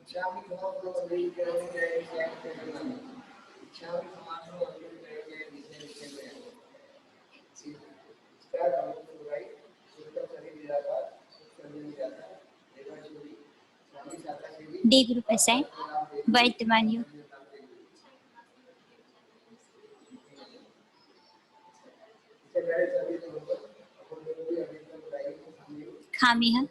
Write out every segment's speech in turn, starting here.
D group है वर्तमान युग। खामी है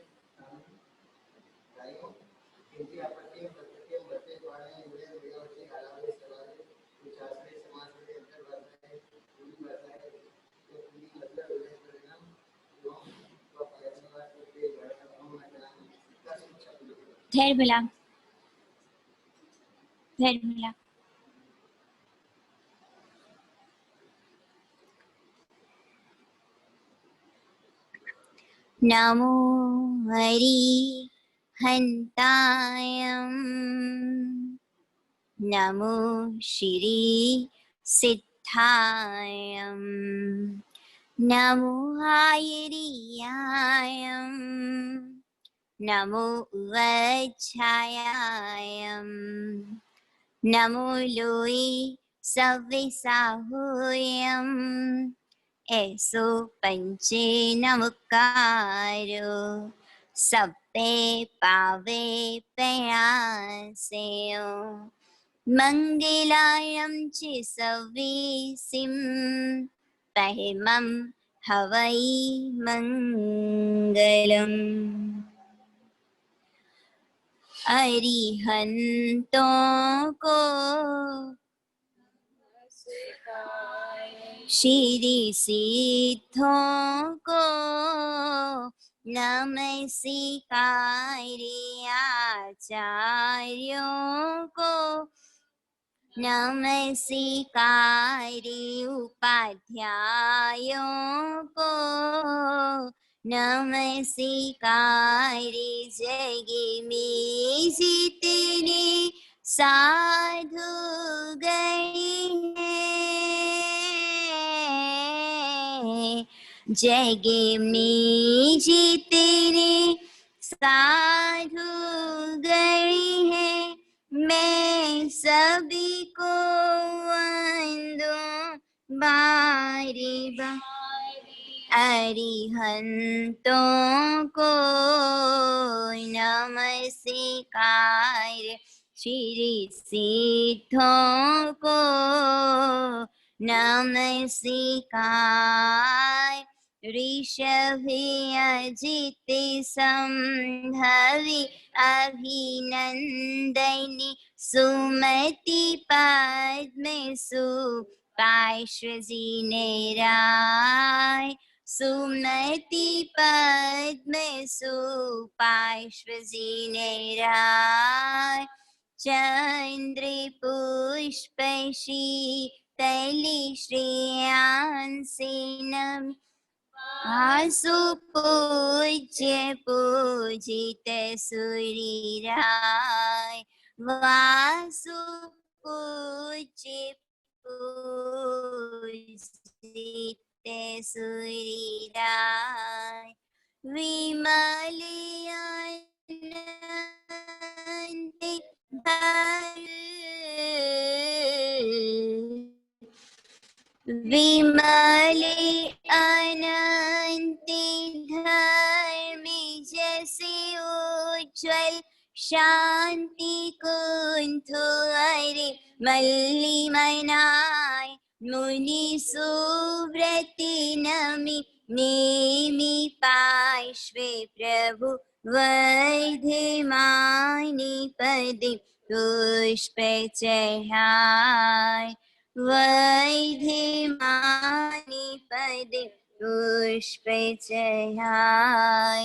धैर्य मिला, धैर्य मिला। नमो हरि हन्तायं नमो श्री सिद्धायं नमो आयर्यायं नमो वज्रायां नमो लोये सव्यसाहोयं ऐसो पंचे नमकारो सप्ते पावे प्रयासेयो मंगलायं च सव्यसिं परमं हवै मंगलम्। अरिहन्तों को श्री सिद्धों को नमस्कार, आचार्यों को नमस्कार, उपाध्यायों को नमस्कार, जग में जितने साधु गण हैं, जग में जितने साधु गण हैं, मैं सभी को वंदूं बारी बारी। अरिहंतों को नमस्कार, श्री सिद्धों को नमस्कार, ऋषभे अजित संभवी अभिनंदनी सुमति पद्म सुपार्श्वजिने राय, सुमति पद्म सुपार्श्वजिने राय, चंद्र पुष्प शीतली श्रेयांसी नमि आसु पूज्य पूजित सूर्यराय, वासु पूज्य पूजित सूर्यराय, विमल अनंत विमल अनंत धर्म जैसे उज्ज्वल शांति कुंठो अरे मल्लिमनाय मुनि सुव्रति नमि नेमि पार्श्वे प्रभु वर्धमानि पदे पुष्प चढ़ाय, वर्धमानि पदे पुष्प चढ़ाय,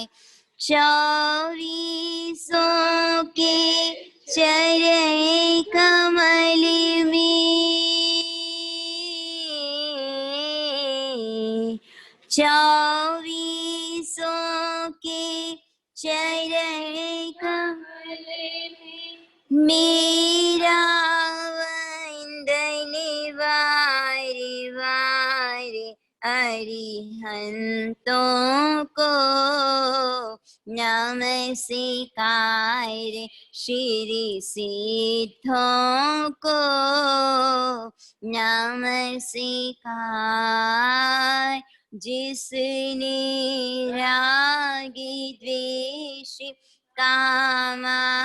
चौबीसों के चरण कमल में, चौबीसों के चरण कमल में मेरा वंदन वार वार। अरिहंतों को नमस्कार श्री सिद्धों को, नमस्कार जिसने रागी द्वेष कामादि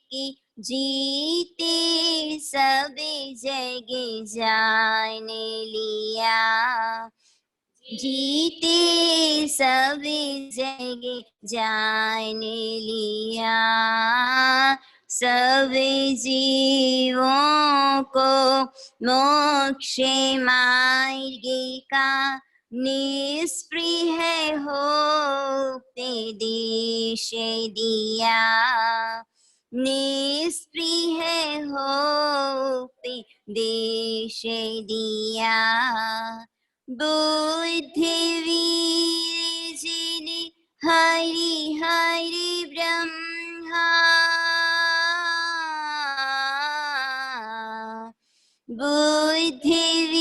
की जीते सब जग जान लिया, जीते सब जग जान लिया। सब जीवों को मोक्ष मार्ग का निष्प्रिय होते देश दिया, निष्प्रिय होते देश दिया। बुद्धिवीर जिने हरि हरि ब्रह्मा, बुद्धिवीर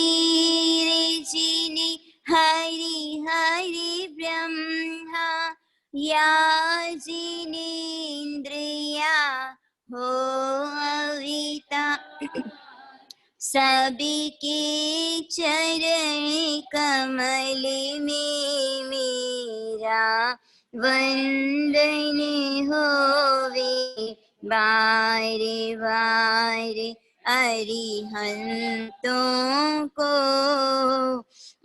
जिने हरि हरि ब्रह्मा, या जिनेन्द्रिया हो अविता, सबके चरण कमल में मेरा वंदन होवे बार बार। अरिहंतों को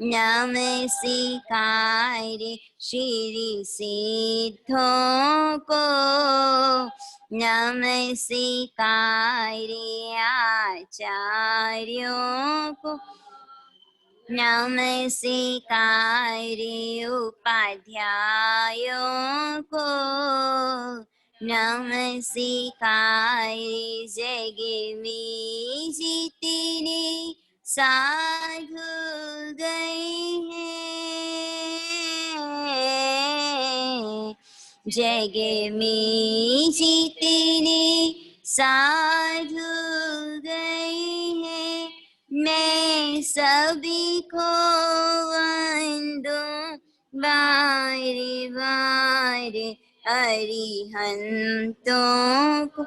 नमस्कार श्री सिद्धों को, नमस्कार आचार्यों को, नमस्कार उपाध्यायों को, नमस्कार जग में जितने साधु गए हैं, जग में जितने साधु गए हैं, मैं सभी को वंदूं बार बार। अरिहंतों को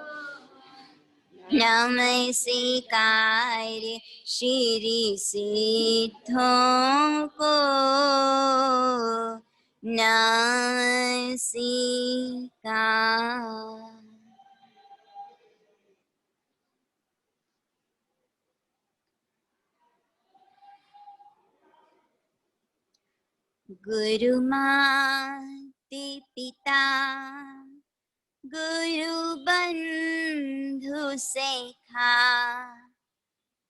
नमस्कार श्री सिद्धों को, नमस्कार। गुरु माते पिता गुरु बंधु सखा,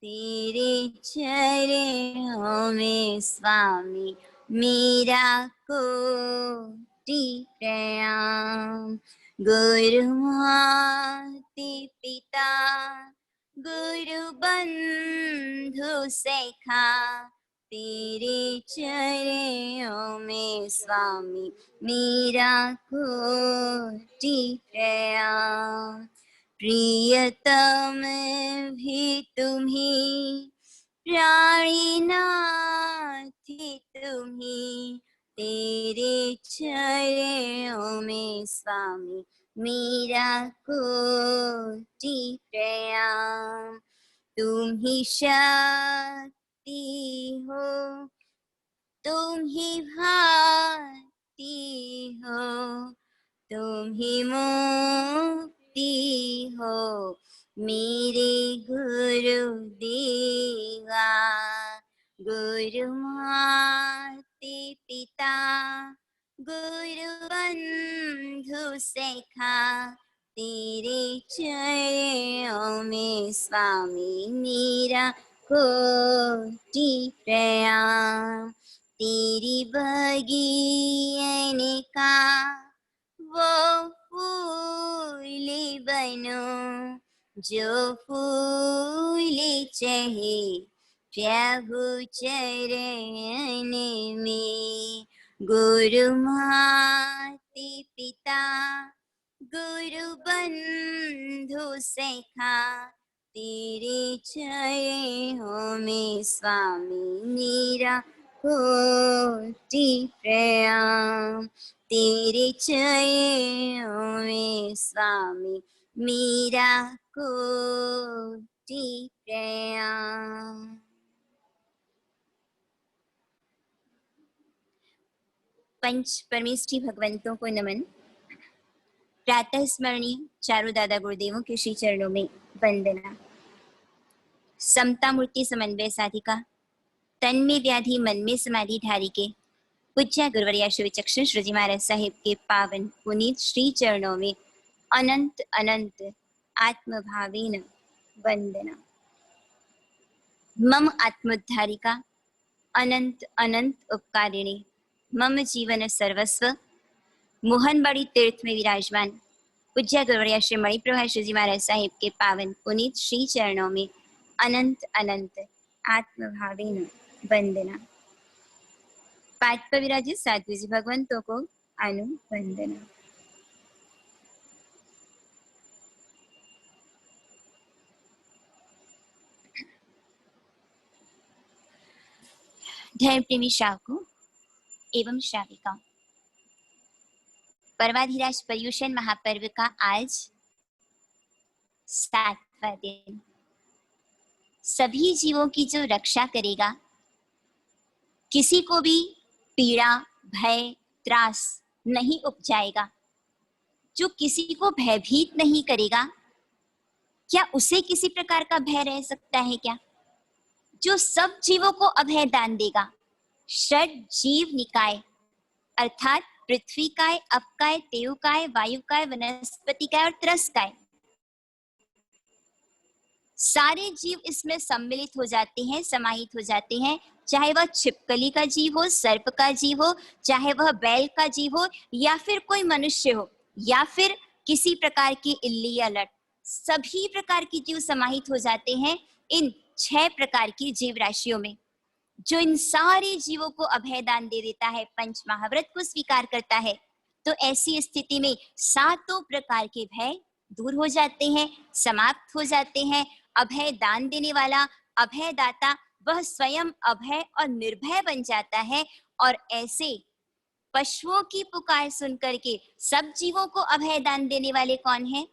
तेरे चरणों में स्वामी मेरा कोटि प्रणाम। गुरु माते पिता गुरु बंधु सखा, तेरे चरणों में स्वामी मेरा कोटि प्रणाम। प्रियतम भी तुम्ही, प्राणनाथ तुम्ही, तेरे चरणों में स्वामी मेरा कोटि प्रणाम। तुम ही शक्ति हो, तुम ही भांति हो, तुम ही मुक्ति हो मेरे गुरु देवा। गुरु माते पिता गुरु बंधु सखा, तेरे चरणों में स्वामी मेरा कोटि प्रणाम। तेरी बगियन का वो फूल बनो, जो फूल चढ़े प्रभु चरण में। गुरु माते पिता गुरु बंधु सखा, तेरे चरणों में स्वामी मेरा कोटि प्रणाम। तेरे चरणों में स्वामी मेरा कोटि प्रणाम। पंच परमेष्ठी भगवंतों को नमन। प्रातः स्मरणीय चारों दादा गुरुदेवों के श्री चरणों में वंदना। समता मूर्ति समन्वय साधिका, तन में व्याधि मन में समाधि धारी के पूज्य गुरुवर्या श्री विचक्षण श्रीजी महाराज साहिब के पावन पुनीत श्री चरणों में अनंत अनंत आत्मभावेन वंदना। मम आत्मोद्धारिका अनंत अनंत उपकारिणी मम जीवन सर्वस्व मोहनबाड़ी तीर्थ में विराजमान पूज्य गुरुवर्या श्री मणिप्रभा श्रीजी महाराज साहिब के पावन पुनीत श्री चरणों में अनंत अनंत आत्मभावेन वंदना। पाठ पर विराजित साधु जी भगवंतों को अनुवंदना। धर्म प्रेमी श्रावकों एवं श्राविकाओं, पर्वाधिराज पर्युषण महापर्व का आज 7वां दिन सभी जीवों की जो रक्षा करेगा, किसी को भी पीड़ा भय त्रास नहीं उपजाएगा, जो किसी को भयभीत नहीं करेगा, क्या उसे किसी प्रकार का भय रह सकता है क्या? जो सब जीवों को अभय दान देगा, षड जीव निकाय अर्थात पृथ्वी काय, अपकाय, तेवकाय, वायुकाय, वनस्पतिकाय और त्रसकाय, सारे जीव इसमें सम्मिलित हो जाते हैं, समाहित हो जाते हैं। चाहे वह छिपकली का जीव हो, सर्प का जीव हो, चाहे वह बैल का जीव हो, या फिर कोई मनुष्य हो, या फिर किसी प्रकार की इल्ली या लट, सभी प्रकार की जीव समाहित हो जाते हैं इन 6 प्रकार की जीव राशियों में, जो इन सारे जीवों को अभय दान दे देता है, पंच महाव्रत को स्वीकार करता है। तो ऐसी स्थिति में सातों प्रकार के भय दूर हो जाते हैं, समाप्त हो जाते हैं। अभय दान देने वाला, अभय दाता, वह स्वयं अभय और निर्भय बन जाता है। और ऐसे पशुओं की पुकार सुन करके सब जीवों को अभय दान देने वाले कौन है?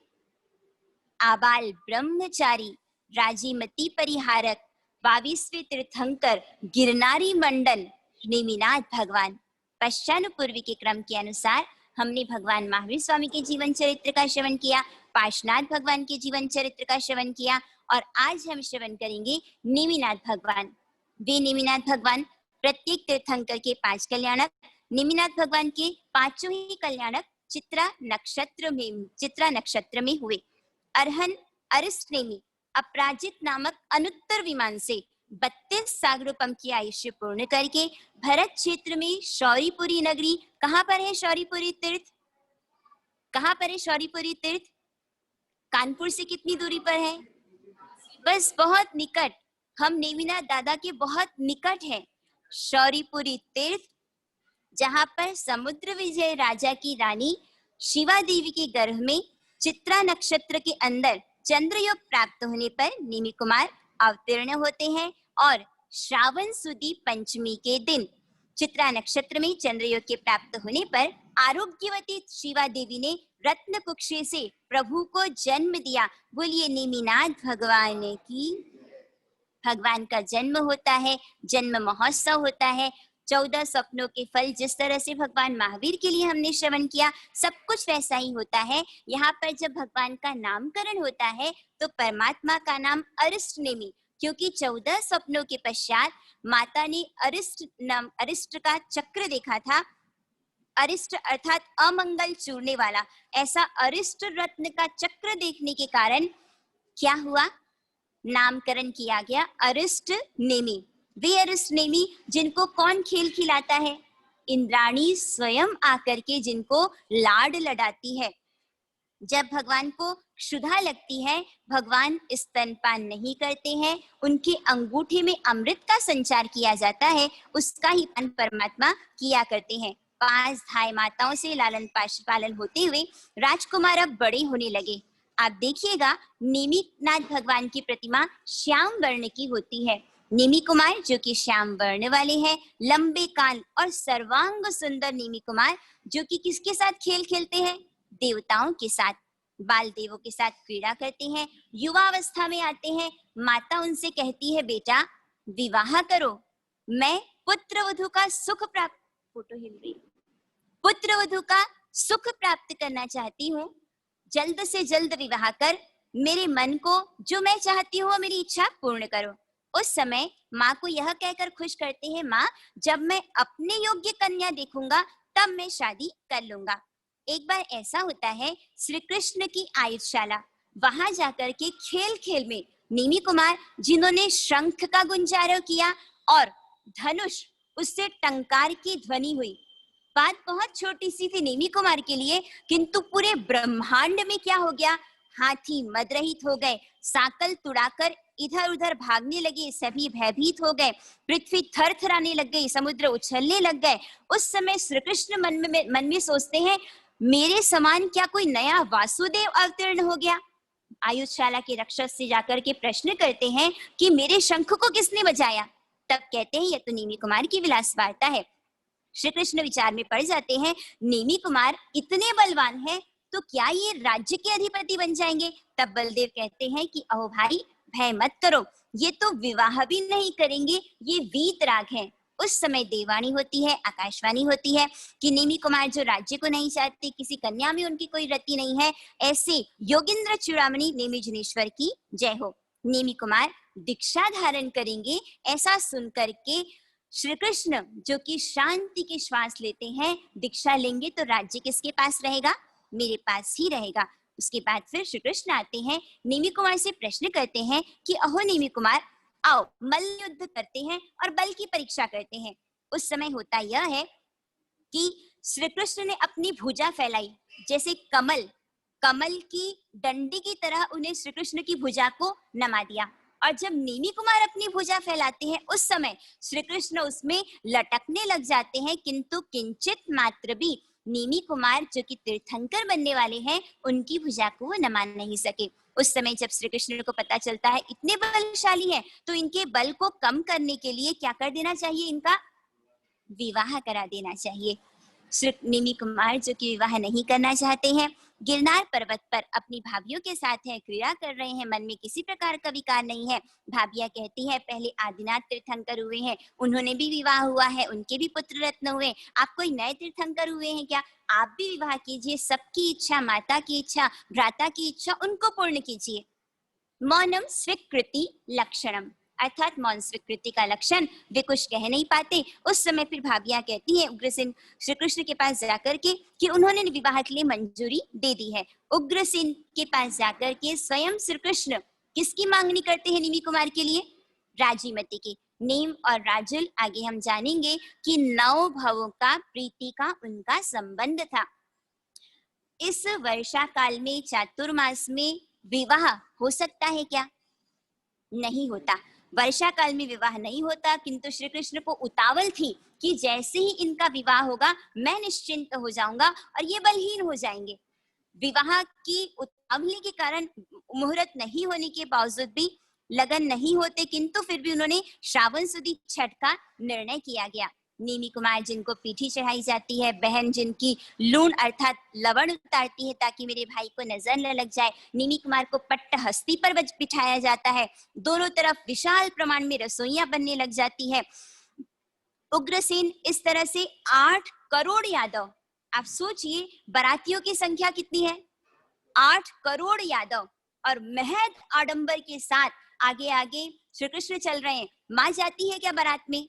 आबाल ब्रह्मचारी, राजीमती परिहारक, 22वें तीर्थंकर, गिरनारी मंडल नेमिनाथ भगवान। पश्चानुपूर्वी के क्रम के अनुसार हमने भगवान महावीर स्वामी के जीवन चरित्र का श्रवण किया, पार्श्वनाथ भगवान के जीवन चरित्र का श्रवण किया, और आज हम श्रवण करेंगे नेमिनाथ भगवान। वे नेमिनाथ भगवान प्रत्येक तीर्थंकर के 5 कल्याणक, नेमिनाथ भगवान के 5 ही कल्याणक चित्रा नक्षत्र में हुए। अरहन अरिष्ट नेमि अपराजित नामक अनुत्तर विमान से 32 सागरोपम की आयुष्य पूर्ण करके भरत क्षेत्र में शौरीपुरी नगरी, कहाँ पर है शौरीपुरी तीर्थ? कहाँ पर है शौरीपुरी तीर्थ? कानपुर से कितनी दूरी पर है? बस बहुत निकट, हम नेमिनाथ दादा के बहुत निकट है शौरीपुरी तीर्थ, जहाँ पर समुद्र विजय राजा की रानी शिवा देवी के गर्भ में चित्रा नक्षत्र के अंदर चंद्रयोग प्राप्त होने पर नेमि कुमार अवतीर्ण होते हैं। और श्रावण सुदी पंचमी के दिन चित्रा नक्षत्र में चंद्रयोग के प्राप्त होने पर आरोग्यवती शिवा देवी ने रत्न कुक्षे से प्रभु को जन्म दिया। बोलिए नेमिनाथ भगवान की। भगवान का जन्म होता है, जन्म महोत्सव होता है। 14 स्वप्नों के फल जिस तरह से भगवान महावीर के लिए हमने श्रवण किया, सब कुछ वैसा ही होता है। यहाँ पर जब भगवान का नामकरण होता है तो परमात्मा का नाम अरिष्ट नेमि, क्योंकि 14 स्वप्नों के पश्चात माता ने अरिष्ट का चक्र देखा था। अरिष्ट अर्थात अमंगल चूरने वाला, ऐसा अरिष्ट रत्न का चक्र देखने के कारण क्या हुआ? नामकरण किया गया अरिष्ट नेमि। वे अरिष्ट नेमि जिनको कौन खेल खिलाता है? इंद्राणी स्वयं आकर के जिनको लाड लडाती है। जब भगवान को क्षुधा लगती है, भगवान स्तनपान नहीं करते हैं, उनके अंगूठे में अमृत का संचार किया जाता है, उसका ही पान परमात्मा किया करते हैं। 5 धाय माताओं से लालन पालन होते हुए राजकुमार अब बड़े होने लगे। आप देखिएगा नेमिनाथ भगवान की प्रतिमा श्याम वर्ण की होती है। नेमी कुमार जो कि श्याम वर्ण वाले हैं, लंबे कान और सर्वांग सुंदर नेमी कुमार जो कि किसके साथ खेल खेलते हैं? देवताओं के साथ, बाल देवों के साथ क्रीड़ा करते हैं। युवावस्था में आते हैं, माता उनसे कहती है बेटा विवाह करो, मैं पुत्र वधु का सुख प्राप्त फोटो हिल रही पुत्र वधु का सुख प्राप्त करना चाहती हूँ, जल्द से जल्द विवाह कर मेरे मन को जो मैं चाहती हूँ मेरी इच्छा पूर्ण करो। उस समय माँ को यह कहकर खुश करते हैं, माँ जब मैं अपने योग्य कन्या देखूंगा तब मैं शादी कर लूंगा। एक बार ऐसा होता है, श्री कृष्ण की आयुधशाला, वहां जाकर के खेल खेल में नेमी कुमार जिन्होंने शंख का गुंजारों किया और धनुष उससे टंकार की ध्वनि हुई। बात बहुत छोटी सी थी नेमी कुमार के लिए, किंतु पूरे ब्रह्मांड में क्या हो गया? हाथी मदरहित हो गए, साकल तुड़ाकर इधर उधर भागने लगे, सभी भयभीत हो गए, पृथ्वी थरथराने लग गई, समुद्र उछलने लग गए। उस समय श्री कृष्ण मन में सोचते हैं, मेरे समान क्या कोई नया वासुदेव अवतीर्ण हो गया? आयुधशाला के रक्षक से जाकर के प्रश्न करते हैं कि मेरे शंख को किसने बजाया? तब कहते हैं यह तो नेमी कुमार की विलास वार्ता है। श्री कृष्ण विचार में पड़ जाते हैं, नेमी कुमार इतने बलवान हैं तो क्या ये राज्य के अधिपति बन जाएंगे? तब बलदेव कहते हैं कि अहो भाई भय मत करो, ये तो विवाह भी नहीं करेंगे, ये वीतराग हैं। उस समय देवाणी होती है, आकाशवाणी होती है कि नेमी कुमार जो राज्य को नहीं चाहते, किसी कन्या में उनकी कोई रति नहीं है, ऐसे योगेंद्र चूड़ामणि नेमी जिनेश्वर की जय हो। नेमी कुमार दीक्षा धारण करेंगे, ऐसा सुनकर के श्री कृष्ण जो कि शांति की श्वास लेते हैं, दीक्षा लेंगे तो राज्य किसके पास रहेगा? मेरे पास ही रहेगा। उसके बाद फिर श्री कृष्ण आते हैं, नेमी कुमार से प्रश्न करते हैं कि अहो नेमी कुमार आओ मल्ल युद्ध करते हैं और बल की परीक्षा करते हैं। उस समय होता यह है कि श्री कृष्ण ने अपनी भुजा फैलाई, जैसे कमल की डंडी की तरह उन्हें श्री कृष्ण की भुजा को नमा दिया। और जब नेमी कुमार अपनी भुजा फैलाते हैं उस समय श्री कृष्ण उसमें लटकने लग जाते हैं, किंतु किंचित मात्र भी नेमी कुमार जो कि तीर्थंकर बनने वाले हैं उनकी भुजा को वो नमा नहीं सके। उस समय जब श्री कृष्ण को पता चलता है इतने बलशाली हैं, तो इनके बल को कम करने के लिए क्या कर देना चाहिए? इनका विवाह करा देना चाहिए। श्री नेमी कुमार जो कि विवाह नहीं करना चाहते हैं, गिरनार पर्वत पर अपनी भाभियों के साथ हैं, क्रीड़ा कर रहे हैं, मन में किसी प्रकार का विकार नहीं है। भाभियां कहती है पहले आदिनाथ तीर्थंकर हुए हैं, उन्होंने भी विवाह हुआ है, उनके भी पुत्र रत्न हुए, आप कोई नए तीर्थंकर हुए हैं क्या? आप भी विवाह कीजिए, सबकी इच्छा, माता की इच्छा, भ्राता की इच्छा, उनको पूर्ण कीजिए। मौनम स्वीकृति लक्षणम, अर्थात मौन स्वीकृति का लक्षण वे कुछ कह नहीं पाते। उस समय फिर भाभियां कहती हैं उग्रसेन श्री कृष्ण के पास जाकर के कि उन्होंने विवाह के लिए मंजूरी दे दी है। उग्रसेन के पास जाकर के स्वयं श्री कृष्ण किसकी मांगनी करते हैं नेमी कुमार के लिए? राजीमती की। नेम और राजुल आगे हम जानेंगे कि 9 भवों का प्रीति का उनका संबंध था। इस वर्षा काल में चातुर्मास में विवाह हो सकता है क्या? नहीं होता। वर्षा काल में विवाह नहीं होता, किंतु श्री कृष्ण को उतावल थी कि जैसे ही इनका विवाह होगा मैं निश्चिंत हो जाऊंगा और ये बलहीन हो जाएंगे। विवाह की उतावली के कारण मुहूर्त नहीं होने के बावजूद भी लगन नहीं होते, किंतु फिर भी उन्होंने श्रावण सुदी छठ का निर्णय किया गया। नेमी कुमार जिनको पीठी चढ़ाई जाती है, बहन जिनकी लूण अर्थात लवण उतारती है ताकि मेरे भाई को नजर न लग जाए, नेमी कुमार को पट्ट हस्ती पर बिठाया जाता है, दोनों तरफ विशाल प्रमाण में रसोइयां बनने लग जाती है। उग्रसेन इस तरह से 8 करोड़ यादव, आप सोचिए बारातियों की संख्या कितनी है? 8 करोड़ यादव, और महज आडंबर के साथ आगे आगे श्री कृष्ण चल रहे हैं। मां जाती है क्या बारात में?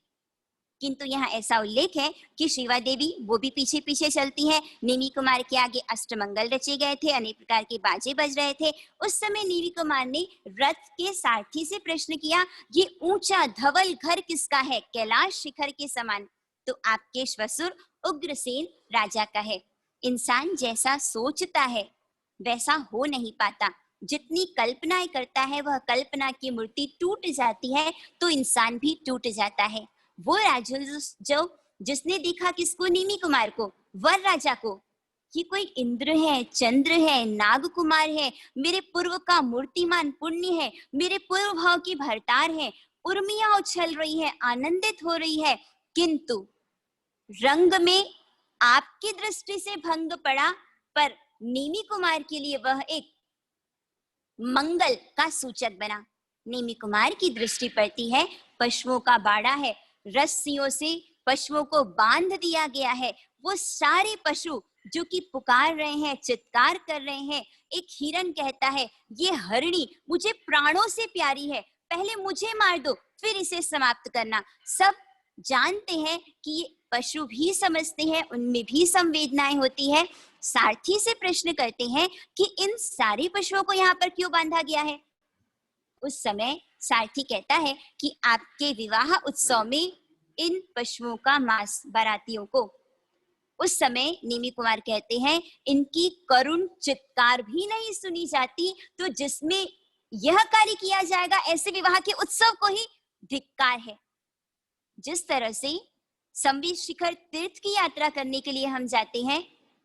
किंतु यहाँ ऐसा उल्लेख है कि शिवा देवी वो भी पीछे पीछे चलती है। नेमी कुमार के आगे अष्टमंगल रचे गए थे, अनेक प्रकार के बाजे बज रहे थे। उस समय नेमी कुमार ने रथ के सारथी से प्रश्न किया, ये ऊंचा धवल घर किसका है, कैलाश शिखर के समान? तो आपके श्वसुर उग्रसेन राजा का है। इंसान जैसा सोचता है वैसा हो नहीं पाता, जितनी कल्पनाएं करता है वह कल्पना की मूर्ति टूट जाती है तो इंसान भी टूट जाता है। वो राजुल जो जिसने देखा किसको? नेमी कुमार को, वर राजा को, कि कोई इंद्र है, चंद्र है, नाग कुमार है, मेरे पूर्व का मूर्तिमान पुण्य है, मेरे पूर्व भाव की भरतार है, उर्मियां उछल रही है, आनंदित हो रही है, किंतु रंग में आपकी दृष्टि से भंग पड़ा, पर नेमी कुमार के लिए वह एक मंगल का सूचक बना। नेमी कुमार की दृष्टि पड़ती है, पशुओं का बाड़ा है, रस्सियों से पशुओं को बांध दिया गया है। वो सारे पशु जो कि पुकार रहे हैं, चित्कार कर रहे हैं। एक हिरन कहता है, ये हरिणी मुझे प्राणों से प्यारी है, पहले मुझे मार दो, फिर इसे समाप्त करना। सब जानते हैं कि ये पशु भी समझते हैं, उनमें भी संवेदनाएं होती है। सारथी से प्रश्न करते हैं कि इन सारे पशुओं को यहाँ पर क्यों बांधा गया है। उस समय सारथी कहता है कि आपके विवाह उत्सव में इन पशुओं का मांस बारातियों को। उस समय नेमी कुमार कहते हैं, इनकी करुण चित्कार भी नहीं सुनी जाती, तो जिसमें यह कार्य किया जाएगा, ऐसे विवाह के उत्सव को ही धिक्कार है। जिस तरह से संबित शिखर तीर्थ की यात्रा करने के लिए हम जाते हैं,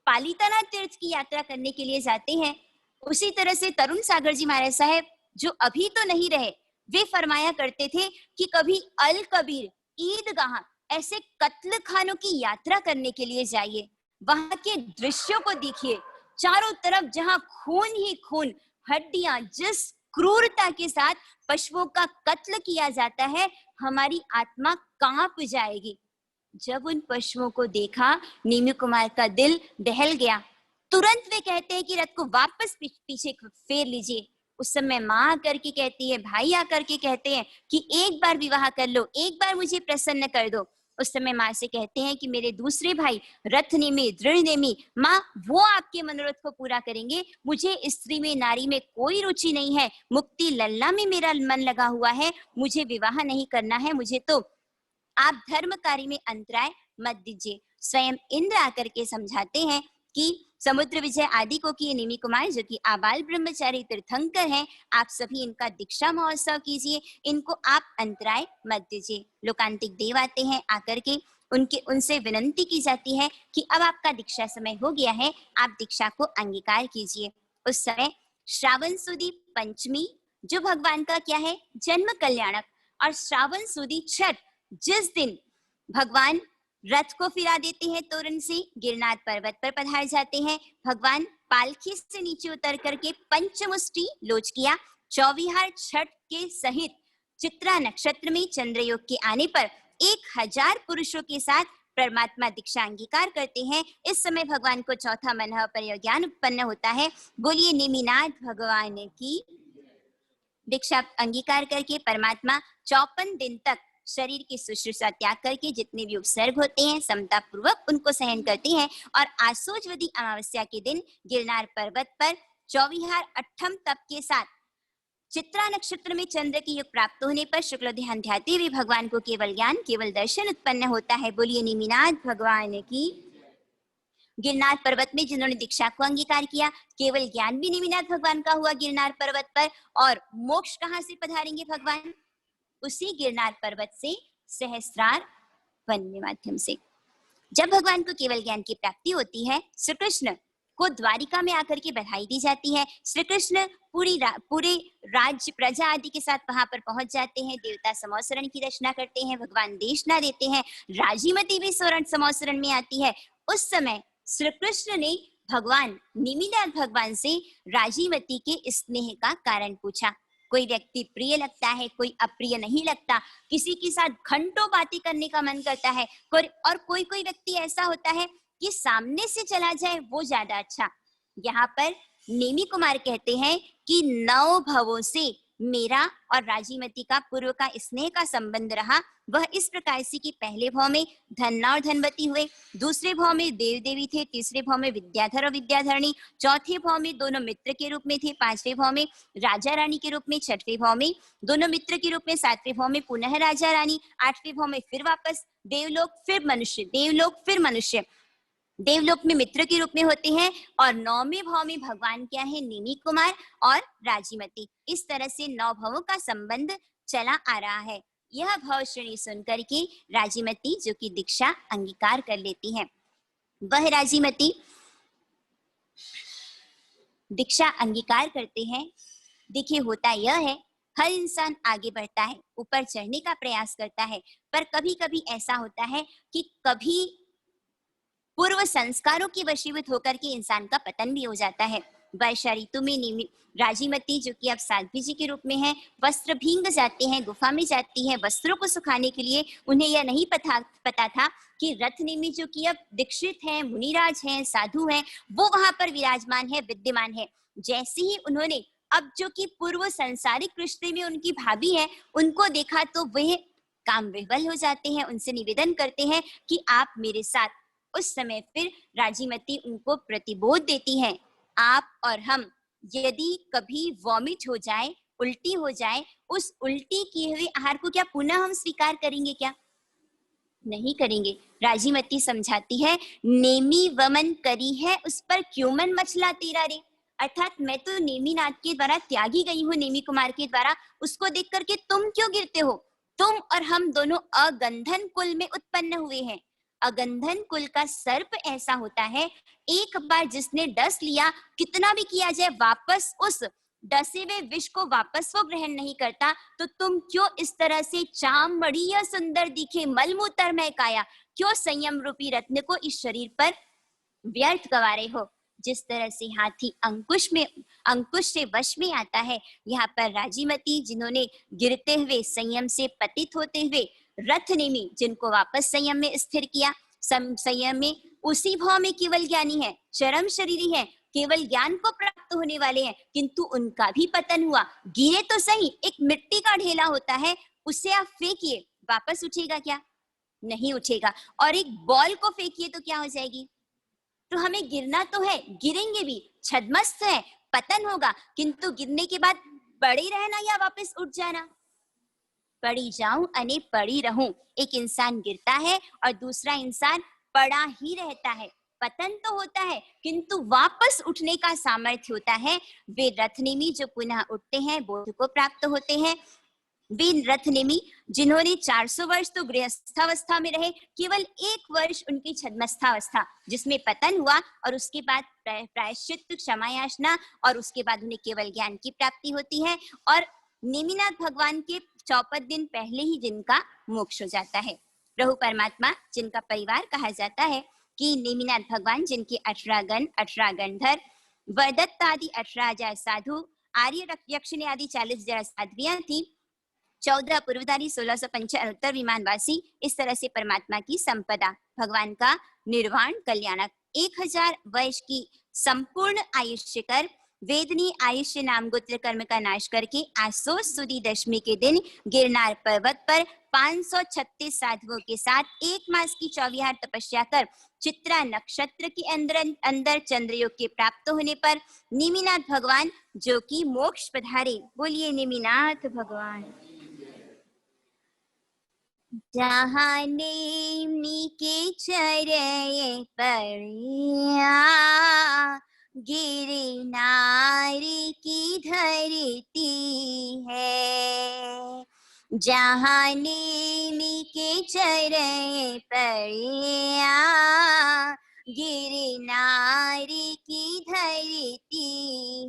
पालीताना तीर्थ की यात्रा करने के लिए जाते हैं, उसी तरह से तरुण सागर जी महाराज साहब, जो अभी तो नहीं रहे, वे फरमाया करते थे कि कभी अल कबीर, ईदगाह, ऐसे कत्ल खानों की यात्रा करने के लिए जाइए। वहां के दृश्यों को देखिए, चारों तरफ जहां खून ही खून, हड्डियां, जिस क्रूरता के साथ पशुओं का कत्ल किया जाता है, हमारी आत्मा कांप जाएगी। जब उन पशुओं को देखा, नेमी कुमार का दिल दहल गया। तुरंत वे कहते हैं कि रथ को वापस पीछे फेर लीजिए। उस समय माँ आकर के कहती है, भाई आकर के कहते हैं कि एक बार विवाह कर लो, एक बार मुझे प्रसन्न कर दो। उस समय माँ से कहते हैं कि मेरे दूसरे भाई रथ नेमी, दृढ़ नेमी, माँ वो आपके मनोरथ को पूरा करेंगे। मुझे स्त्री में, नारी में कोई रुचि नहीं है, मुक्ति लल्ला में मेरा मन लगा हुआ है, मुझे विवाह नहीं करना है, मुझे तो आप धर्म कार्य में अंतराय मत दीजिए। स्वयं इंद्र आकर के समझाते हैं कि समुद्र विजय आदि को किए नेमी कुमार, जो कि आबाल ब्रह्मचारी तीर्थंकर हैं, आप सभी इनका दीक्षा महोत्सव कीजिए, इनको आप अंतराय मत दीजिए। लोकांतिक देव आते हैं, आकर के उनसे विनंती की जाती है कि अब आपका दीक्षा समय हो गया है, आप दीक्षा को अंगीकार कीजिए। उस समय श्रावण सुदी पंचमी, जो भगवान का क्या है, जन्म कल्याणक, और श्रावण सुदी छठ, जिस दिन भगवान रथ को फिरा देते हैं तोरण से, गिरनार पर्वत पर पधार जाते हैं। भगवान पालकी से नीचे उतर करके पंचमुष्टि लोच किया, चौविहार छठ के सहित चित्रा नक्षत्र में चंद्रयोग के आने पर 1000 पुरुषों के साथ परमात्मा दीक्षा अंगीकार करते हैं। इस समय भगवान को चौथा मन पर ज्ञान उत्पन्न होता है। बोलिए नेमिनाथ भगवान की। दीक्षा अंगीकार करके परमात्मा 54 दिन तक शरीर की शुश्रूषा त्याग करके जितने भी उपसर्ग होते हैं समता पूर्वक उनको सहन करते हैं, और आसोजवदी अमावस्या के दिन गिरनार पर्वत पर चौविहार अट्ठम तप के साथ चित्रा नक्षत्र में चंद्र की युग प्राप्त होने पर शुक्ल ध्यान ध्याते हुए भगवान को केवल ज्ञान, केवल दर्शन उत्पन्न होता है। बोलिए नेमिनाथ भगवान की। गिरनार पर्वत में जिन्होंने दीक्षा को अंगीकार किया, केवल ज्ञान भी नेमिनाथ भगवान का हुआ गिरनार पर्वत पर, और मोक्ष कहाँ से पधारेंगे भगवान, उसी गिरनार पर्वत से, सहस्रार वन के माध्यम से। जब भगवान को केवल ज्ञान की प्राप्ति होती है, श्री कृष्ण को द्वारिका में आकर के बधाई दी जाती है। श्री कृष्ण पूरे राज्य प्रजा आदि के साथ वहां पर पहुंच जाते हैं, देवता समोसरण की रचना करते हैं, भगवान देशना देते हैं, राजीमती भी स्वर्ण समोसरण में आती है। उस समय श्री कृष्ण ने भगवान नेमिनाथ भगवान से राजीमती के स्नेह का कारण पूछा। कोई व्यक्ति प्रिय लगता है, कोई अप्रिय नहीं लगता, किसी के साथ घंटों बातें करने का मन करता है, और कोई व्यक्ति ऐसा होता है कि सामने से चला जाए वो ज्यादा अच्छा। यहाँ पर नेमी कुमार कहते हैं कि 9 भवों से मेरा और राजीमती का पूर्व का स्नेह का संबंध रहा। वह इस प्रकार से कि पहले भाव में धन्ना और धनवती हुए, दूसरे भाव में देव देवी थे, तीसरे भाव में विद्याधर और विद्याधरणी, चौथे भाव में दोनों मित्र के रूप में थे, पांचवें भाव में राजा रानी के रूप में, छठवें भाव में दोनों मित्र के रूप में, सातवें भाव में पुनः राजा रानी, आठवें भाव में फिर वापस देवलोक, फिर मनुष्य, देवलोक फिर मनुष्य, देवलोक में मित्र के रूप में होते हैं, और 9वें भाव में भगवान क्या है, नेमी कुमार और राजीमती। इस तरह से 9 भावों का संबंध चला आ रहा है। यह भाव श्रेणी सुनकर के राजीमती, जो कि दीक्षा अंगीकार कर लेती है, वह राजीमती दीक्षा अंगीकार करते हैं। देखिए होता यह है, हर इंसान आगे बढ़ता है, ऊपर चढ़ने का प्रयास करता है, पर कभी कभी ऐसा होता है कि कभी पूर्व संस्कारों के वशीभूत होकर के इंसान का पतन भी हो जाता है। वर्षा ऋतु में राजीमती, जो कि अब साध्वी जी के रूप में है, वस्त्र भींग जाते हैं, गुफा में जाती है वस्त्रों को सुखाने के लिए। उन्हें यह नहीं पता था कि रथ नेमी, जो कि अब दीक्षित हैं, मुनिराज हैं, साधु हैं, वो वहां पर विराजमान है, विद्यमान है। जैसे ही उन्होंने अब जो कि पूर्व संसारिक रिश्ते में उनकी भाभी है, उनको देखा तो वह काम विह्वल हो जाते हैं, उनसे निवेदन करते हैं कि आप मेरे साथ। उस समय फिर राजीमती उनको प्रतिबोध देती है, आप और हम यदि कभी वॉमिट हो जाए, उल्टी हो जाए, उस उल्टी किए हुए आहार को क्या पुनः हम स्वीकार करेंगे क्या? नहीं करेंगे। राजीमती समझाती है, नेमी वमन करी है, उस पर क्यों मन मचला तेरा रे। अर्थात मैं तो नेमीनाथ के द्वारा त्यागी गई हूँ, नेमी कुमार के द्वारा, उसको देख करके तुम क्यों गिरते हो? तुम और हम दोनों अगंधन कुल में उत्पन्न हुए हैं। अगंधन कुल का सर्प ऐसा होता है, एक बार जिसने डस लिया, कितना भी किया जाए वापस उस डसे हुए विष को वापस वो ग्रहण नहीं करता। तो तुम क्यों इस तरह से चाम मड़िया सुंदर दिखे मलमूत्र में काया, क्यों संयम रूपी रत्न को इस शरीर पर व्यर्थ गवा रहे हो? जिस तरह से हाथी अंकुश से वश में आता है, यहाँ पर राजीमती, जिन्होंने गिरते हुए संयम से पतित होते हुए रथ नेमी, जिनको वापस संयम में स्थिर किया, संयम में उसी भाव में केवल ज्ञानी है, चरम शरीरी है, केवल ज्ञान को प्राप्त होने वाले हैं, किंतु उनका भी पतन हुआ। गिरे तो सही, एक मिट्टी का ढेला होता है, उसे आप फेंकिए, वापस उठेगा क्या? नहीं उठेगा। और एक बॉल को फेंकिए तो क्या हो जाएगी? तो हमें गिरना तो है, गिरेंगे भी, छद्मस्त है, पतन होगा, किंतु गिरने के बाद पड़े रहना या वापस उठ जाना? पड़ी जाऊं अने पड़ी रहूं। एक इंसान गिरता है और दूसरा इंसान पड़ा ही रहता है। पतन तो होता है, किंतु वापस उठने का सामर्थ्य होता है। वे रथनेमी जो पुनः उठते हैं, बोध को प्राप्त होते हैं। वे रथनेमी जिन्होंने 400 वर्ष तो गृहस्थावस्था में रहे, केवल 1 वर्ष उनकी छद्मस्थावस्था जिसमें पतन हुआ, और उसके बाद प्रायश्चित, क्षमा याचना, और उसके बाद उन्हें केवल ज्ञान की प्राप्ति होती है। और नेमिनाथ भगवान के 54 दिन पहले ही जिनका मोक्ष हो जाता है। प्रभु परमात्मा, जिनका परिवार कहा जाता है, कि नेमिनाथ भगवान, जिनके 18 गण, 18 गणधर, वरदत्त आदि 18,000 साधु, आर्य यक्षिणी आदि 40,000 साध्वियां थी, 14 पूर्वधारी, 1675 विमानवासी, इस तरह से परमात्मा की संपदा, भगवान का निर्वाण कल्याणक, 1000 वर्ष की संपूर्ण आयुष्य कर, वेदनी आयुष्य नाम गोत्र कर्म का नाश करके आसोस सुदी दशमी के दिन गिरनार पर्वत पर 536 साधुओं के साथ 1 मास की 24 तपस्या कर चित्रा नक्षत्र के अंदर चंद्रयोग के प्राप्त होने पर नेमिनाथ भगवान, जो कि मोक्ष पधारे। बोलिए नेमिनाथ भगवान। जहाँ नेमी के चरे पड़िया, गिरनार की धरती है। जहाँ नेमी के चरे पड़िया, गिरनार की धरती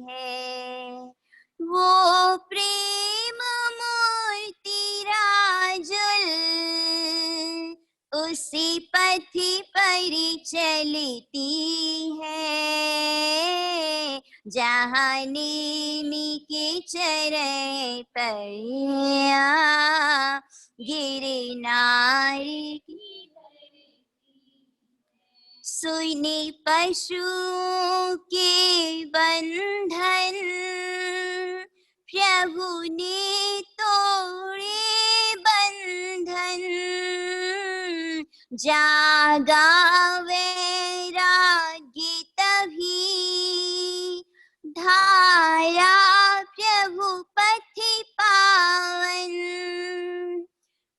है। वो प्रेम मूर्ति राजुल, उसी पथ पर चलती है। जहाँ नेमी के चरण पड़िया, गिरनार की सुने पशु के बंधन, प्रभु ने तोड़े बंधन। जागा वैराग्य तभी, धारा प्रभु पथ पावन।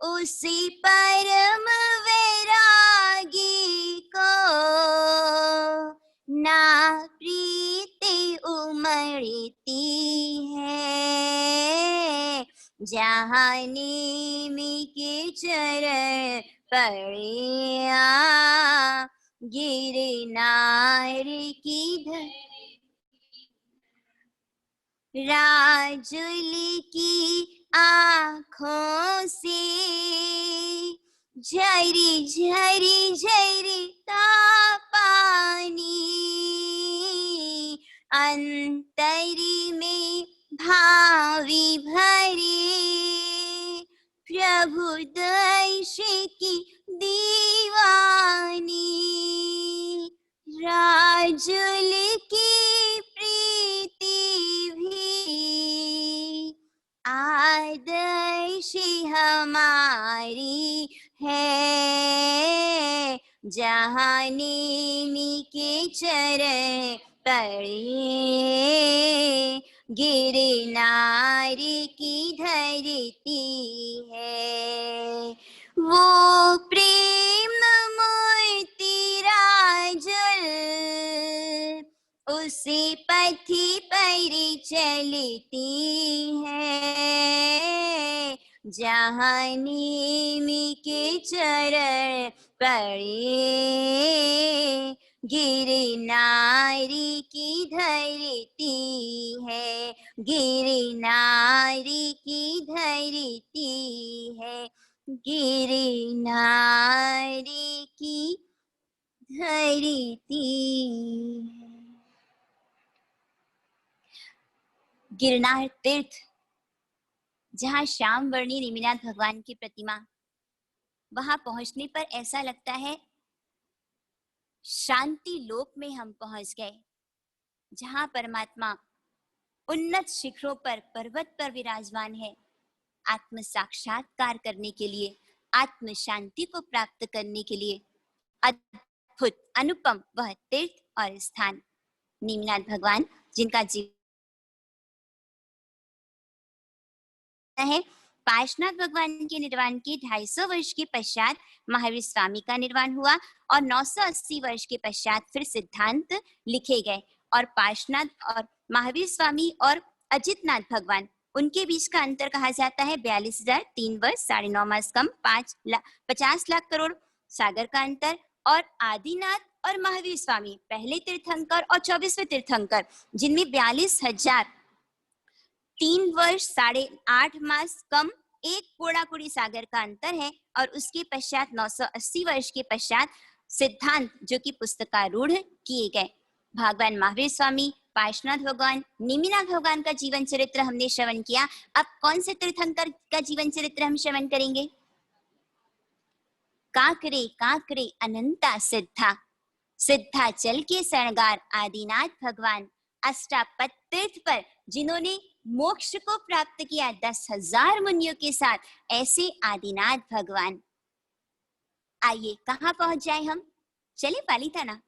उसी परम वैरागी को ना प्रीति उमड़ती है। जहाँ नेमी के चरण पड़िया, गिरनार की राजुल की आँखों से झरी झरी झरता पानी, अंतर में भावी भरे प्रभु दर्श की दीवानी। राजुल की प्रीति भी आदर्श हमारी है, जहाँ नेमी के चरण पड़े गिरनार की धरती है। वो प्रेम मूर्ति राजुल उसी पथी पर चलती है, जहाँ नेमी के चरण पड़े गिरनारी की धरती है, गिरनारी की धरती है, गिरनारी की धरती है। गिरनार तीर्थ, जहाँ श्याम वर्णी नेमिनाथ भगवान की प्रतिमा, वहां पहुंचने पर ऐसा लगता है शांति लोक में हम पहुंच गए, जहां परमात्मा उन्नत शिखरों पर पर्वत पर विराजमान है, आत्म साक्षात्कार करने के लिए, आत्म शांति को प्राप्त करने के लिए। अद्भुत अनुपम वह तीर्थ और स्थान नेमिनाथ भगवान, जिनका जीवन है। पार्श्वनाथ भगवान के निर्वाण के 250 वर्ष के पश्चात महावीर स्वामी का निर्वाण हुआ और 980 वर्ष के पश्चात फिर सिद्धांत लिखे गए। और पार्श्वनाथ और महावीर स्वामी और अजितनाथ भगवान, उनके बीच का अंतर कहा जाता है 42,000, 3 वर्ष 9.5 मास कम, 50 लाख करोड़ सागर का अंतर। और आदिनाथ और महावीर स्वामी पहले तीर्थंकर और 24वें तीर्थंकर, जिनमें 42,000, 3 वर्ष 8.5 मास कम, 1 कोड़ा कुड़ी सागर का अंतर है। और उसके पश्चात 980 वर्ष के पश्चात सिद्धांत, जो कि पुस्तकारूढ़ किए गए। भगवान महावीर स्वामी, पार्श्वनाथ भगवान, नेमिनाथ भगवान का जीवन चरित्र हमने श्रवण किया। अब कौन से तीर्थंकर का जीवन चरित्र हम श्रवण करेंगे? काकरे काकरे अनंता सिद्धा, सिद्धाचल के शरणगार आदिनाथ भगवान, अष्टापद तीर्थ पर जिन्होंने मोक्ष को प्राप्त किया 10,000 मुनियों के साथ, ऐसे आदिनाथ भगवान। आइए कहाँ पहुंच जाए हम? चले पालिता ना।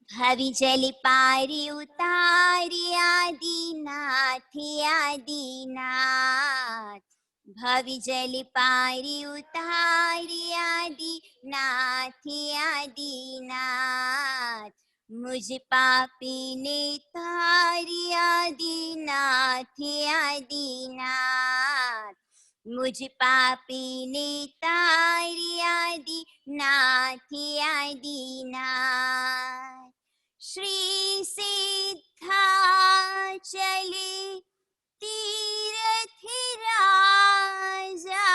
भवि जल पारी उतारी आदिनाथ आदिनाथ, भवि जल पारी उतारी आदिनाथ आदिनाथ, मुझ पापी ने तारी आदिनाथ आदिनाथ, मुझ पापी ने तारी आदिनाथ आदिनाथ। श्री सिद्धाचल तीरथ राजा,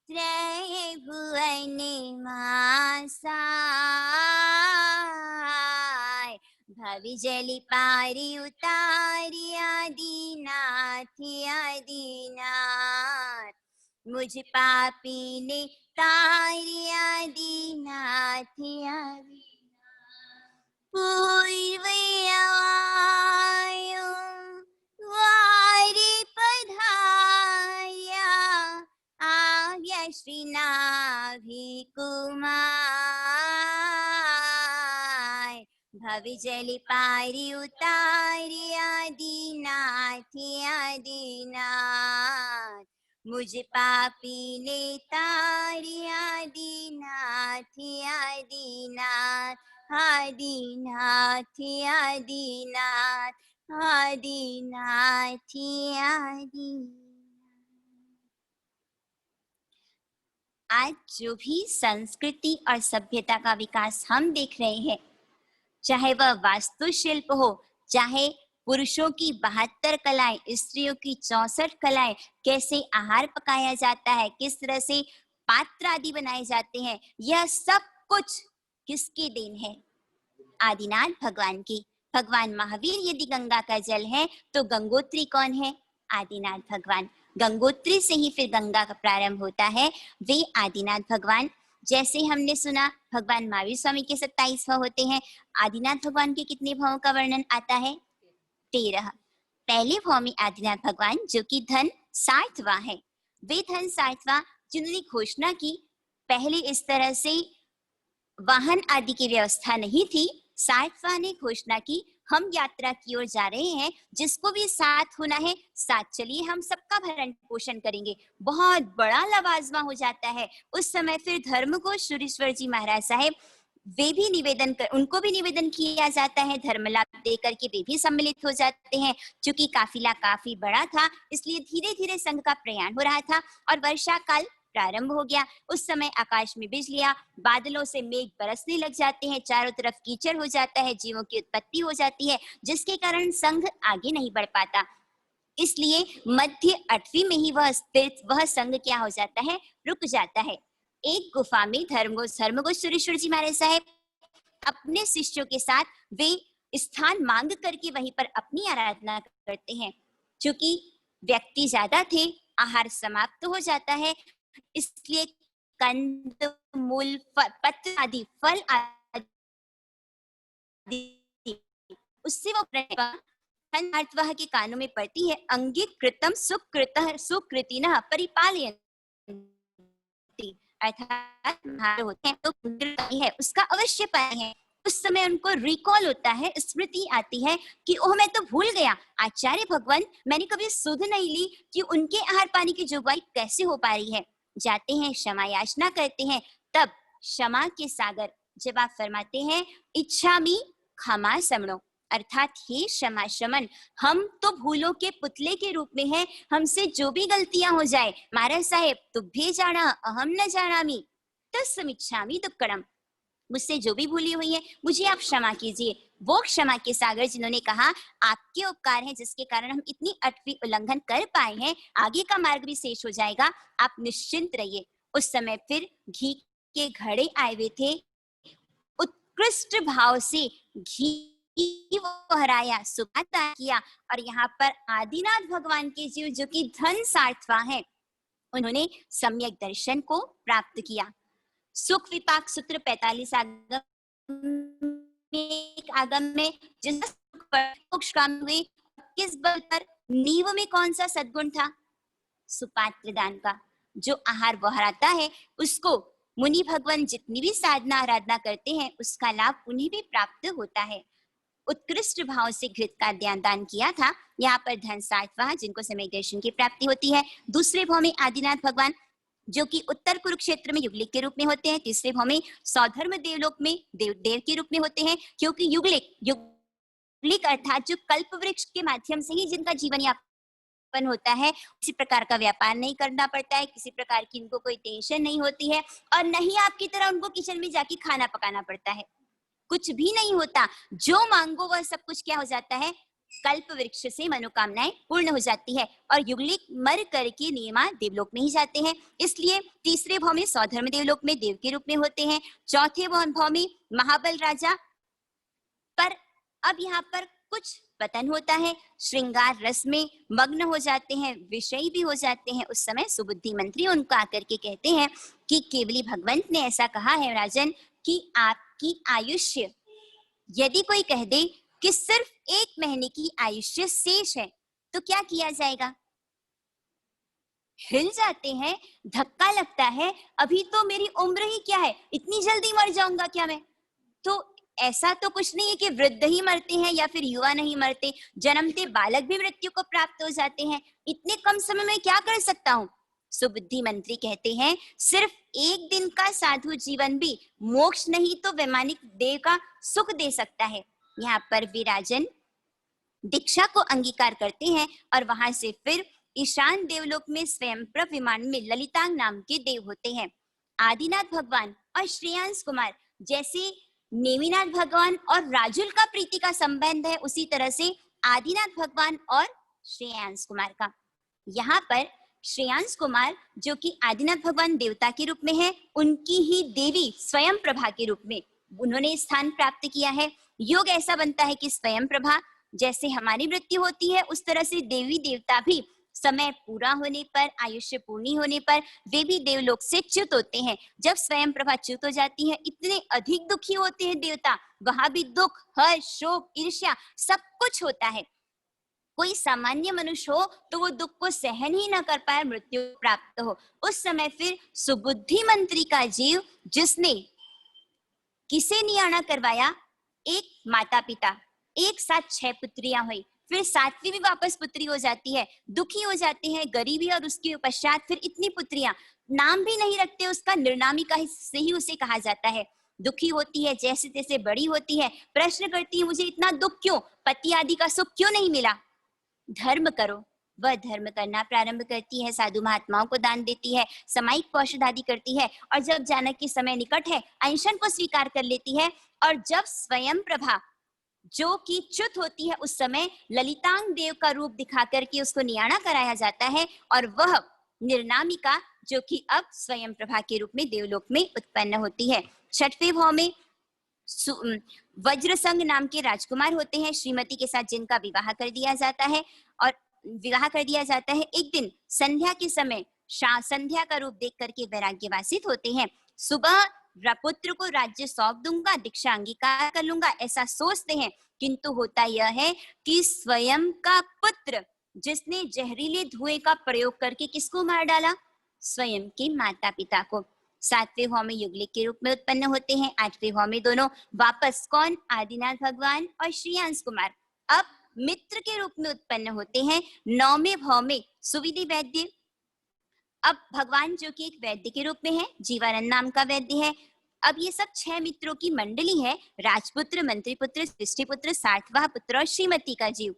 त्रय भुवन मासाय, भवि जल पारी उतारी आदिनाथ आदिनाथ, मुझ पापी ने तारी आदिनाथ आदिनाथ। पूर्वयायो वारि पधाया, आज्ञा श्री नाभि कुमार, भवि जल पारी उतारी आदिनाथ आदिनाथ, मुझ पापी ने तारी आदिनाथ आदिनाथ आदिनाथ आदिनाथ आदिनाथ आदिनाथ। आज जो भी संस्कृति और सभ्यता का विकास हम देख रहे हैं, चाहे वह वास्तुशिल्प हो, चाहे पुरुषों की 72 कलाएं, स्त्रियों की 64 कलाएं, कैसे आहार पकाया जाता है, किस तरह से पात्र आदि बनाए जाते हैं, यह सब कुछ किसकी देन है? आदिनाथ भगवान की। भगवान महावीर यदि गंगा का जल है तो गंगोत्री कौन है? आदिनाथ भगवान। गंगोत्री से ही फिर गंगा का प्रारंभ होता है, वे आदिनाथ भगवान। जैसे हमने सुना भगवान महावीर स्वामी के 27 भाव होते हैं, आदिनाथ भगवान के कितने भावों का वर्णन आता है? 13। पहले भाव में आदिनाथ भगवान जो कि धन 60वां है, वे धन 60वां जिन्होंने घोषणा की, पहले इस तरह से वाहन आदि की व्यवस्था नहीं थी। 60वां ने घोषणा की, हम यात्रा की ओर जा रहे हैं, जिसको भी साथ होना है साथ चलिए, हम सबका भरण पोषण करेंगे। बहुत बड़ा लवाजमा हो जाता है उस समय। फिर धर्मघोष सूरीश्वर जी महाराज साहेब, वे भी निवेदन कर, उनको भी निवेदन किया जाता है, धर्म लाभ देकर के वे भी सम्मिलित हो जाते हैं। चूंकि काफिला काफी बड़ा था, इसलिए धीरे धीरे संघ का प्रयाण हो रहा था और वर्षा काल प्रारंभ हो गया। उस समय आकाश में बिजलियां, बादलों से मेघ बरसने लग जाते हैं, चारों तरफ कीचड़ हो जाता है, जीवों की उत्पत्ति हो जाती है, जिसके कारण संघ आगे नहीं बढ़ पाता। इसलिए मध्य 8वीं में ही वह संघ क्या हो जाता है? रुक जाता है। एक गुफा में धर्मघोष सुरेश्वर जी महाराज साहेब अपने शिष्यों के साथ वे स्थान मांग करके वहीं पर अपनी आराधना करते हैं। क्योंकि व्यक्ति ज्यादा थे, आहार समाप्त हो जाता है, इसलिए कंद मूल पत्र आदि फल आदि उससे वो अर्थवह के कानों में पड़ती है, अंगीकृतम सुकृतिनः परिपालयन्ति, अर्थात होते हैं तो है उसका अवश्य पालन है। उस समय उनको रिकॉल होता है, स्मृति आती है कि ओह मैं तो भूल गया, आचार्य भगवान मैंने कभी सुध नहीं ली कि उनके आहार पानी की जुगवाई कैसे हो पा रही है। जाते हैं, क्षमा याचना करते हैं, तब क्षमा के सागर जब आप फरमाते हैं इच्छामि क्षमा समणो, अर्थात हे क्षमा शमन, हम तो भूलों के पुतले के रूप में हैं, हमसे जो भी गलतियां हो जाए महाराज साहेब तुभ्ये जाना अहम न जानामि तस्मिच्छामि दुक्कड़म, मुझसे जो भी भूली हुई है मुझे आप क्षमा कीजिए। वो क्षमा के सागर जिन्होंने कहा आपके उपकार हैं जिसके कारण हम इतनी अटवी उल्लंघन कर पाए हैं, आगे का मार्ग भी शेष हो जाएगा, आप निश्चिंत रहिए। उस समय फिर घी के घड़े आए हुए थे, उत्कृष्ट भाव से घी वो हराया, सुपाता किया, और यहाँ पर आदिनाथ भगवान के जीव जो कि धन 60वां है, उन्होंने सम्यक दर्शन को प्राप्त किया। सुख विपाक सूत्र 45 आगम में जिस हुए, किस बल पर, नींव में कौन सा सद्गुण था? सुपात्र दान का। जो आहार बहराता है उसको मुनि भगवान जितनी भी साधना आराधना करते हैं उसका लाभ उन्हें भी प्राप्त होता है। उत्कृष्ट भाव से घृत का दान किया था। यहाँ पर धन 60वां जिनको समय दर्शन की प्राप्ति होती है। दूसरे भाव में आदिनाथ भगवान जो कि उत्तर कुरुक्षेत्र में युगलिक के रूप में होते हैं। तीसरे भाव में सौधर्म देवलोक में देव के रूप में होते हैं, क्योंकि युगलिक अर्थात जो कल्प वृक्ष के माध्यम से ही जिनका जीवन यापन होता है, किसी प्रकार का व्यापार नहीं करना पड़ता है, किसी प्रकार की इनको कोई टेंशन नहीं होती है, और नहीं आपकी तरह उनको किचन में जाके खाना पकाना पड़ता है, कुछ भी नहीं होता। जो मांगो वह सब कुछ क्या हो जाता है? कल्प वृक्ष से मनोकामनाएं पूर्ण हो जाती है। और युगलिक मर करके नियमा देवलोक में ही जाते हैं, इसलिए तीसरे भाव में सौधर्म देवलोक में देव के रूप में होते हैं। चौथे भाव में महाबल राजा, पर अब यहाँ पर कुछ पतन होता है, श्रृंगार रस में मग्न हो जाते हैं, विषयी भी हो जाते हैं। उस समय सुबुद्धि मंत्री उनको आकर के कहते हैं कि केवली भगवंत ने ऐसा कहा है राजन कि आपकी आयुष्य, यदि कोई कह दे कि सिर्फ 1 महीने की आयुष्य शेष है तो क्या किया जाएगा? हिल जाते हैं, धक्का लगता है, अभी तो मेरी उम्र ही क्या है, इतनी जल्दी मर जाऊंगा क्या मैं? तो ऐसा तो कुछ नहीं है कि वृद्ध ही मरते हैं या फिर युवा नहीं मरते, जन्मते बालक भी मृत्यु को प्राप्त हो जाते हैं। इतने कम समय में क्या कर सकता हूँ? सुबुद्धि मंत्री कहते हैं सिर्फ 1 दिन का साधु जीवन भी मोक्ष नहीं तो वैमानिक देह का सुख दे सकता है। यहाँ पर विराजन दीक्षा को अंगीकार करते हैं और वहां से फिर ईशान देवलोक में स्वयं प्रभ विमान में ललितांग नाम के देव होते हैं। आदिनाथ भगवान और श्रेयांश कुमार जैसे नेमिनाथ भगवान और राजुल का प्रीति का संबंध है, उसी तरह से आदिनाथ भगवान और श्रेयांश कुमार का। यहाँ पर श्रेयांश कुमार जो कि आदिनाथ भगवान देवता के रूप में है, उनकी ही देवी स्वयं प्रभा के रूप में उन्होंने स्थान प्राप्त किया है। योग ऐसा बनता है कि स्वयं प्रभा जैसे हमारी मृत्यु होती है, उस तरह से देवी देवता भी समय पूरा होने पर, आयुष्य पूर्णी होने पर वे भी देवलोक से च्युत होते हैं। जब स्वयं प्रभा च्युत हो जाती है, इतने अधिक दुखी होते हैं देवता, वहां भी दुख, हर्ष, शोक, ईर्ष्या सब कुछ होता है। कोई सामान्य मनुष्य हो तो वो दुख को सहन ही न कर पाए, मृत्यु प्राप्त हो। उस समय फिर सुबुद्धि मंत्री का जीव, जिसने किसे नियाणा करवाया, एक माता पिता, एक साथ 6 पुत्रियां हुई, फिर 7वीं भी वापस पुत्री हो जाती है, दुखी हो जाते हैं, गरीबी और उसके पश्चात फिर इतनी पुत्रियां, नाम भी नहीं रखते उसका, निर्नामिका से ही उसे कहा जाता है। दुखी होती है, जैसे तैसे बड़ी होती है, प्रश्न करती है मुझे इतना दुख क्यों, पति आदि का सुख क्यों नहीं मिला। धर्म करो, वह धर्म करना प्रारंभ करती है, साधु महात्माओं को दान देती है, सामायिक औषध आदि करती है, और जब जानक की समय निकट है, अनशन को स्वीकार कर लेती है। और जब स्वयं प्रभा जो कि च्युत होती है, उस समय ललितांग देव का रूप दिखा करके उसको नियाणा कराया जाता है, और वह निर्नामिका जो कि अब स्वयं प्रभा के रूप में देवलोक में उत्पन्न होती है। 6वें भाव में वज्रसंग नाम के राजकुमार होते हैं, श्रीमती के साथ जिनका विवाह कर दिया जाता है। और विवाह कर दिया जाता है एक दिन संध्या के समय, संध्या का रूप देख करके वैराग्यवासित होते हैं। सुबह पुत्र को राज्य सौंप दूंगा, दीक्षा अंगीकार कर लूंगा, ऐसा सोचते हैं, किंतु होता यह है कि स्वयं का पुत्र जिसने जहरीले धुएं का प्रयोग करके किसको मार डाला, स्वयं के माता पिता को। 7वें भाव में युगलिक के रूप में उत्पन्न होते हैं। 8वें भाव में दोनों वापस कौन, आदिनाथ भगवान और श्रेयांश कुमार अब मित्र के रूप में उत्पन्न होते हैं। 9वें भाव में सुविधि वैद्य, अब भगवान जो कि एक वैद्य के रूप में है, जीवानंद नाम का वैद्य है। अब ये सब 6 मित्रों की मंडली है, राजपुत्र, मंत्रीपुत्र, सृष्टिपुत्र, 60वां पुत्र और श्रीमती का जीव।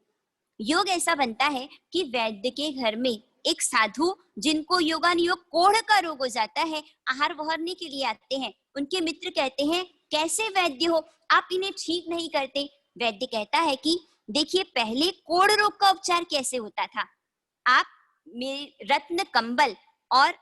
योग ऐसा बनता है कि वैद्य के घर में एक साधु जिनको योगानुयोग कोढ़ का रोग हो जाता है, आहार वहरने के लिए आते हैं। उनके मित्र कहते हैं कैसे वैद्य हो, आप इन्हें ठीक नहीं करते। वैद्य कहता है कि देखिए पहले कोढ़ रोग का उपचार कैसे होता था, आप मेरे रत्न कंबल और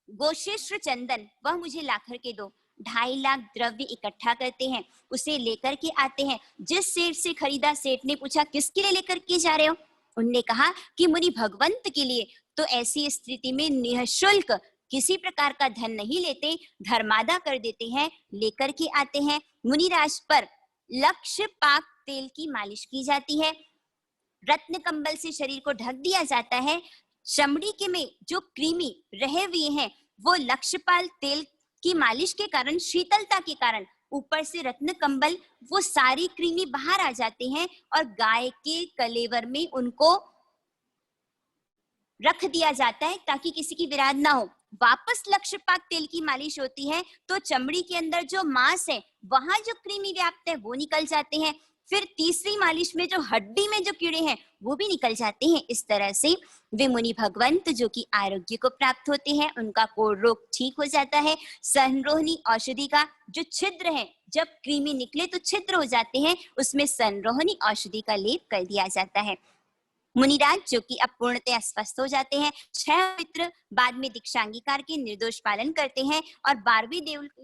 गोशेश्वर चंदन वह मुझे लाकर के दो। 2.5 लाख द्रव्य इकट्ठा करते हैं, उसे लेकर के आते हैं। जिस सेठ से खरीदा, सेठ ने पूछा किसके लिए लेकर के जा रहे हो, उनने कहा कि मुनि भगवंत के लिए। तो ऐसी स्थिति में निःशुल्क किसी प्रकार का धन नहीं लेते, धर्मादा कर देते हैं, लेकर के आते हैं। मुनिराज पर लक्ष्य पाक तेल की मालिश की जाती है, रत्न कंबल से शरीर को ढक दिया जाता है। चमड़ी के में जो कृमि रहे हुए हैं वो लक्ष्यपाल तेल की मालिश के कारण, शीतलता के कारण ऊपर से रत्न कंबल, वो सारी कृमि बाहर आ जाते हैं और गाय के कलेवर में उनको रख दिया जाता है ताकि किसी की विराध ना हो। वापस लक्ष्यपाक तेल की मालिश होती है तो चमड़ी के अंदर जो मांस है वहां जो कृमि व्याप्त है वो निकल जाते हैं। फिर तीसरी मालिश में जो हड्डी में जो कीड़े हैं वो भी निकल जाते हैं। इस तरह से वे मुनि भगवंत जो कि आरोग्य को प्राप्त होते हैं, उनका कोढ़ रोग ठीक हो जाता है। संरोहिणी औषधि का जो छिद्र है, जब कृमि निकले तो छिद्र हो जाते हैं, उसमें संरोहिणी औषधि का लेप कर दिया जाता है। मुनिराज जो कि अब पूर्णतः स्वस्थ हो जाते हैं। 6 मित्र बाद में दीक्षांगीकार के निर्दोष पालन करते हैं और 12वीं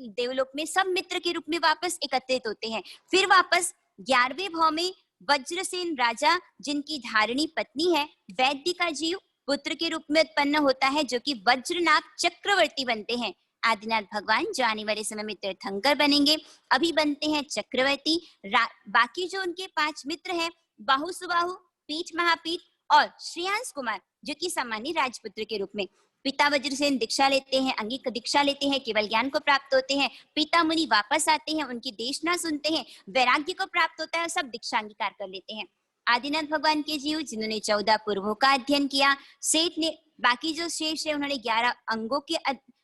देवलोक में सब मित्र के रूप में वापस एकत्रित होते हैं। फिर वापस 11वें भाव में वज्रसेन राजा जिनकी धारिणी पत्नी है, वैद्य का जीव पुत्र के रूप में उत्पन्न होता है, जो कि वज्रनाथ चक्रवर्ती बनते हैं। आदिनाथ भगवान जो आने वाले समय में तीर्थंकर बनेंगे, अभी बनते हैं चक्रवर्ती। बाकी जो उनके 5 मित्र हैं, बाहु सुबाहु, पीठ महापीठ और श्रेयांश कुमार जो कि सामान्य राजपुत्र के रूप में, पिता वज्रसेन दीक्षा लेते हैं, अंगिक दीक्षा लेते हैं, केवल ज्ञान को प्राप्त होते हैं। पिता मुनि वापस आते हैं, उनकी देशना सुनते हैं, वैराग्य को प्राप्त होता है, सब दीक्षा अंगीकार कर लेते हैं। आदिनाथ भगवान के जीव जिन्होंने 14 पूर्वों का अध्ययन किया, सेठ ने बाकी जो शेष है उन्होंने 11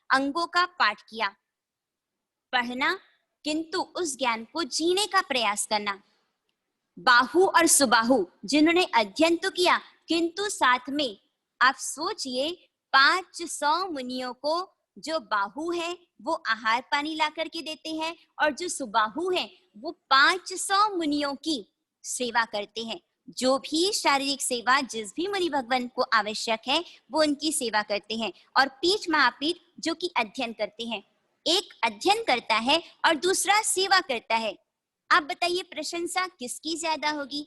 अंगों का पाठ किया, पढ़ना, किंतु उस ज्ञान को जीने का प्रयास करना। बाहु और सुबाहु जिन्होंने अध्ययन तो किया, किंतु साथ में आप सोचिए 500 मुनियों को जो बाहु है वो आहार पानी ला करके देते हैं और जो सुबाहु है वो 500 मुनियों की सेवा करते हैं। जो भी शारीरिक सेवा जिस भी मुनि भगवान को आवश्यक है वो उनकी सेवा करते हैं। और पीठ महापीठ जो कि अध्ययन करते हैं, एक अध्ययन करता है और दूसरा सेवा करता है। आप बताइए प्रशंसा किसकी ज्यादा होगी?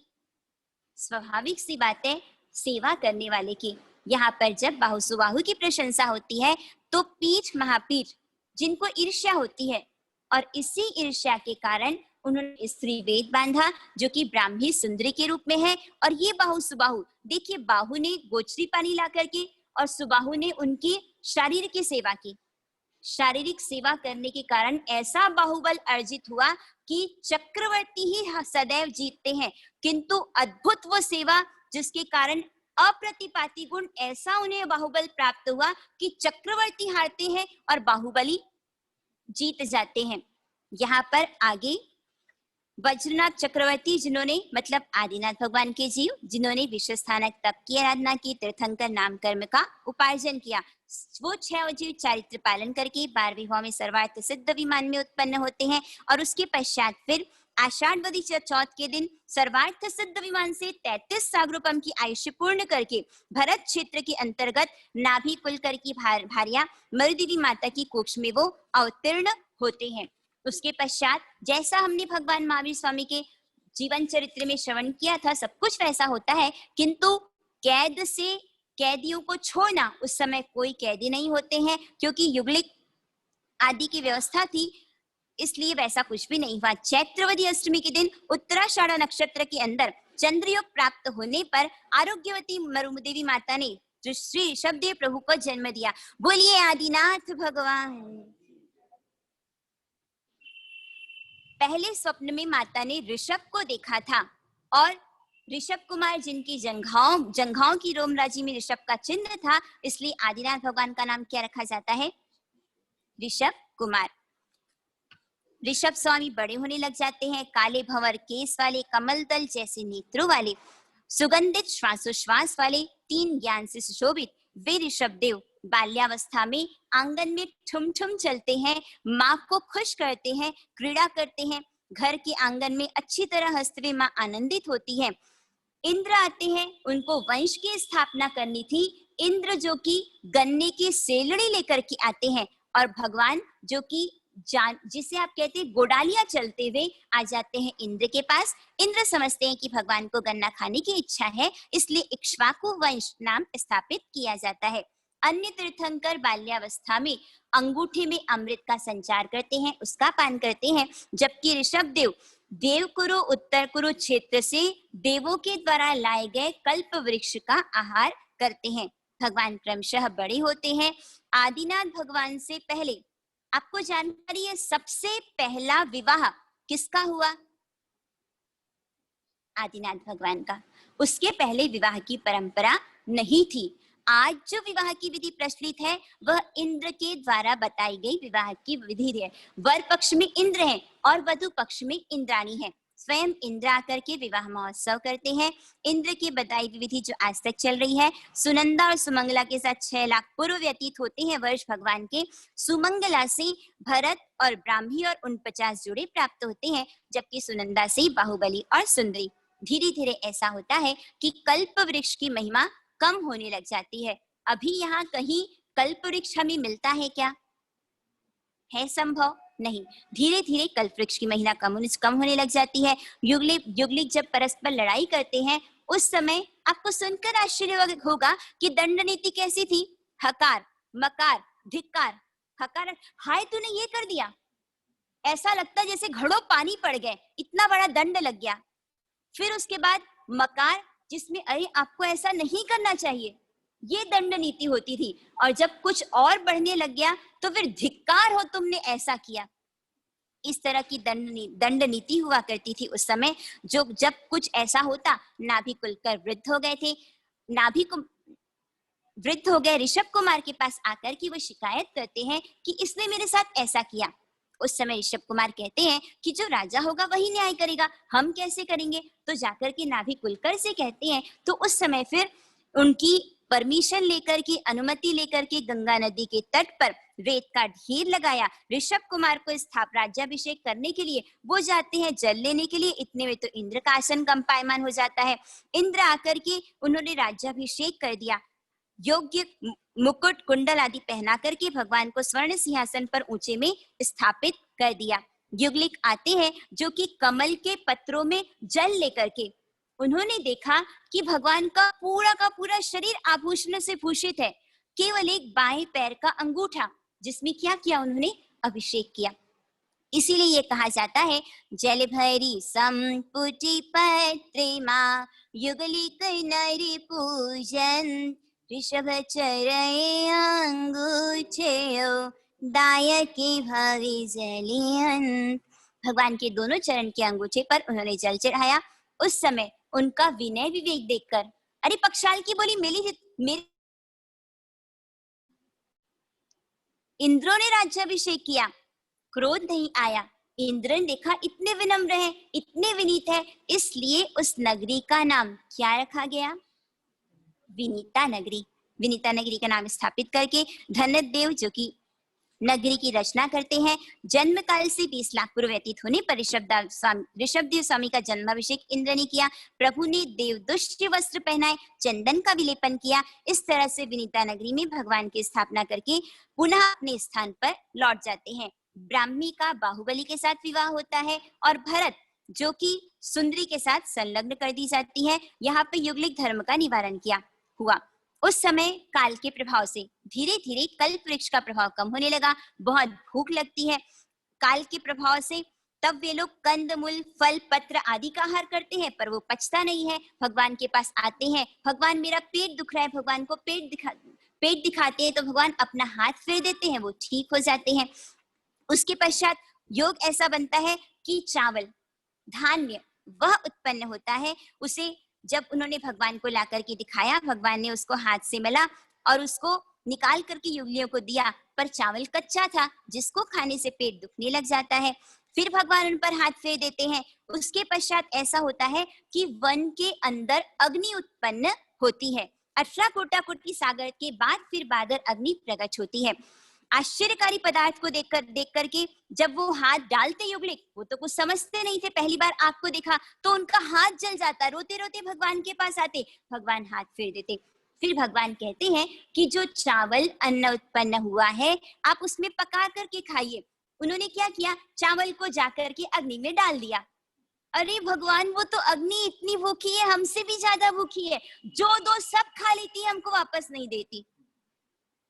स्वाभाविक सी बात है, सेवा करने वाले की। यहाँ पर जब बाहु सुबाहु की प्रशंसा होती है तो पीठ महापीठ जिनको ईर्ष्या होती है और इसी ईर्ष्या के कारण उन्होंने स्त्री वेद बांधा जो कि ब्राह्मी सुंदरी के रूप में है। और ये बाहु सुबाहु, देखिए बाहु ने गोचरी पानी ला करके और सुबाहु ने उनकी शारीरिक की सेवा की। शारीरिक सेवा करने के कारण ऐसा बाहुबल अर्जित हुआ कि चक्रवर्ती ही सदैव जीतते हैं, किंतु अद्भुत वो सेवा जिसके कारण अप्रतिपाती गुण ऐसा उन्हें बाहुबल प्राप्त हुआ कि चक्रवर्ती हारते हैं और बाहुबली जीत जाते हैं। यहाँ पर आगे वज्रनाथ चक्रवर्ती जिन्होंने मतलब आदिनाथ भगवान के जीव जिन्होंने विश्व स्थानक तप की आराधना की, तीर्थंकर नाम कर्म का उपार्जन किया, वो 6 जीव चारित्र पालन करके 12वें भाव में सर्वार्थ सिद्ध विमान में उत्पन्न होते हैं। और उसके पश्चात फिर आषाढ़ चौथ के दिन सर्वार्थ सिद्ध विमान से 33 सागरोपम की आयुष्य पूर्ण करके भरत क्षेत्र के अंतर्गत नाभि कुलकर की भार्या मरुदेवी माता की कोक्ष में वो अवतीर्ण होते हैं। उसके पश्चात जैसा हमने भगवान महावीर स्वामी के जीवन चरित्र में श्रवण किया था सब कुछ वैसा होता है, किंतु कैद से कैदियों को छोड़ना, उस समय कोई कैदी नहीं होते हैं क्योंकि युगलिक आदि की व्यवस्था थी, इसलिए वैसा कुछ भी नहीं हुआ। चैत्रवती अष्टमी के दिन उत्तराषाढ़ नक्षत्र के अंदर चंद्रयोग प्राप्त होने पर आरोग्यवती मरुदेवी माता ने जो श्री ऋषभदेव प्रभु को जन्म दिया। बोलिए आदिनाथ भगवान। पहले स्वप्न में माता ने ऋषभ को देखा था और ऋषभ कुमार जिनकी जंघाओं की रोमराजी में ऋषभ का चिन्ह था, इसलिए आदिनाथ भगवान का नाम क्या रखा जाता है? ऋषभ कुमार। ऋषभ स्वामी बड़े होने लग जाते हैं, काले भंवर केस वाले, कमल दल जैसे नेत्रों वाले, सुगंधित श्वासोश्वास वाले, 3 ज्ञान से सुशोभित वे ऋषभ देव बाल्यावस्था में आंगन में ठुम ठुम चलते हैं, माँ को खुश करते हैं, क्रीड़ा करते हैं, घर के आंगन में अच्छी तरह हंसते हुए माँ आनंदित होती है। इंद्र आते हैं, उनको वंश की स्थापना करनी थी। इंद्र जो कि गन्ने की सेलड़ी लेकर के आते हैं और भगवान जो कि जिसे आप कहते हैं गोडालियां चलते हुए आ जाते हैं इंद्र के पास। इंद्र समझते हैं कि भगवान को गन्ना खाने की इच्छा है, इसलिए इक्ष्वाकु वंश नाम स्थापित किया जाता है। अन्य तीर्थंकर बाल्यावस्था में अंगूठे में अमृत का संचार करते हैं, उसका पान करते हैं, जबकि ऋषभ देव देवकुरु उत्तर कुरु क्षेत्र से देवों के द्वारा लाए गए कल्प वृक्ष का आहार करते हैं। भगवान क्रमशः बड़े होते हैं। आदिनाथ भगवान से पहले आपको जानकारी है सबसे पहला विवाह किसका हुआ? आदिनाथ भगवान का। उसके पहले विवाह की परंपरा नहीं थी। आज जो विवाह की विधि प्रचलित है वह इंद्र के द्वारा बताई गई विवाह की विधि है। वर पक्ष में इंद्र है और वधु पक्ष में इंद्राणी है। स्वयं इंद्र आकर के विवाह महोत्सव करते हैं। इंद्र की बताई विधि जो आज तक चल रही है, सुनंदा और सुमंगला के साथ 6 लाख पूर्व व्यतीत होते हैं वर्ष भगवान के। सुमंगला से भरत और ब्राह्मी और 49 जोड़े प्राप्त होते हैं, जबकि सुनंदा से बाहुबली और सुंदरी। धीरे धीरे ऐसा होता है कि कल्प वृक्ष की महिमा कम होने लग जाती है। अभी यहाँ कहीं कल्प वृक्ष हमें मिलता है क्या? है संभव? नहीं। धीरे धीरे कल्प वृक्ष की महिमा कम होने लग जाती है। युगलिक जब परस्पर लड़ाई करते हैं उस समय आपको सुनकर आश्चर्य होगा कि दंड नीति कैसी थी। हकार, मकार, धिक्कार। हकार, हाय तूने ये कर दिया, ऐसा लगता जैसे घड़ों पानी पड़ गए, इतना बड़ा दंड लग गया। फिर उसके बाद मकार, जिसमें अरे आपको ऐसा नहीं करना चाहिए, ये दंड नीति होती थी। और जब कुछ और बढ़ने लग गया तो फिर धिक्कार हो तुमने ऐसा किया। इस तरह की दंड नीति हुआ करती थी उस समय। जो जब कुछ ऐसा होता, नाभि कुलकर वृद्ध हो गए थे, नाभि को वृद्ध हो गए ऋषभ कुमार के पास आकर कि वो शिकायत करते हैं कि इसने मेरे साथ ऐसा किया। उस समय ऋषभ कुमार कहते हैं कि जो राजा होगा वही न्याय करेगा, हम कैसे करेंगे? तो जाकर के नाभि कुलकर से कहते हैं। तो उस समय फिर उनकी परमिशन लेकर के, अनुमति लेकर के गंगा नदी के तट पर रेत का ढेर लगाया। ऋषभ कुमार को राज्याभिषेक करने के लिए वो जाते हैं जल लेने के लिए। इतने में तो इंद्र का आसन कंपायमान हो जाता है। इंद्र आकर के उन्होंने राज्याभिषेक कर दिया। योग्य मुकुट कुंडल आदि पहना करके भगवान को स्वर्ण सिंहासन पर ऊंचे में स्थापित कर दिया। युगलिक आते हैं जो कि कमल के पत्रों में जल लेकर के, उन्होंने देखा कि भगवान का पूरा शरीर आभूषण से भूषित है, केवल एक बाएं पैर का अंगूठा जिसमें क्या किया, उन्होंने अभिषेक किया। इसीलिए ये कहा जाता है जल भरी संपुटि पत्रे मां युगलिक नर पूजन ऋषभ चरय अंगूठेयो दायके भवे जलियन। भगवान के दोनों चरण के अंगूठे पर उन्होंने जल चढ़ाया। उस समय उनका विनय विवेक देखकर, अरे पक्षाल की बोली मेरी इंद्रों ने राज्याभिषेक किया, क्रोध नहीं आया। इंद्र ने देखा इतने विनम्र हैं, इतने विनीत है, इसलिए उस नगरी का नाम क्या रखा गया, विनीता नगरी। विनीता नगरी का नाम स्थापित करके धनदेव जो कि नगरी की रचना करते हैं, जन्म काल से 20 लाख पूर्व व्यतीत होने पर ऋषभदेव स्वामी का जन्माभिषेक इंद्र ने किया। प्रभु ने देवदुष्ट वस्त्र पहनाए, चंदन का विलेपन किया। इस तरह से विनीता नगरी में भगवान की स्थापना करके पुनः अपने स्थान पर लौट जाते हैं। ब्राह्मी का बाहुबली के साथ विवाह होता है और भरत जो कि सुंदरी के साथ संलग्न कर दी जाती है। यहाँ पे युगलिक धर्म का निवारण किया हुआ। उस समय काल के प्रभाव से धीरे धीरे कल्प वृक्ष का प्रभाव कम होने लगा। बहुत भूख लगती है काल के प्रभाव से, तब वे लोग कंद मूल फल पत्र आदि का आहार करते हैं, पर वो पचता नहीं है। भगवान के पास आते हैं, भगवान मेरा पेट दुख रहा है, भगवान को पेट दिखाते हैं तो भगवान अपना हाथ फेर देते हैं, वो ठीक हो जाते हैं। उसके पश्चात योग ऐसा बनता है कि चावल धान्य वह उत्पन्न होता है। उसे जब उन्होंने भगवान को ला करके दिखाया, भगवान ने उसको हाथ से मला और उसको निकाल करके युगलियों को दिया, पर चावल कच्चा था जिसको खाने से पेट दुखने लग जाता है। फिर भगवान उन पर हाथ फेर देते हैं। उसके पश्चात ऐसा होता है कि वन के अंदर अग्नि उत्पन्न होती है। 18 कोटि सागर के बाद फिर बादर अग्नि प्रकट होती है। आश्चर्यकारी पदार्थ को देख करके जब वो हाथ डालते युगलिक, वो तो कुछ समझते नहीं थे, पहली बार आग को देखा तो उनका हाथ जल जाता। रोते रोते भगवान के पास आते, भगवान हाथ फेर देते। फिर भगवान कहते हैं कि जो चावल अन्न उत्पन्न हुआ है आप उसमें पका करके खाइए। उन्होंने क्या किया, चावल को जाकर के अग्नि में डाल दिया। अरे भगवान, वो तो अग्नि इतनी भूखी है, हमसे भी ज्यादा भूखी है, जो दो सब खा लेती है, हमको वापस नहीं देती।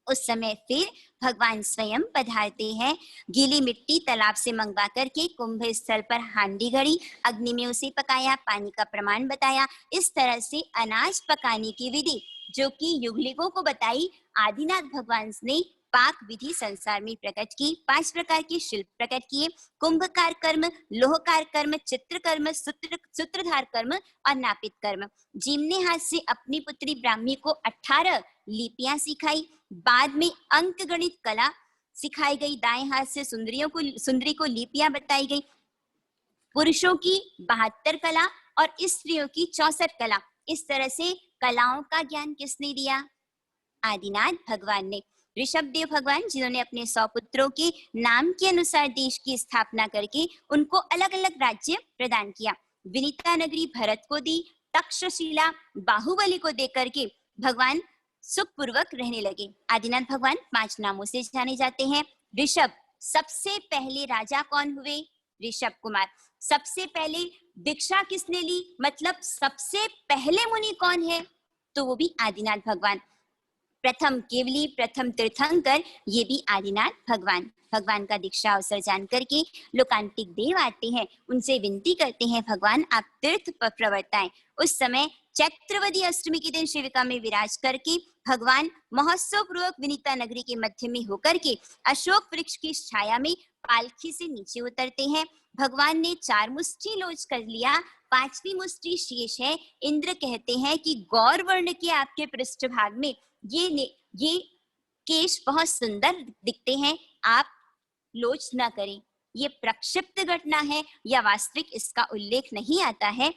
उस समय फिर भगवान स्वयं पधारते हैं। गीली मिट्टी तालाब से मंगवा करके कुंभ स्थल पर हांडी गड़ी, अग्नि में उसे पकाया, पानी का प्रमाण बताया। इस तरह से अनाज पकाने की विधि जो कि युगलिकों को बताई, आदिनाथ भगवान ने पाक विधि संसार में प्रकट की। 5 प्रकार के शिल्प प्रकट किए, कुंभकार कर्म, लोहकार कर्म, चित्र कर्म, सूत्रधार कर्म और नापित कर्म। जिमने हाथ से अपनी पुत्री ब्राह्मी को 18 लिपियां सिखाई। बाद में अंक गणित कला सिखाई गई। दाएं हाथ से सुंदरी को लिपियां बताई गई। पुरुषों की 72 कला और स्त्रियों की 64 कला। इस तरह से कलाओं का ज्ञान किसने दिया, आदिनाथ भगवान ने। ऋषभदेव भगवान जिन्होंने अपने 100 पुत्रों के नाम के अनुसार देश की स्थापना करके उनको अलग अलग राज्य प्रदान किया। विनीता नगरी भरत को दी, तक्षशिला बाहुबली को देकर के भगवान सुखपूर्वक रहने लगे। आदिनाथ भगवान 5 नामों से जाने जाते हैं। ऋषभ, सबसे पहले राजा कौन हुए, ऋषभ कुमार। सबसे पहले दीक्षा किसने ली, मतलब सबसे पहले मुनि कौन है, तो वो भी आदिनाथ भगवान। प्रथम केवली, प्रथम तीर्थंकर, ये भी आदिनाथ भगवान। भगवान का दीक्षा अवसर जान करके लोकांतिक देव आते हैं, उनसे विनती करते हैं भगवान आप तीर्थ पर प्रवर्ताएं। उस समय चैत्रवदी अष्टमी के दिन शिविका में विराज करके भगवान महोत्सव पूर्वक विनीता नगरी के मध्य में होकर के अशोक वृक्ष की छाया में पालकी से नीचे उतरते हैं। भगवान ने 4 मुष्टि लोच कर लिया, 5वीं मुष्टि शेष है। इंद्र कहते हैं कि गौर वर्ण के आपके पृष्ठभाग में ये केश बहुत सुंदर दिखते हैं, आप लोच ना करें। ये प्रक्षिप्त घटना है या वास्तविक इसका उल्लेख नहीं आता है।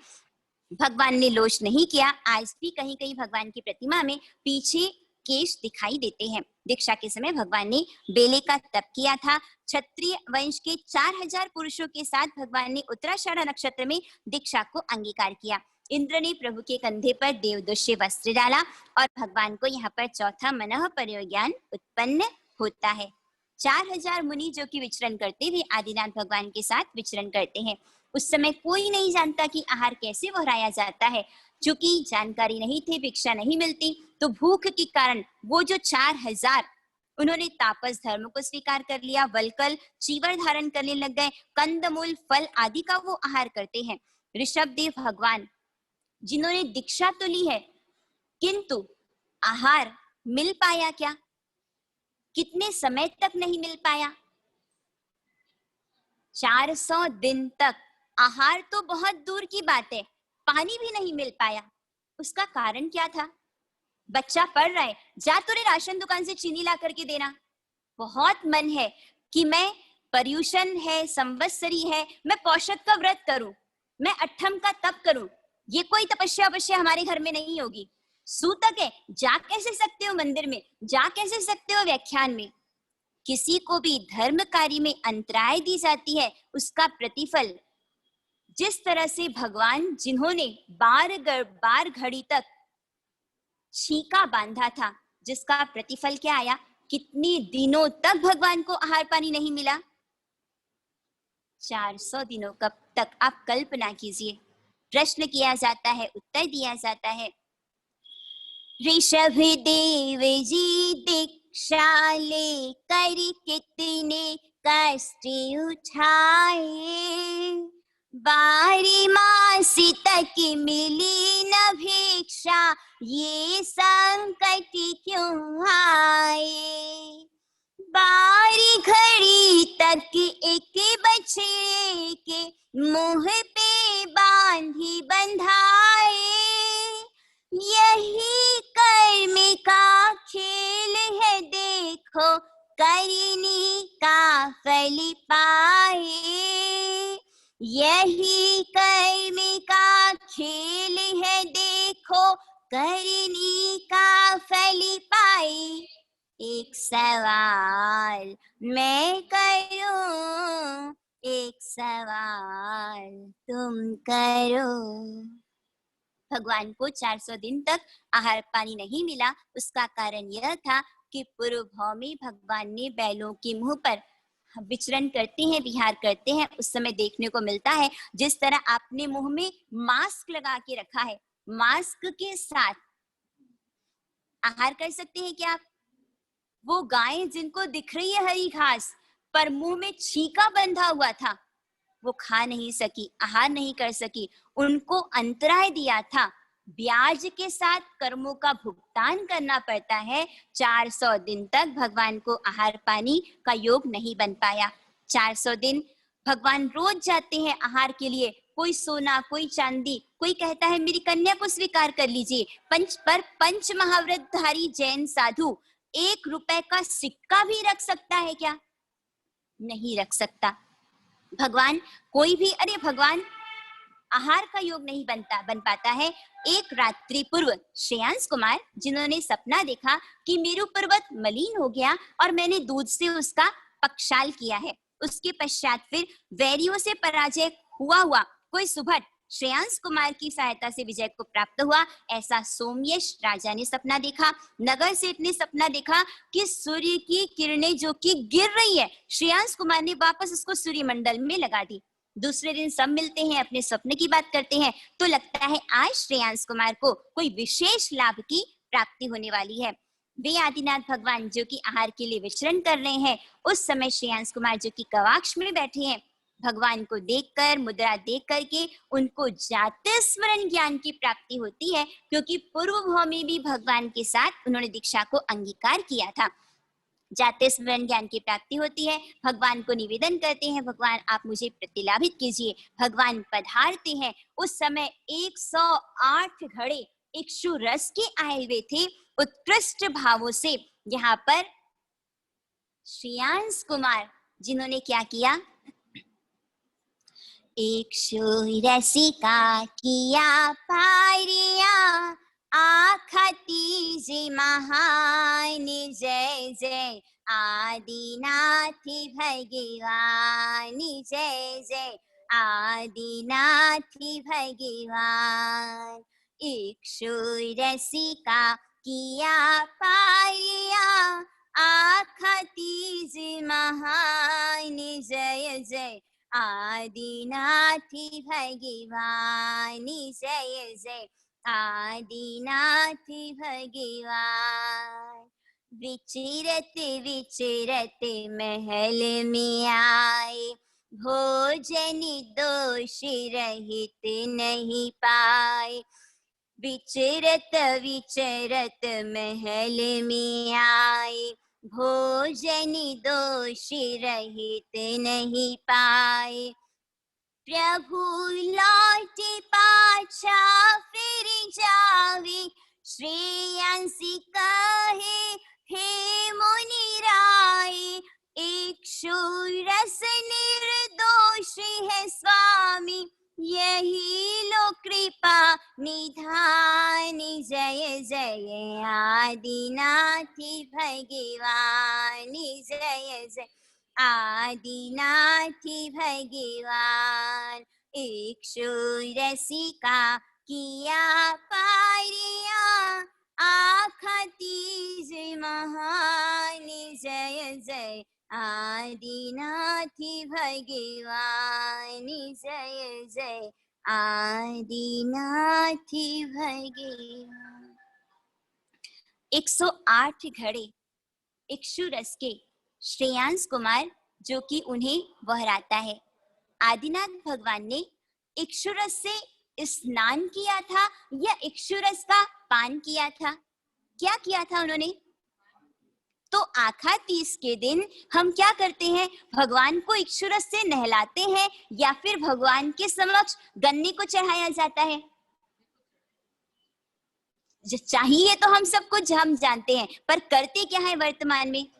भगवान ने लोच नहीं किया। आज भी कहीं कहीं भगवान की प्रतिमा में पीछे केश दिखाई देते हैं। दीक्षा के समय भगवान ने बेले का तप किया था। क्षत्रिय वंश के 4000 पुरुषों के साथ भगवान ने उत्तराषाढ़ नक्षत्र में दीक्षा को अंगीकार किया। इंद्र ने प्रभु के कंधे पर देवदुष्य वस्त्र डाला और भगवान को यहाँ पर चौथा मनः परयोज्ञान उत्पन्न होता है। 4000 मुनि जो कि विचरण करते हुए आदिनाथ भगवान के साथ विचरण करते हैं। उस समय कोई नहीं जानता कि आहार कैसे भराया जाता है। चूंकि जानकारी नहीं थी, भिक्षा नहीं मिलती, तो भूख के कारण वो जो 4000 उन्होंने तापस धर्म को स्वीकार कर लिया, वलकल चीवर धारण करने लग गए, कंदमूल फल आदि का वो आहार करते हैं। ऋषभदेव भगवान जिन्होंने दीक्षा तो ली है, किंतु आहार मिल पाया क्या? कितने समय तक नहीं मिल पाया? 400 दिन तक। आहार तो बहुत दूर की बात है, पानी भी नहीं मिल पाया। उसका कारण क्या था? बच्चा पढ़ रहा है, जा तो रे राशन दुकान से चीनी ला करके देना। बहुत मन है कि मैं पर्युषण है, संवत्सरी है, मैं पौषध का व्रत करूं, मैं अट्ठम का तप करूं। ये कोई तपस्या वपस्या हमारे घर में नहीं होगी। सूतक है, जा कैसे सकते हो मंदिर में, जा कैसे सकते हो व्याख्यान में। किसी को भी धर्म कार्य में अंतराय दी जाती है, उसका प्रतिफल जिस तरह से भगवान जिन्होंने बार घड़ी तक छीका बांधा था, जिसका प्रतिफल क्या आया? कितने दिनों तक भगवान को आहार पानी नहीं मिला? 400 दिनों कब तक आप कल्पना कीजिए। प्रश्न किया जाता है, उत्तर दिया जाता है। ऋषभ देव जी दीक्षा ले कर कितने कष्ट उठाए, 12 मास तक मिली न भिक्षा, ये संकट क्यों आए। 12 घड़ी तक एक बच्चे के मुंह पे बांधी बंधाए, यही कर्म का खेल है देखो, करने का फल पाए। यही कर्म का खेल है देखो, करने का फल पाए। एक सवाल मैं करूं, एक सवाल तुम करो। भगवान को 400 दिन तक आहार पानी नहीं मिला। उसका कारण यह था कि पूर्व भाव में भगवान ने बैलों के मुंह पर विचरण करते हैं, विहार करते हैं। उस समय देखने को मिलता है, जिस तरह आपने मुंह में मास्क लगा के रखा है, मास्क के साथ आहार कर सकते हैं क्या आप? वो गायें जिनको दिख रही है हरी घास, पर मुंह में छीका बंधा हुआ था, वो खा नहीं सकी, आहार नहीं कर सकी, उनको अंतराय दिया था। ब्याज के साथ कर्मों का भुगतान करना पड़ता है। 400 दिन तक भगवान को आहार पानी का योग नहीं बन पाया। 400 दिन भगवान रोज जाते हैं आहार के लिए, कोई सोना, कोई चांदी, कोई कहता है मेरी कन्या को स्वीकार कर लीजिए। पंच महाव्रतधारी जैन साधु 1 रुपए का सिक्का भी रख सकता है क्या? नहीं रख सकता। भगवान कोई भी, अरे भगवान आहार का योग नहीं बन पाता है। एक रात्रि पूर्व श्रेयांश कुमार, जिन्होंने सपना देखा कि मेरु पर्वत मलिन हो गया और मैंने दूध से उसका पक्षाल किया है, उसके पश्चात फिर वैरियों से पराजय हुआ कोई सुभट श्रेयांश कुमार की सहायता से विजय को प्राप्त हुआ, ऐसा सोमयश राजा ने सपना देखा। नगर सेठ ने सपना देखा कि सूर्य की किरणें जो कि गिर रही है, श्रेयांश कुमार ने वापस उसको सूर्य मंडल में लगा दी। दूसरे दिन सब मिलते हैं, अपने स्वप्न की बात करते हैं, तो लगता है आज श्रेयांश कुमार को कोई विशेष लाभ की प्राप्ति होने वाली है। वे आदिनाथ भगवान जो कि आहार के लिए विचरण कर रहे हैं, उस समय श्रेयांश कुमार जो कि कवाक्ष में बैठे हैं, भगवान को देखकर, मुद्रा देख करके उनको जाते स्मरण ज्ञान की प्राप्ति होती है, क्योंकि पूर्व भाव में भी भगवान के साथ उन्होंने दीक्षा को अंगीकार किया था। जाते स्मरण ज्ञान की प्राप्ति होती है। भगवान को निवेदन करते हैं, भगवान आप मुझे प्रतिलाभित कीजिए। भगवान पधारते हैं। उस समय 108 घड़े इक्षु रस के आए हुए थे उत्कृष्ट भावों से। यहाँ पर श्रेयांश कुमार जिन्होंने क्या किया, इक्षुरसिका किया पारिया आखा तीजे महान जय जय आदिनाथ भगवान जय जय आदिनाथ भगवान इक्षुरसिका किया पारिया आखा तीज महान जय जय आदिनाथ भगवान जय जय आदिनाथ भगवान विचरत विचरत महल में आए भोजन दोष रहित नहीं पाए विचरत विचरत महल में आए भोजन दोष रहित नहीं पाए प्रभु लौटे पाछा फिर जावे श्रेयांसी कहे हे मुनि राय इक्षुरस निर्दोष है स्वामी यही लो कृपा निधान जय जय आदिनाथ भगवान जय जय आदिनाथ भगवान इक्षुरसिका किया पारिया आखा तीज महान जय जय आदिनाथ भगवान जय जय आदिनाथ भगवान 108 घड़े इक्षुरस के श्रेयांस कुमार जो कि उन्हें वहराता है। आदिनाथ भगवान ने इक्षुरस से स्नान किया था या इक्षुरस का पान किया था? क्या किया था उन्होंने? तो आखा तीज के दिन हम क्या करते हैं? भगवान को इक्षुरस से नहलाते हैं या फिर भगवान के समक्ष गन्ने को चढ़ाया जाता है? चाहिए तो हम सब कुछ हम जानते हैं, पर करते क्या है वर्तमान में?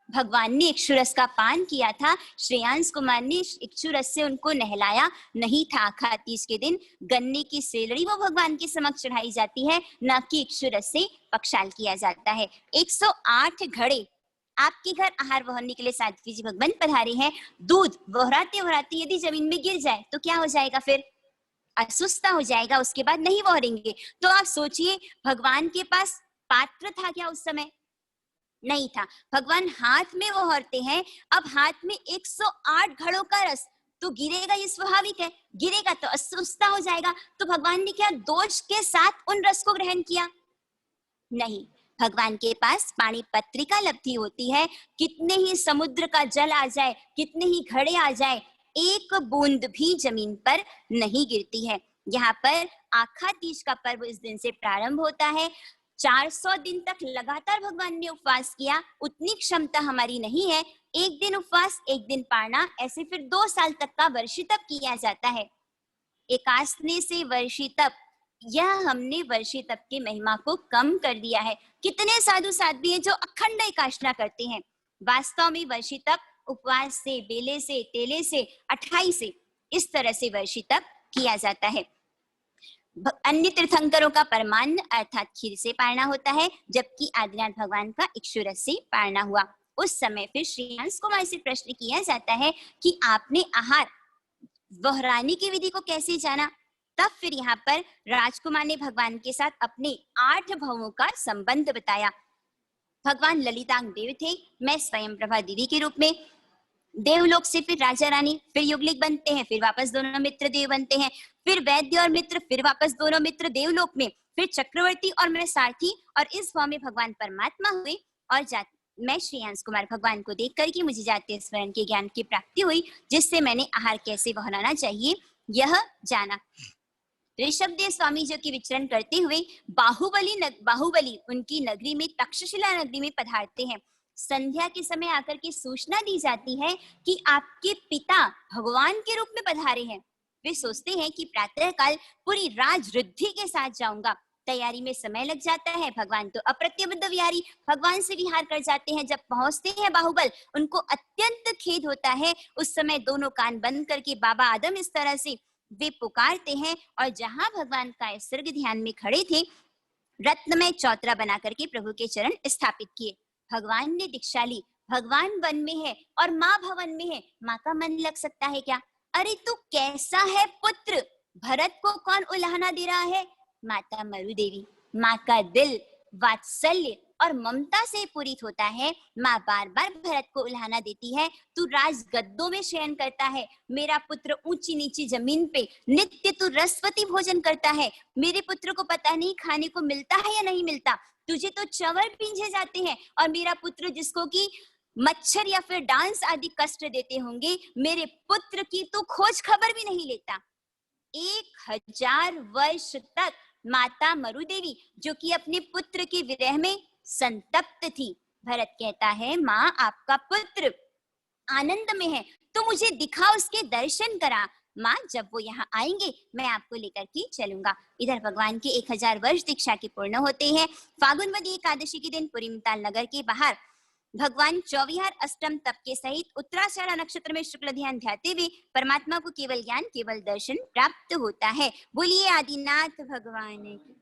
भगवान ने इक्षुरस का पान किया था, श्रेयांस कुमार ने इक्षुरस से उनको नहलाया नहीं था। आखा तीज के दिन गन्ने की सेलड़ी वो भगवान के समक्ष चढ़ाई जाती है, न कि इक्षुरस से पक्षाल किया जाता है। 108 घड़े आपके घर आहार वहरने के लिए साध्वी जी भगवान पधारे हैं। दूध वहराते वहराते यदि जमीन में गिर जाए तो क्या हो जाएगा? फिर अस्वस्थ हो जाएगा, उसके बाद नहीं वहरेंगे। तो आप सोचिए, भगवान के पास पात्र था क्या उस समय? नहीं था। भगवान हाथ में वो हरते हैं। अब हाथ में 108 घड़ों का रस तो गिरेगा, ये स्वाभाविक है, गिरेगा तो अस्वस्थ हो जाएगा। तो भगवान ने क्या दोष के साथ उन रस को ग्रहण किया? नहीं। भगवान के पास पानी पत्रिका लब्धि होती है। कितने ही समुद्र का जल आ जाए, कितने ही घड़े आ जाए, एक बूंद भी जमीन पर नहीं गिरती है। यहाँ पर आखा तीज का पर्व इस दिन से प्रारंभ होता है। 400 दिन तक लगातार भगवान ने उपवास किया। उतनी क्षमता हमारी नहीं है। एक दिन उपवास, एक दिन पारना, ऐसे फिर 2 साल तक का वर्षी तप किया जाता है। एकासने से वर्षी तप, यह हमने वर्षी तप की महिमा को कम कर दिया है। कितने साधु साध्वी हैं जो अखंड एकासना करते हैं। वास्तव में वर्षी तप उपवास से, बेले से, तेले से, अठाई से, इस तरह से वर्षी तप किया जाता है। अन्य तीर्थंकरों का परमान्न अर्थात खीर से पारना होता है, जबकि आदिनाथ भगवान का इक्षुरस से पारना हुआ। उस समय फिर श्रेयांस कुमार से प्रश्न किया जाता है कि आपने आहार वहराने की विधि को कैसे जाना? तब फिर यहाँ पर राजकुमार ने भगवान के साथ अपने 8 भवों का संबंध बताया। भगवान ललितांग देव थे, मैं स्वयं प्रभा दीदी के रूप में। देवलोक से फिर राजा रानी, फिर युगलिक बनते हैं, फिर वापस दोनों मित्र देव बनते हैं, फिर वैद्य और मित्र, फिर वापस दोनों मित्र देवलोक में, फिर चक्रवर्ती और मैं सारथी, और इस भाव में भगवान परमात्मा हुए। और मैं श्रेयांस कुमार भगवान को देख करके मुझे जातीय स्मरण के ज्ञान की प्राप्ति हुई, जिससे मैंने आहार कैसे वहराना चाहिए यह जाना। ऋषभदेव स्वामी जो की विचरण करते हुए बाहुबली उनकी नगरी में, तक्षशिला नगरी में पधारते हैं। संध्या के समय आकर के सूचना दी जाती है कि आपके पिता भगवान के रूप में पधारे हैं। वे सोचते हैं कि प्रातः काल पूरी राज रिद्धि के साथ जाऊंगा, तैयारी में समय लग जाता है। भगवान तो अप्रतिबद्ध विहारी भगवान से विहार कर जाते हैं। जब पहुंचते हैं बाहुबल, उनको अत्यंत खेद होता है। उस समय दोनों कान बंद करके बाबा आदम इस तरह से वे पुकारते हैं, और जहां भगवान का सर्ग ध्यान में खड़े थे, रत्न में चौतरा बना करके प्रभु के चरण स्थापित किए। भगवान ने दीक्षा ली। भगवान वन में है और माँ भवन में है। माँ का मन लग सकता है क्या? अरे तू कैसा है पुत्र, भरत को कौन उलाहना दे रहा है? माता मरु देवी, माँ का दिल वात्सल्य और ममता से पूरित होता है। माँ बार बार भरत को उल्हाना देती है, तू राज गद्दों में शयन करता है, मेरा पुत्र ऊंची नीची जमीन पे नित्य तू रसवती भोजन करता है। मेरे पुत्र को पता नहीं खाने को मिलता है या नहीं मिलता, तुझे तो चंवर पींझे जाते हैं, और मेरा पुत्र जिसको कि मच्छर या फिर डांस आदि कष्ट देते होंगे, मेरे पुत्र की तो खोज खबर भी नहीं लेता। 1000 वर्ष तक माता मरु देवी, जो कि अपने पुत्र के विरह में संतप्त थी। भरत कहता है, माँ आपका पुत्र आनंद में है, तो मुझे दिखा, उसके दर्शन करा। माँ जब वो यहाँ आएंगे मैं आपको लेकर के चलूंगा। इधर भगवान के 1000 वर्ष दीक्षा के पूर्ण होते हैं। फागुनवती एकादशी के दिन पुरीमताल नगर के बाहर भगवान 24 अष्टम तप के सहित उत्तराषाढ़ नक्षत्र में शुक्ल ध्यान ध्याते हुए परमात्मा को केवल ज्ञान केवल दर्शन प्राप्त होता है। बोलिए आदिनाथ भगवान की।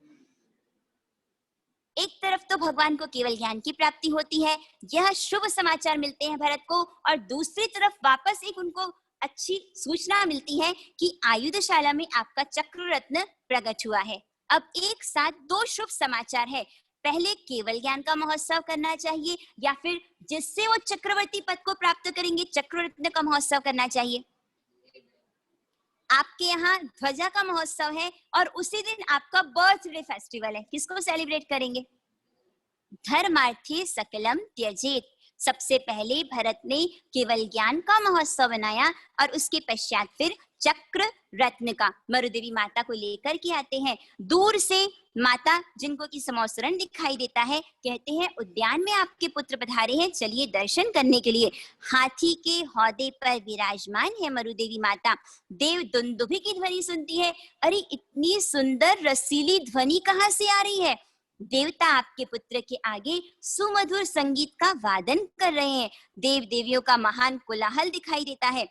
एक तरफ तो भगवान को केवल ज्ञान की प्राप्ति होती है, यह शुभ समाचार मिलते हैं भरत को, और दूसरी तरफ वापस एक उनको अच्छी सूचना मिलती है कि आयुधशाला में आपका चक्र रत्न प्रकट हुआ है। अब एक साथ दो शुभ समाचार है। पहले केवल ज्ञान का महोत्सव करना चाहिए, या फिर जिससे वो चक्रवर्ती पद को प्राप्त करेंगे चक्र रत्न का महोत्सव करना चाहिए। आपके यहाँ ध्वजा का महोत्सव है और उसी दिन आपका बर्थडे फेस्टिवल है। किसको सेलिब्रेट करेंगे? धर्मार्थे सकलम त्यजेत। सबसे पहले भरत ने केवल ज्ञान का महोत्सव बनाया, और उसके पश्चात फिर चक्र रत्न का मरुदेवी माता को लेकर के आते हैं। दूर से माता जिनको की समोसरण दिखाई देता है, कहते हैं उद्यान में आपके पुत्र पधारे हैं, चलिए दर्शन करने के लिए। हाथी के हौदे पर विराजमान है मरुदेवी माता। देव दुंदुभि की ध्वनि सुनती है। अरे इतनी सुंदर रसीली ध्वनि कहाँ से आ रही है? देवता आपके पुत्र के आगे सुमधुर संगीत का वादन कर रहे हैं। देव देवियों का महान कोलाहल दिखाई देता है।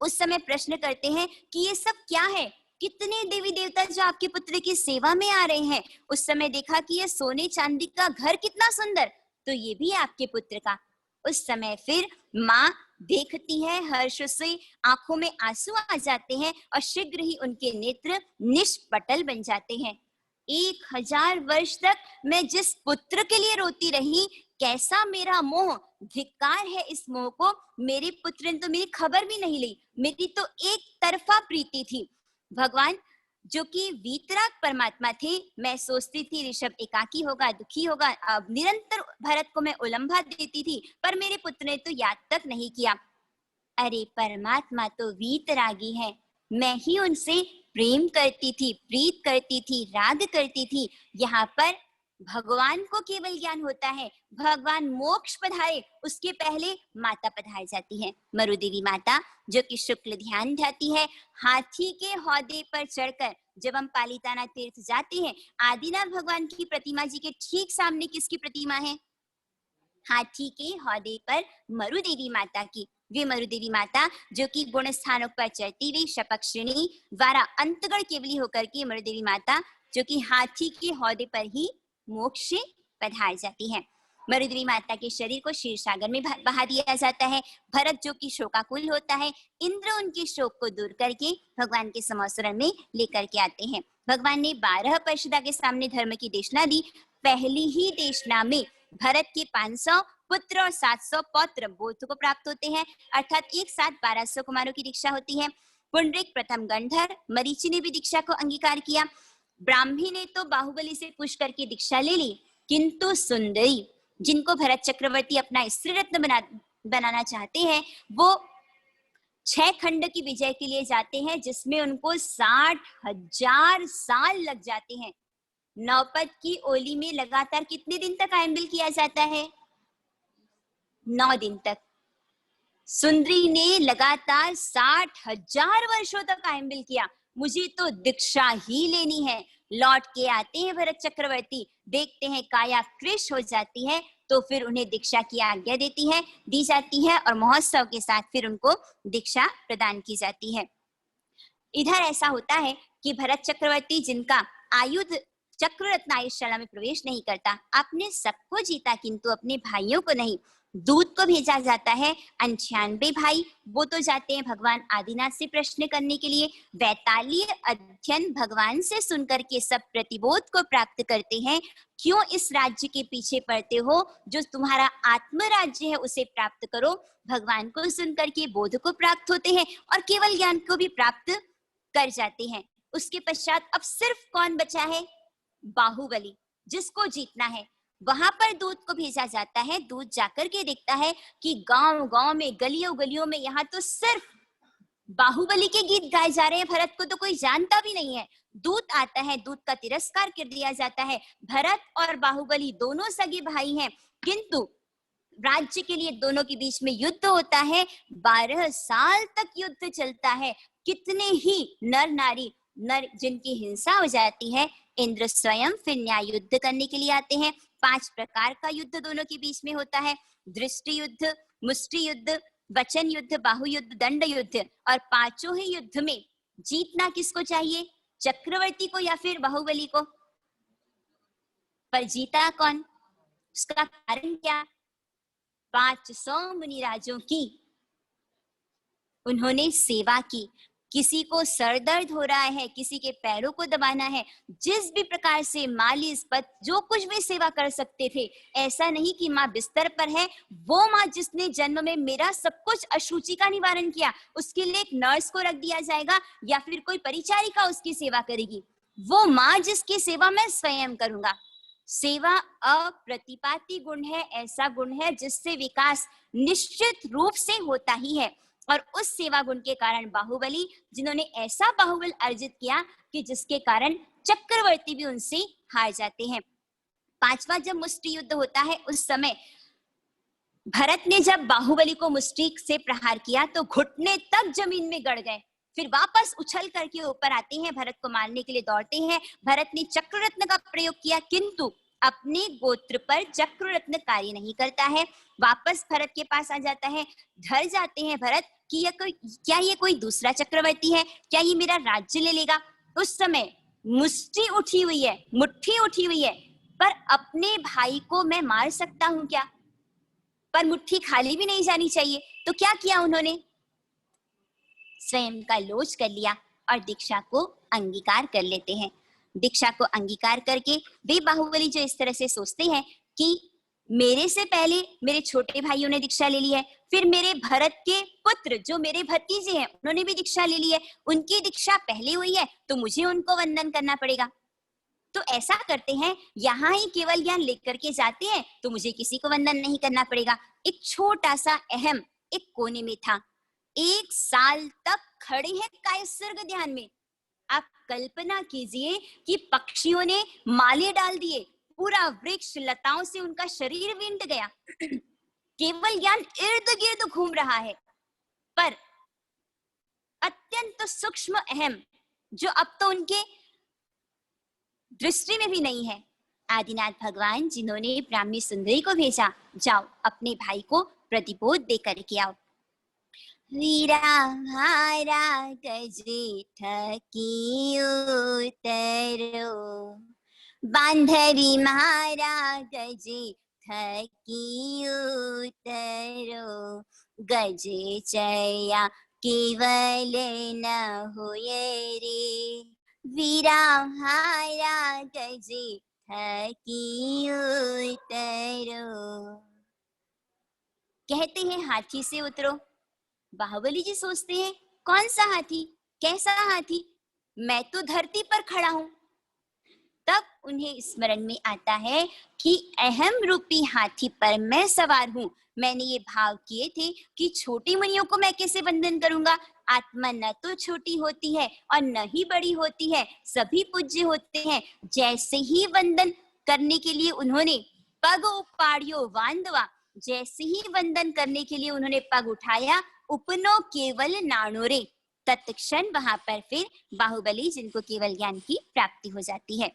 उस समय प्रश्न करते हैं कि ये सब क्या है? कितने देवी देवता जो आपके पुत्र की सेवा में आ रहे हैं। उस समय देखा कि ये सोने चांदी का घर कितना सुंदर, तो ये भी आपके पुत्र का। उस समय फिर माँ देखती है, हर्ष से आंखों में आंसू आ जाते हैं, और शीघ्र ही उनके नेत्र निष्पटल बन जाते हैं। 1000 वर्ष तक मैं जिस पुत्र के लिए रोती रही, कैसा मेरा मोह, धिक्कार है इस मोह को। मेरे पुत्र ने तो मेरी खबर भी नहीं ली, मेरी तो एक तरफा प्रीति थी। भगवान जो कि वीतराग परमात्मा थे, मैं सोचती थी ऋषभ एकाकी होगा, दुखी होगा, अब निरंतर भरत को मैं उलंभा देती थी, पर मेरे पुत्र ने तो याद तक नहीं किया। अरे परमात्मा तो वीतरागी है, मैं ही उनसे प्रेम करती थी, प्रीत करती थी, राग करती थी। यहाँ पर भगवान को केवल ज्ञान होता है, भगवान मोक्ष पधारे उसके पहले माता पधार जाती है, मरुदेवी माता, जो कि शुक्ल ध्यान ध्याती है। हाथी के हौदे पर चढ़कर जब हम पालिताना तीर्थ जाते हैं, आदिनाथ भगवान की प्रतिमा जी के ठीक सामने किसकी प्रतिमा है? हाथी के हौदे पर मरुदेवी माता की। वे मरुदेवी माता जो कि गुण स्थानों पर चढ़ती हुई शपक श्रेणी द्वारा अंतगढ़ केवली होकर के मरुदेवी माता जो कि हाथी के हौदे पर ही मोक्ष से पधार जाती है। मरुदेवी माता के शरीर को क्षीर सागर में बहा दिया जाता है। भरत जो कि शोकाकुल होता है, इंद्र उनके शोक को दूर करके भगवान के समोसरण में लेकर के आते हैं। भगवान ने 12 परिषदा के सामने धर्म की देशना दी। पहली ही देशना में भरत के 500 पुत्र और 700 पौत्र बोध को प्राप्त होते हैं, अर्थात एक साथ 1200 कुमारों की दीक्षा होती है। पुंडरीक प्रथम गंधर, मरीचि ने भी दीक्षा को अंगीकार किया। ब्राह्मी ने तो बाहुबली से पूछ करके दीक्षा ले ली, किंतु सुंदरी जिनको भरत चक्रवर्ती अपना स्त्री रत्न बनाना चाहते हैं, वो 6 खंड की विजय के लिए जाते हैं, जिसमें उनको 60,000 साल लग जाते हैं। नौपत की ओली में लगातार कितने दिन तक आयंबिल किया जाता है? 9 दिन तक। सुंदरी ने लगातार 60,000 वर्षों तक आयंबिल किया। मुझे तो दीक्षा ही लेनी है। लौट के आते हैं भरत चक्रवर्ती, देखते हैं काया कृश हो जाती है, तो फिर उन्हें दीक्षा की आज्ञा दी जाती है और महोत्सव के साथ फिर उनको दीक्षा प्रदान की जाती है। इधर ऐसा होता है कि भरत चक्रवर्ती, जिनका आयुध चक्र रत्न आयुषशाला में प्रवेश नहीं करता, आपने सबको जीता किंतु अपने भाइयों को नहीं। दूत को भेजा जाता है, 98 भाई वो तो जाते हैं भगवान आदिनाथ से प्रश्न करने के लिए। वैतालीय अध्ययन भगवान से सुनकर के सब प्रतिबोध को प्राप्त करते हैं। क्यों इस राज्य के पीछे पड़ते हो? जो तुम्हारा आत्म राज्य है उसे प्राप्त करो। भगवान को सुनकर के बोध को प्राप्त होते हैं और केवल ज्ञान को भी प्राप्त कर जाते हैं। उसके पश्चात अब सिर्फ कौन बचा है? बाहुबली, जिसको जीतना है। वहां पर दूत को भेजा जाता है। दूत जाकर के देखता है कि गांव गांव में, गलियों गलियों में यहाँ तो सिर्फ बाहुबली के गीत गाए जा रहे हैं, भरत को तो कोई जानता भी नहीं है। दूत आता है, दूत का तिरस्कार कर दिया जाता है। भरत और बाहुबली दोनों सगे भाई हैं, किंतु राज्य के लिए दोनों के बीच में युद्ध होता है। 12 साल तक युद्ध चलता है। कितने ही नर नारी, नर जिनकी हिंसा हो जाती है, इंद्र स्वयं फिर न्याय युद्ध करने के लिए आते हैं। 5 प्रकार का युद्ध दोनों के बीच में होता है। दृष्टि युद्ध, मुष्टि युद्ध, वचन युद्ध, बाहु युद्ध, दंड युद्ध। और 5 ही युद्ध में जीतना किसको चाहिए? चक्रवर्ती को या फिर बाहुबली को? पर जीता कौन? उसका कारण क्या? 500 मुनिराजों की उन्होंने सेवा की। किसी को सर दर्द हो रहा है, किसी के पैरों को दबाना है, जिस भी प्रकार से मालिश पत जो कुछ भी सेवा कर सकते थे। ऐसा नहीं कि माँ बिस्तर पर है, वो माँ जिसने जन्म में मेरा सब कुछ अशुचि का निवारण किया, उसके लिए एक नर्स को रख दिया जाएगा या फिर कोई परिचारिका उसकी सेवा करेगी। वो माँ जिसकी सेवा मैं स्वयं करूंगा। सेवा अप्रतिपाती गुण है, ऐसा गुण है जिससे विकास निश्चित रूप से होता ही है। और उस सेवा गुण के कारण बाहुबली, जिन्होंने ऐसा बाहुबल अर्जित किया कि जिसके कारण चक्रवर्ती भी उनसे हार जाते हैं। 5वां जब मुष्टि युद्ध होता है, उस समय भरत ने जब बाहुबली को मुष्टि से प्रहार किया तो घुटने तक जमीन में गड़ गए। फिर वापस उछल करके ऊपर आते हैं, भरत को मारने के लिए दौड़ते हैं। भरत ने चक्र रत्न का प्रयोग किया, किंतु अपने गोत्र पर चक्र रत्न कार्य नहीं करता है। वापस भरत के पास आ जाता है। डर जाते हैं भरत कि क्या ये कोई दूसरा चक्रवर्ती है, क्या ये मेरा राज्य ले लेगा। उस समय मुष्टि उठी हुई है, मुट्ठी उठी हुई है, पर अपने भाई को मैं मार सकता हूं क्या? पर मुट्ठी खाली भी नहीं जानी चाहिए। तो क्या किया उन्होंने? स्वयं का लोच कर लिया और दीक्षा को अंगीकार कर लेते हैं। दीक्षा को अंगीकार करके वे बाहुबली जो इस तरह से सोचते हैं कि मेरे से पहले मेरे छोटे भाइयों ने दीक्षा ले ली है, फिर मेरे भरत के पुत्र जो मेरे भतीजे हैं उन्होंने भी दीक्षा ले ली है, उनकी दीक्षा पहले हुई है तो मुझे उनको वंदन करना पड़ेगा। तो ऐसा करते हैं, यहाँ ही केवल ज्ञान लेकर के जाते हैं तो मुझे किसी को वंदन नहीं करना पड़ेगा। एक छोटा सा अहम एक कोने में था। 1 साल तक खड़े हैं कायसर्ग ध्यान में। आप कल्पना कीजिए कि पक्षियों ने माले डाल दिए, पूरा वृक्ष लताओं से उनका शरीर विंध गया। केवल ज्ञान इर्द गिर्द घूम रहा है, पर अत्यंत सूक्ष्म अहम जो अब तो उनके दृष्टि में भी नहीं है। आदिनाथ भगवान जिन्होंने ब्राह्मी सुंदरी को भेजा, जाओ अपने भाई को प्रतिबोध दे करके आओ। वीरा हारा गजे थकी उतरो, बांधवी मारा गजे थकी उतरो, गजे चया केवल न होए रे, वीरा हारा गजे थकी उतरो। कहते हैं हाथी से उतरो। बाहुबली जी सोचते हैं कौन सा हाथी, कैसा हाथी, मैं तो धरती पर खड़ा हूं। तब उन्हें स्मरण में आता है कि अहम रूपी हाथी पर मैं सवार हूं। मैंने ये भाव किए थे कि छोटी मुनियों को मैं कैसे वंदन करूंगा। आत्मा न तो छोटी होती है और न ही बड़ी होती है, सभी पूज्य होते हैं। जैसे ही वंदन करने के लिए उन्होंने पग उपाड़ियो वांदवा, जैसे ही वंदन करने के लिए उन्होंने पग उठाया, उपनो केवल नाणोरे, तत्क्षण वहां पर फिर बाहुबली, जिनको केवल ज्ञान की प्राप्ति हो जाती है।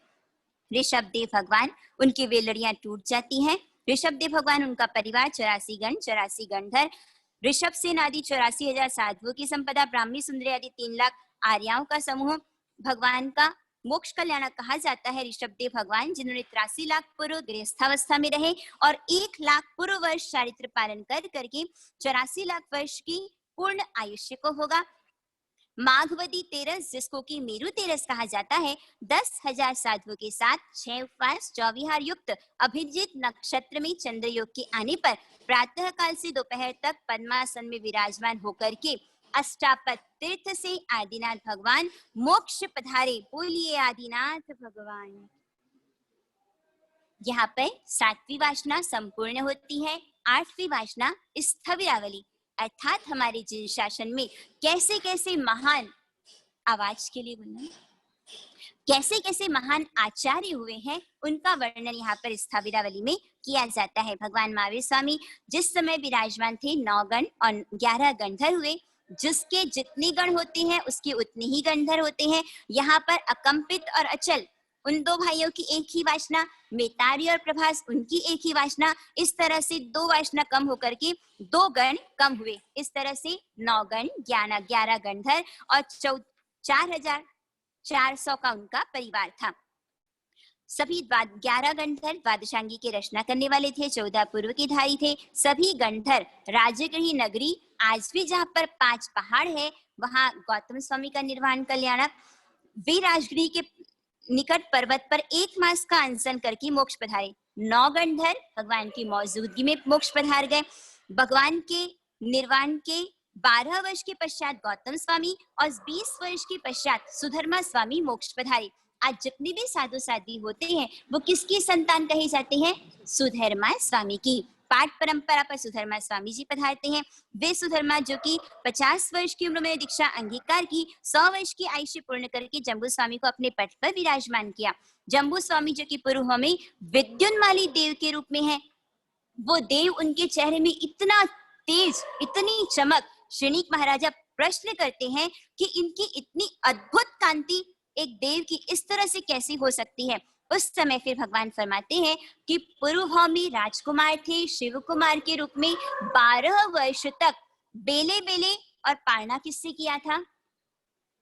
ऋषभ देव भगवान, उनकी वेलड़ियां टूट जाती हैं। ऋषभ देव भगवान, उनका परिवार 84 गणधर, ऋषभ सेन आदि 84,000 साधुओं की संपदा, ब्राह्मी सुंदरी आदि 3 लाख आर्याओं का समूह भगवान का मोक्ष कल्याणक कहा जाता है। ऋषभ देव भगवान, जिन्होंने 83 लाख पूर्व गृहस्थावस्था में रहे और 1 लाख पूर्व वर्ष चारित्र पालन कर करके 84 लाख वर्ष की पूर्ण आयुष्य को होगा। माघवदी तेरस, जिसको कि मेरु तेरस कहा जाता है, 10,000 साधुओं के साथ 6 उपवास 24 विहार युक्त अभिजीत नक्षत्र में चंद्र योग के आने पर प्रातः काल से दोपहर तक पद्मासन में विराजमान होकर के अष्टापद तीर्थ से आदिनाथ भगवान मोक्ष पधारे। बोलिए आदिनाथ भगवान। यहाँ पर 7वीं वासना संपूर्ण होती है। 8वीं वासना स्थविरावली, अर्थात हमारे जिन शासन में कैसे कैसे महान, आवाज के लिए बोलना, कैसे कैसे महान आचार्य हुए हैं, उनका वर्णन यहाँ पर स्थविरावली में किया जाता है। भगवान महावीर स्वामी जिस समय विराजमान थे, 9 गण और 11 गणधर हुए। जिसके जितने गण होते हैं उसके उतने ही गणधर होते हैं। यहाँ पर अकंपित और अचल, उन 2 भाइयों की एक ही वासना, मेतारी और प्रभास उनकी एक ही वासना। इस तरह से 2 वासना कम होकर के 2 गण कम हुए। इस तरह से 9 गण 11 गणधर और 4,400 का उनका परिवार था। सभी 11 गणधर द्वादशांगी की रचना करने वाले थे, 14 पूर्व के धारी थे। सभी गणधर राजगृही नगरी, आज भी जहाँ पर 5 पहाड़ है, वहां गौतम स्वामी का निर्वाण कल्याणक, वे राजगृही के निकट पर्वत पर 1 मास का अनशन करके मोक्ष पधारे। 9 गणधर भगवान की मौजूदगी में मोक्ष पधार गए। भगवान के निर्वाण के 12 वर्ष के पश्चात गौतम स्वामी और 20 वर्ष के पश्चात सुधर्मा स्वामी मोक्ष पधारे। आज जितने भी साधु साध्वी होते हैं वो किसकी संतान कहे जाते हैं? सुधर्मा स्वामी की। पाठ परंपरा पर सुधर्मा स्वामी जी पधारते हैं। वे सुधर्मा जो कि 50 वर्ष की उम्र में दीक्षा अंगीकार की, 100 वर्ष की आयुष्य पूर्ण करके जम्बू स्वामी को अपने पट पर विराजमान किया। जम्बू स्वामी जो कि पूर्व में विद्युन्माली देव के रूप में है, वो देव, उनके चेहरे में इतना तेज, इतनी चमक, श्रीनिक महाराजा प्रश्न करते हैं कि इनकी इतनी अद्भुत कांति एक देव की इस तरह से कैसी हो सकती है। उस समय फिर भगवान फरमाते हैं कि पूर्व में राजकुमार थे, शिव कुमार के रूप में 12 वर्ष तक बेले बेले और पालना किससे किया था?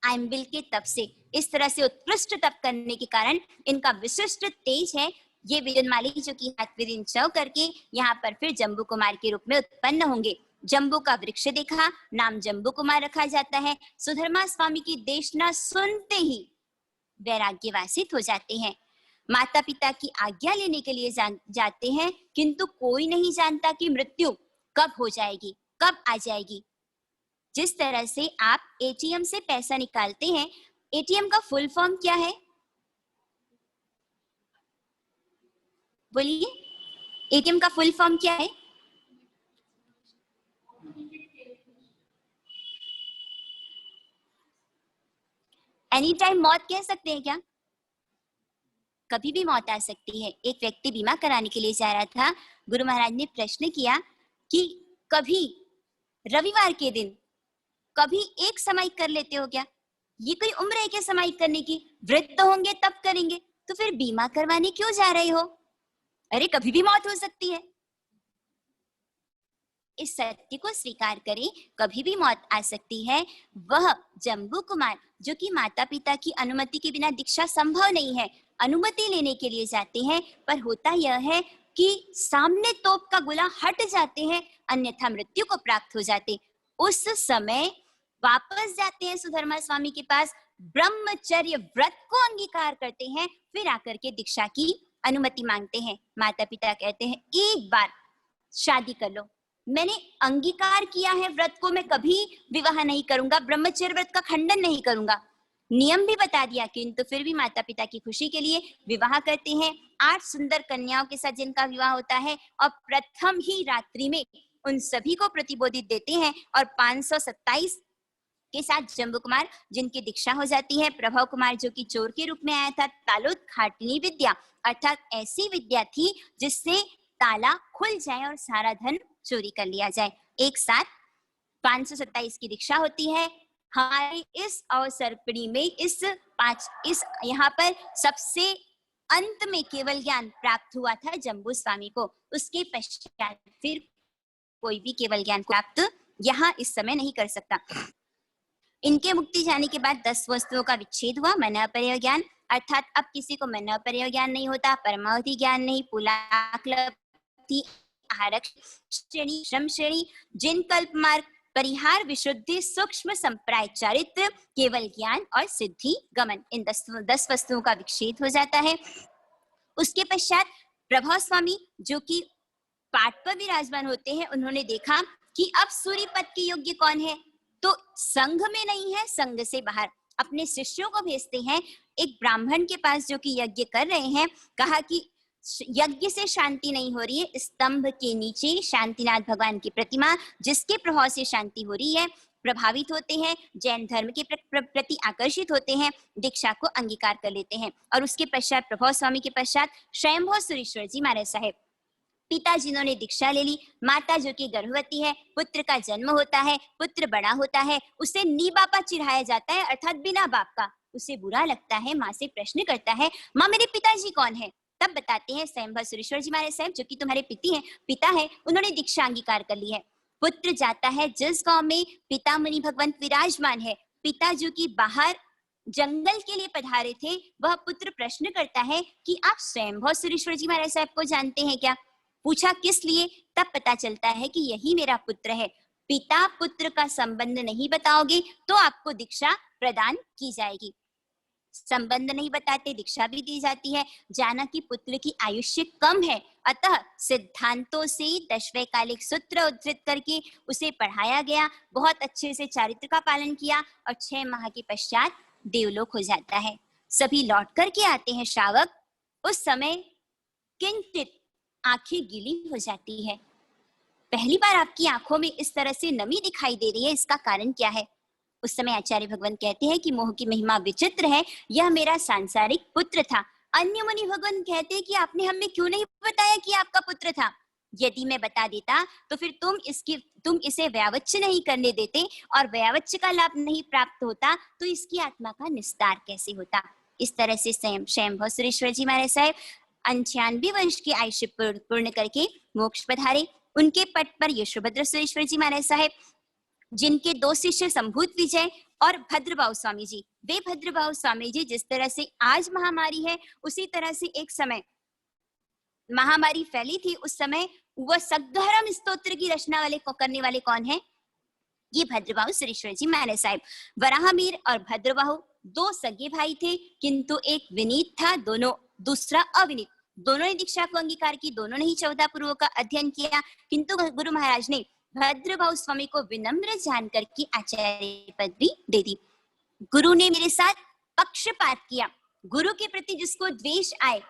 आइम्बिल के तप से। इस तरह से उत्कृष्ट तप करने के कारण इनका विशिष्ट तेज है। ये विजयमाली जो कि हाथविदिन चौ करके यहाँ पर फिर जम्बू कुमार के रूप में उत्पन्न होंगे। जम्बू का वृक्ष देखा, नाम जम्बू कुमार रखा जाता है। सुधर्मा स्वामी की देशना सुनते ही वैराग्यवासित हो जाते हैं। माता पिता की आज्ञा लेने के लिए जाते हैं, किंतु कोई नहीं जानता कि मृत्यु कब हो जाएगी, कब आ जाएगी। जिस तरह से आप एटीएम से पैसा निकालते हैं, एटीएम का फुल फॉर्म क्या है? बोलिए, एटीएम का फुल फॉर्म क्या है? एनी टाइम मौत कह सकते हैं क्या? कभी भी मौत आ सकती है। एक व्यक्ति बीमा कराने के लिए जा रहा था। गुरु महाराज ने प्रश्न किया कि कभी रविवार के दिन कभी एक समाई कर लेते हो क्या? ये कोई उम्र है क्या समाई करने की? वृद्ध होंगे तब करेंगे, तो फिर बीमा करवाने क्यों जा रहे हो? अरे कभी भी मौत हो सकती है। इस सत्य को स्वीकार करें, कभी भी मौत आ सकती है। वह जम्बू कुमार जो कि माता पिता की अनुमति के बिना दीक्षा संभव नहीं है, अनुमति लेने के लिए जाते हैं, पर होता यह है कि सामने तोप का गोला हट जाते हैं, अन्यथा मृत्यु को प्राप्त हो जाते। उस समय वापस जाते हैं सुधर्मा स्वामी के पास, ब्रह्मचर्य व्रत को अंगीकार करते हैं, फिर आकर के दीक्षा की अनुमति मांगते हैं। माता पिता कहते हैं एक बार शादी कर लो, मैंने अंगीकार किया है व्रत को, मैं कभी विवाह नहीं करूंगा, ब्रह्मचर्य व्रत का खंडन नहीं करूंगा, नियम भी बता दिया, किंतु फिर भी माता पिता की खुशी के लिए विवाह करते हैं। 8 सुंदर कन्याओं के साथ जिनका विवाह होता है और प्रथम ही रात्रि में उन सभी को प्रतिबोधित देते हैं और 527 के साथ जम्बू कुमार जिनकी दीक्षा हो जाती है। प्रभव कुमार जो कि चोर के रूप में आया था, तालुत खाटनी विद्या अर्थात ऐसी विद्या थी जिससे ताला खुल जाए और सारा धन चोरी कर लिया जाए। एक साथ 527 की दीक्षा होती है। हमारे इस अवसर्पिणी में इस यहाँ पर सबसे अंत में केवल ज्ञान प्राप्त हुआ था जम्बू स्वामी को। उसके पश्चात फिर कोई भी केवल ज्ञान प्राप्त यहाँ इस समय नहीं कर सकता। इनके मुक्ति जाने के बाद 10 वस्तुओं का विच्छेद हुआ, मन अपरय ज्ञान, अर्थात अब किसी को मन अपरय ज्ञान नहीं होता, परमावधि ज्ञान नहीं, पुलाक्लब्धि, आहारक श्रेणी, श्रम श्रेणी, जिन कल्प मार्ग, परिहार, विशुद्धि, सूक्ष्म संप्राय, चारित्र, केवल ज्ञान और सिद्धि गमन, इन 10 वस्तुओं का विच्छेद हो जाता है। उसके पश्चात प्रभाव स्वामी जो कि पाठ पर विराजमान होते हैं, उन्होंने देखा कि अब सूर्य पद के योग्य कौन है, तो संघ में नहीं है, संघ से बाहर अपने शिष्यों को भेजते हैं एक ब्राह्मण के पास जो कि यज्ञ कर रहे हैं। कहा कि यज्ञ से शांति नहीं हो रही है, स्तंभ के नीचे शांतिनाथ भगवान की प्रतिमा जिसके प्रभाव से शांति हो रही है, प्रभावित होते हैं, जैन धर्म के प्रति आकर्षित होते हैं, दीक्षा को अंगीकार कर लेते हैं। और उसके पश्चात प्रभाव स्वामी के पश्चात स्वयंभू सुरेश्वर जी महाराज साहेब, पिता जिन्होंने दीक्षा ले ली, माता जो कि गर्भवती है, पुत्र का जन्म होता है, पुत्र बड़ा होता है, उसे नीबापा चिढ़ाया जाता है, अर्थात बिना बाप का। उसे बुरा लगता है, माँ से प्रश्न करता है, माँ मेरे पिताजी कौन है? तब बताते हैं स्वयंभू सुरेश्वर जी महाराज साहब जो कि तुम्हारे पिता है, उन्होंने दीक्षा अंगीकार कर ली है। पुत्र जाता है जिस गांव में पिता मुनि भगवंत विराजमान है, पिता जो कि बाहर जंगल के लिए पधारे थे, वह पुत्र प्रश्न करता है कि आप स्वयंभू सुरेश्वर जी महाराज साहब को जानते हैं क्या? पूछा किस लिए? तब पता चलता है कि यही मेरा पुत्र है। पिता पुत्र का संबंध नहीं बताओगे तो आपको दीक्षा प्रदान की जाएगी। संबंध नहीं बताते, दीक्षा भी दी जाती है। जाना कि पुत्र की आयुष्य कम है, अतः सिद्धांतों से दशवैकालिक सूत्र उद्धृत करके उसे पढ़ाया गया, बहुत अच्छे से चारित्र का पालन किया और 6 माह के पश्चात देवलोक हो जाता है। सभी लौट करके आते हैं श्रावक। उस समय किंचित आंखें गीली हो जाती है। पहली बार आपकी आंखों में इस तरह से नमी दिखाई दे रही है, इसका कारण क्या है? उस समय आचार्य भगवान कहते हैं कि मोह की महिमा विचित्र है, यह मेरा सांसारिक पुत्र था। अन्य मुनि भगवान कहते हैं कि आपने हमें क्यों नहीं बताया कि आपका पुत्र था? यदि मैं बता देता तो फिर तुम इसे व्यावच्य नहीं करने देते और व्यावच्य का लाभ नहीं प्राप्त होता तो इसकी आत्मा का निस्तार कैसे होता? इस तरह से स्वयंभू सुरेश्वर जी महाराज साहब 98 वर्ष की आयुष्य पूर्ण करके मोक्ष पधारे। उनके पट पर यशोभद्र सुरेश्वर जी महाराज साहेब, जिनके 2 शिष्य संभूत विजय और भद्रभाव स्वामी जी, वे भद्रभाव स्वामी जी जिस तरह से आज महामारी है उसी तरह से एक समय महामारी फैली थी। उस समय वह सगहरम स्तोत्र की रचना करने वाले कौन है? ये भद्रबाहु सुरेश्वर जी महाराज साहेब। वराहमिहिर और भद्रबाहु 2 सगे भाई थे, किंतु एक विनीत था, दूसरा अविनीत। दोनों ने दीक्षा को अंगीकार की, दोनों ने ही 14 पूर्वों का अध्ययन किया, किंतु गुरु महाराज ने भद्रभाहु स्वामी को विनम्र जानकर के आचार्य पदवी दे दी। गुरु ने मेरे साथ पक्षपात किया। गुरु के प्रति जिसको द्वेष आए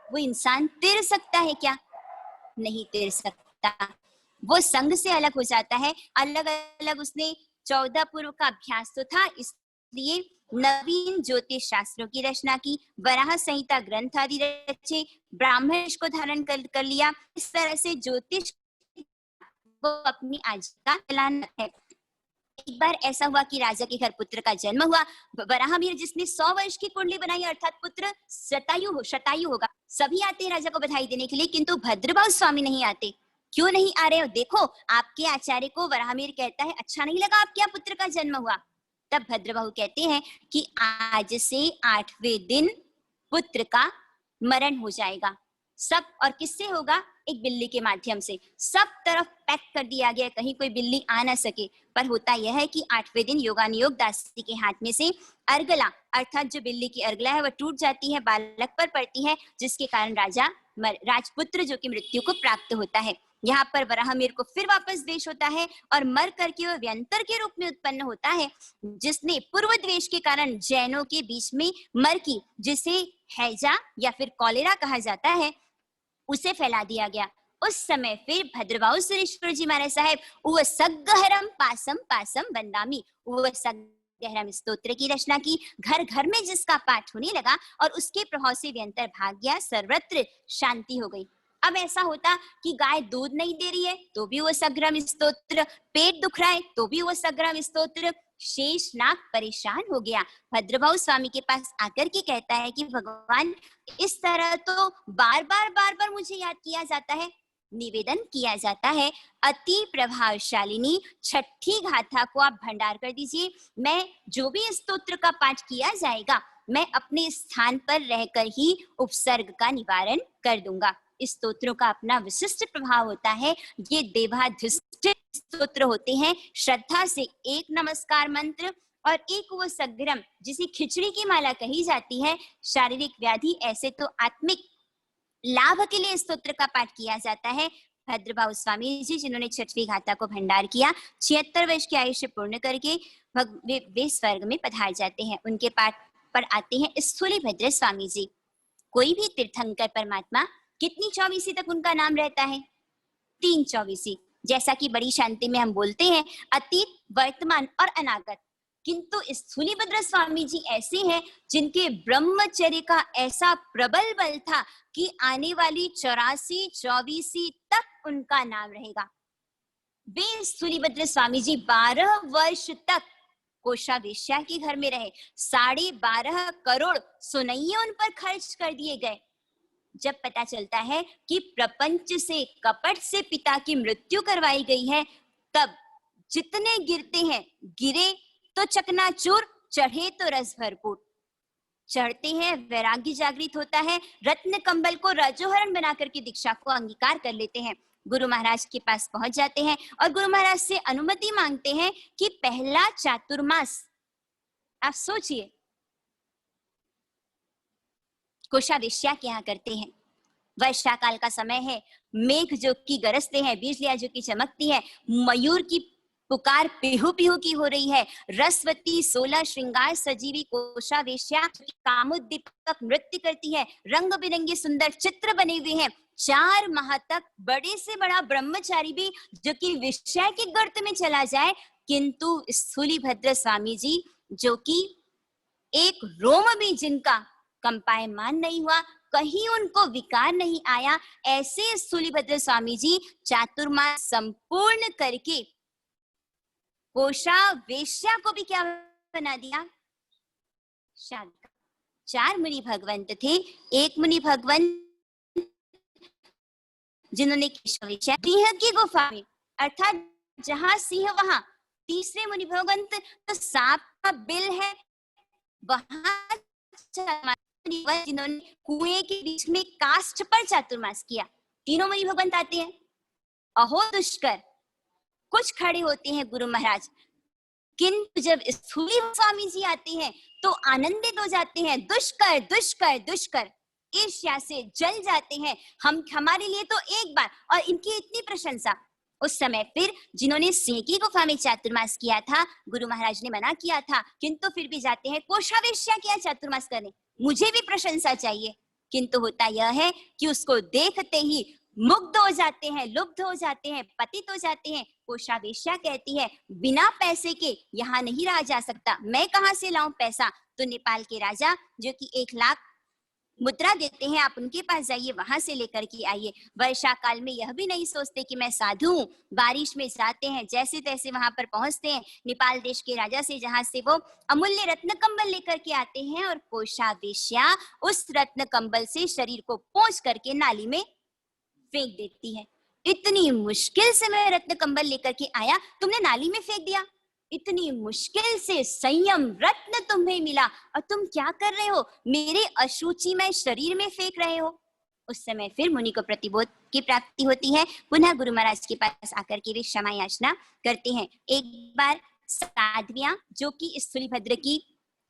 वो इंसान तिर सकता है क्या? नहीं तिर सकता। वो संघ से अलग हो जाता है। अलग अलग उसने 14 पूर्व का अभ्यास तो था, इसलिए नवीन ज्योतिष शास्त्रों की रचना की, वराह संहिता ग्रंथ आदि रचे, ब्राह्मण को धारण कर लिया। इस तरह से ज्योतिष वो अपनी आजीविका चलाना है। एक बार ऐसा हुआ कि राजा के घर पुत्र का जन्म हुआ। वराहमिहिर जिसने 100 वर्ष की कुंडली बनाई, अर्थात पुत्र शतायु होगा, सभी आते हैं राजा को बधाई देने के लिए, किंतु भद्रभाहु स्वामी नहीं आते। क्यों नहीं आ रहे हो? देखो आपके आचार्य को वराहमिहिर कहता है अच्छा नहीं लगा आपके यहाँ पुत्र का जन्म हुआ। तब भद्रभाहु कहते हैं कि आज से 8वें दिन पुत्र का मरण हो जाएगा। सब और किससे होगा? एक बिल्ली के माध्यम से। सब तरफ पैक कर दिया गया, कहीं कोई बिल्ली आ ना सके। पर होता यह है कि 8वें दिन योगानुयोग दासी के हाथ में से अर्गला, अर्थात जो बिल्ली की अर्गला है वह टूट जाती है, बालक पर पड़ती है, जिसके कारण राजपुत्र जो कि मृत्यु को प्राप्त होता है। यहाँ पर वराहमिहिर को फिर वापस द्वेष होता है और मर करके वह व्यंतर के रूप में उत्पन्न होता है, जिसने पूर्व द्वेष के कारण जैनों के बीच में मर की, जिसे हैजा या फिर कॉलेरा कहा जाता है, उसे फैला दिया गया। उस समय फिर भद्रभाहु सुरेश्वर जी महाराज साहेब उव सगहरम पासम पासम वंदामी, उव सगहरम स्तोत्र की रचना की। घर घर में जिसका पाठ होने लगा और उसके प्रभाव से व्यंतर भाग गया, सर्वत्र शांति हो गई। अब ऐसा होता कि गाय दूध नहीं दे रही है तो भी वो सगहरम स्तोत्र, पेट दुख रहा है तो भी वो सगहरम स्तोत्र, शेषनाग परेशान हो गया। भद्रभाऊ स्वामी के पास आकर के कहता है कि भगवान, इस तरह तो बार बार मुझे याद किया जाता है, निवेदन किया जाता है, अति प्रभावशालिनी छठी गाथा को आप भंडार कर दीजिए। मैं जो भी इस स्तोत्र का पाठ किया जाएगा, मैं अपने स्थान पर रहकर ही उपसर्ग का निवारण कर दूंगा। इस स्तोत्रों का अपना विशिष्ट प्रभाव होता है। ये देवाधिष्ठित स्तोत्र होते हैं। श्रद्धा से एक नमस्कार मंत्र और एक वो सग्रम, जिसे खिचड़ी की माला कही जाती है। शारीरिक व्याधि, ऐसे तो आत्मिक लाभ के लिए स्तोत्र का पाठ किया जाता है। भद्रभाऊ स्वामी जी, जिन्होंने छठवीं गाथा को भंडार किया, 76 वर्ष की आयुष्य पूर्ण करके वे स्वर्ग में पधार जाते हैं। उनके पाठ पर आते हैं स्थूलीभद्र स्वामी जी। कोई भी तीर्थंकर परमात्मा, कितनी चौबीसी तक उनका नाम रहता है? 3 चौबीसी। जैसा कि बड़ी शांति में हम बोलते हैं, अतीत, वर्तमान और अनागत। किंतु स्थूलीभद्र स्वामी जी ऐसे हैं जिनके ब्रह्मचर्य का ऐसा प्रबल बल था कि आने वाली 84 चौबीसी तक उनका नाम रहेगा। वे स्थूलीभद्र स्वामी जी 12 वर्ष तक कोषावेश्या के घर में रहे। 12.5 करोड़ सुनैये उन पर खर्च कर दिए गए। जब पता चलता है कि प्रपंच से, कपट से पिता की मृत्यु करवाई गई है, तब जितने गिरते हैं, गिरे तो चकनाचूर, चढ़े तो रस भरपूर। चढ़ते हैं, वैराग्य जागृत होता है, रत्न कंबल को रजोहरण बनाकर के दीक्षा को अंगीकार कर लेते हैं। गुरु महाराज के पास पहुंच जाते हैं और गुरु महाराज से अनुमति मांगते हैं कि पहला चातुर्मास, आप सोचिए, कोषावेश्या के यहाँ करते हैं। वर्षा काल का समय है, मेघ जो की गरजते हैं, बिजलियां जो की चमकती है, मयूर की पुकार पिहू पिहू की हो रही है। रसवती 16 श्रृंगार सजीवी कोषावेश्या कामोद्दीपक नृत्य करती है। रंग बिरंगे सुंदर चित्र बने हुए हैं। 4 माह तक बड़े से बड़ा ब्रह्मचारी भी जो कि विषय के गर्त में चला जाए, किंतु स्थूलीभद्र स्वामी जी, जो कि एक रोम भी जिनका कंपायमान नहीं हुआ, कहीं उनको विकार नहीं आया, ऐसे स्थूलीभद्र स्वामी जी चातुर्मास संपूर्ण करके कोषावेश्या को भी क्या बना दिया? शांत। 4 मुनि भगवंत थे। एक मुनि भगवंत जिन्होंने कोषावेश्या सिंह की गुफा में, अर्थात जहां सिंह वहां। तीसरे मुनि भगवंत तो सांप का बिल है वहां, जिन्होंने कुएं के बीच में काष्ठ पर चातुर्मास किया। तीनों मुनि भगवंत आते हैं। अहो दुष्कर, कुछ खड़े होते हैं गुरु महाराज, किंतु जब स्थूली स्वामी जी आते हैं तो आनंदित हो जाते हैं। दुष्कर दुष्कर दुष्कर, ईर्ष्या से जल जाते हैं। हम हमारे लिए तो एक बार, और इनकी इतनी प्रशंसा। उस समय फिर जिन्होंने सिंह की गुफा में चातुर्मास किया था, गुरु महाराज ने मना किया था, किंतु फिर भी जाते हैं कोषावेश्या क्या चातुर्मास करने, मुझे भी प्रशंसा चाहिए। किंतु होता यह है कि उसको देखते ही मुग्ध हो जाते हैं, लुब्ध हो जाते हैं, पतित हो जाते हैं। कोषावेश्या कहती है, बिना पैसे के यहाँ नहीं रहा जा सकता, मैं कहाँ से लाऊं पैसा? तो नेपाल के राजा जो कि 1 लाख मुद्रा देते हैं, आप उनके पास जाइए, वहां से लेकर के आइए। वर्षा काल में यह भी नहीं सोचते कि मैं साधु हूं। बारिश में जाते हैं, जैसे तैसे वहां पर पहुंचते हैं। नेपाल देश के राजा से, जहां से वो अमूल्य रत्न कंबल लेकर के आते हैं, और कोषावेश्या उस रत्न कंबल से शरीर को पोंछ करके नाली में फेंक देती है। इतनी मुश्किल से मैं रत्न कंबल लेकर के आया, तुमने नाली में फेंक दिया। इतनी मुश्किल से संयम रत्न तुम्हें मिला और तुम क्या कर रहे हो? मेरे अशुचि में शरीर में फेंक रहे हो। उस समय फिर मुनि को प्रतिबोध की प्राप्ति होती है। पुनः गुरु महाराज के पास आकर के वे क्षमा याचना करते हैं। एक बार साध्वियां, जो कि स्थूलीभद्र की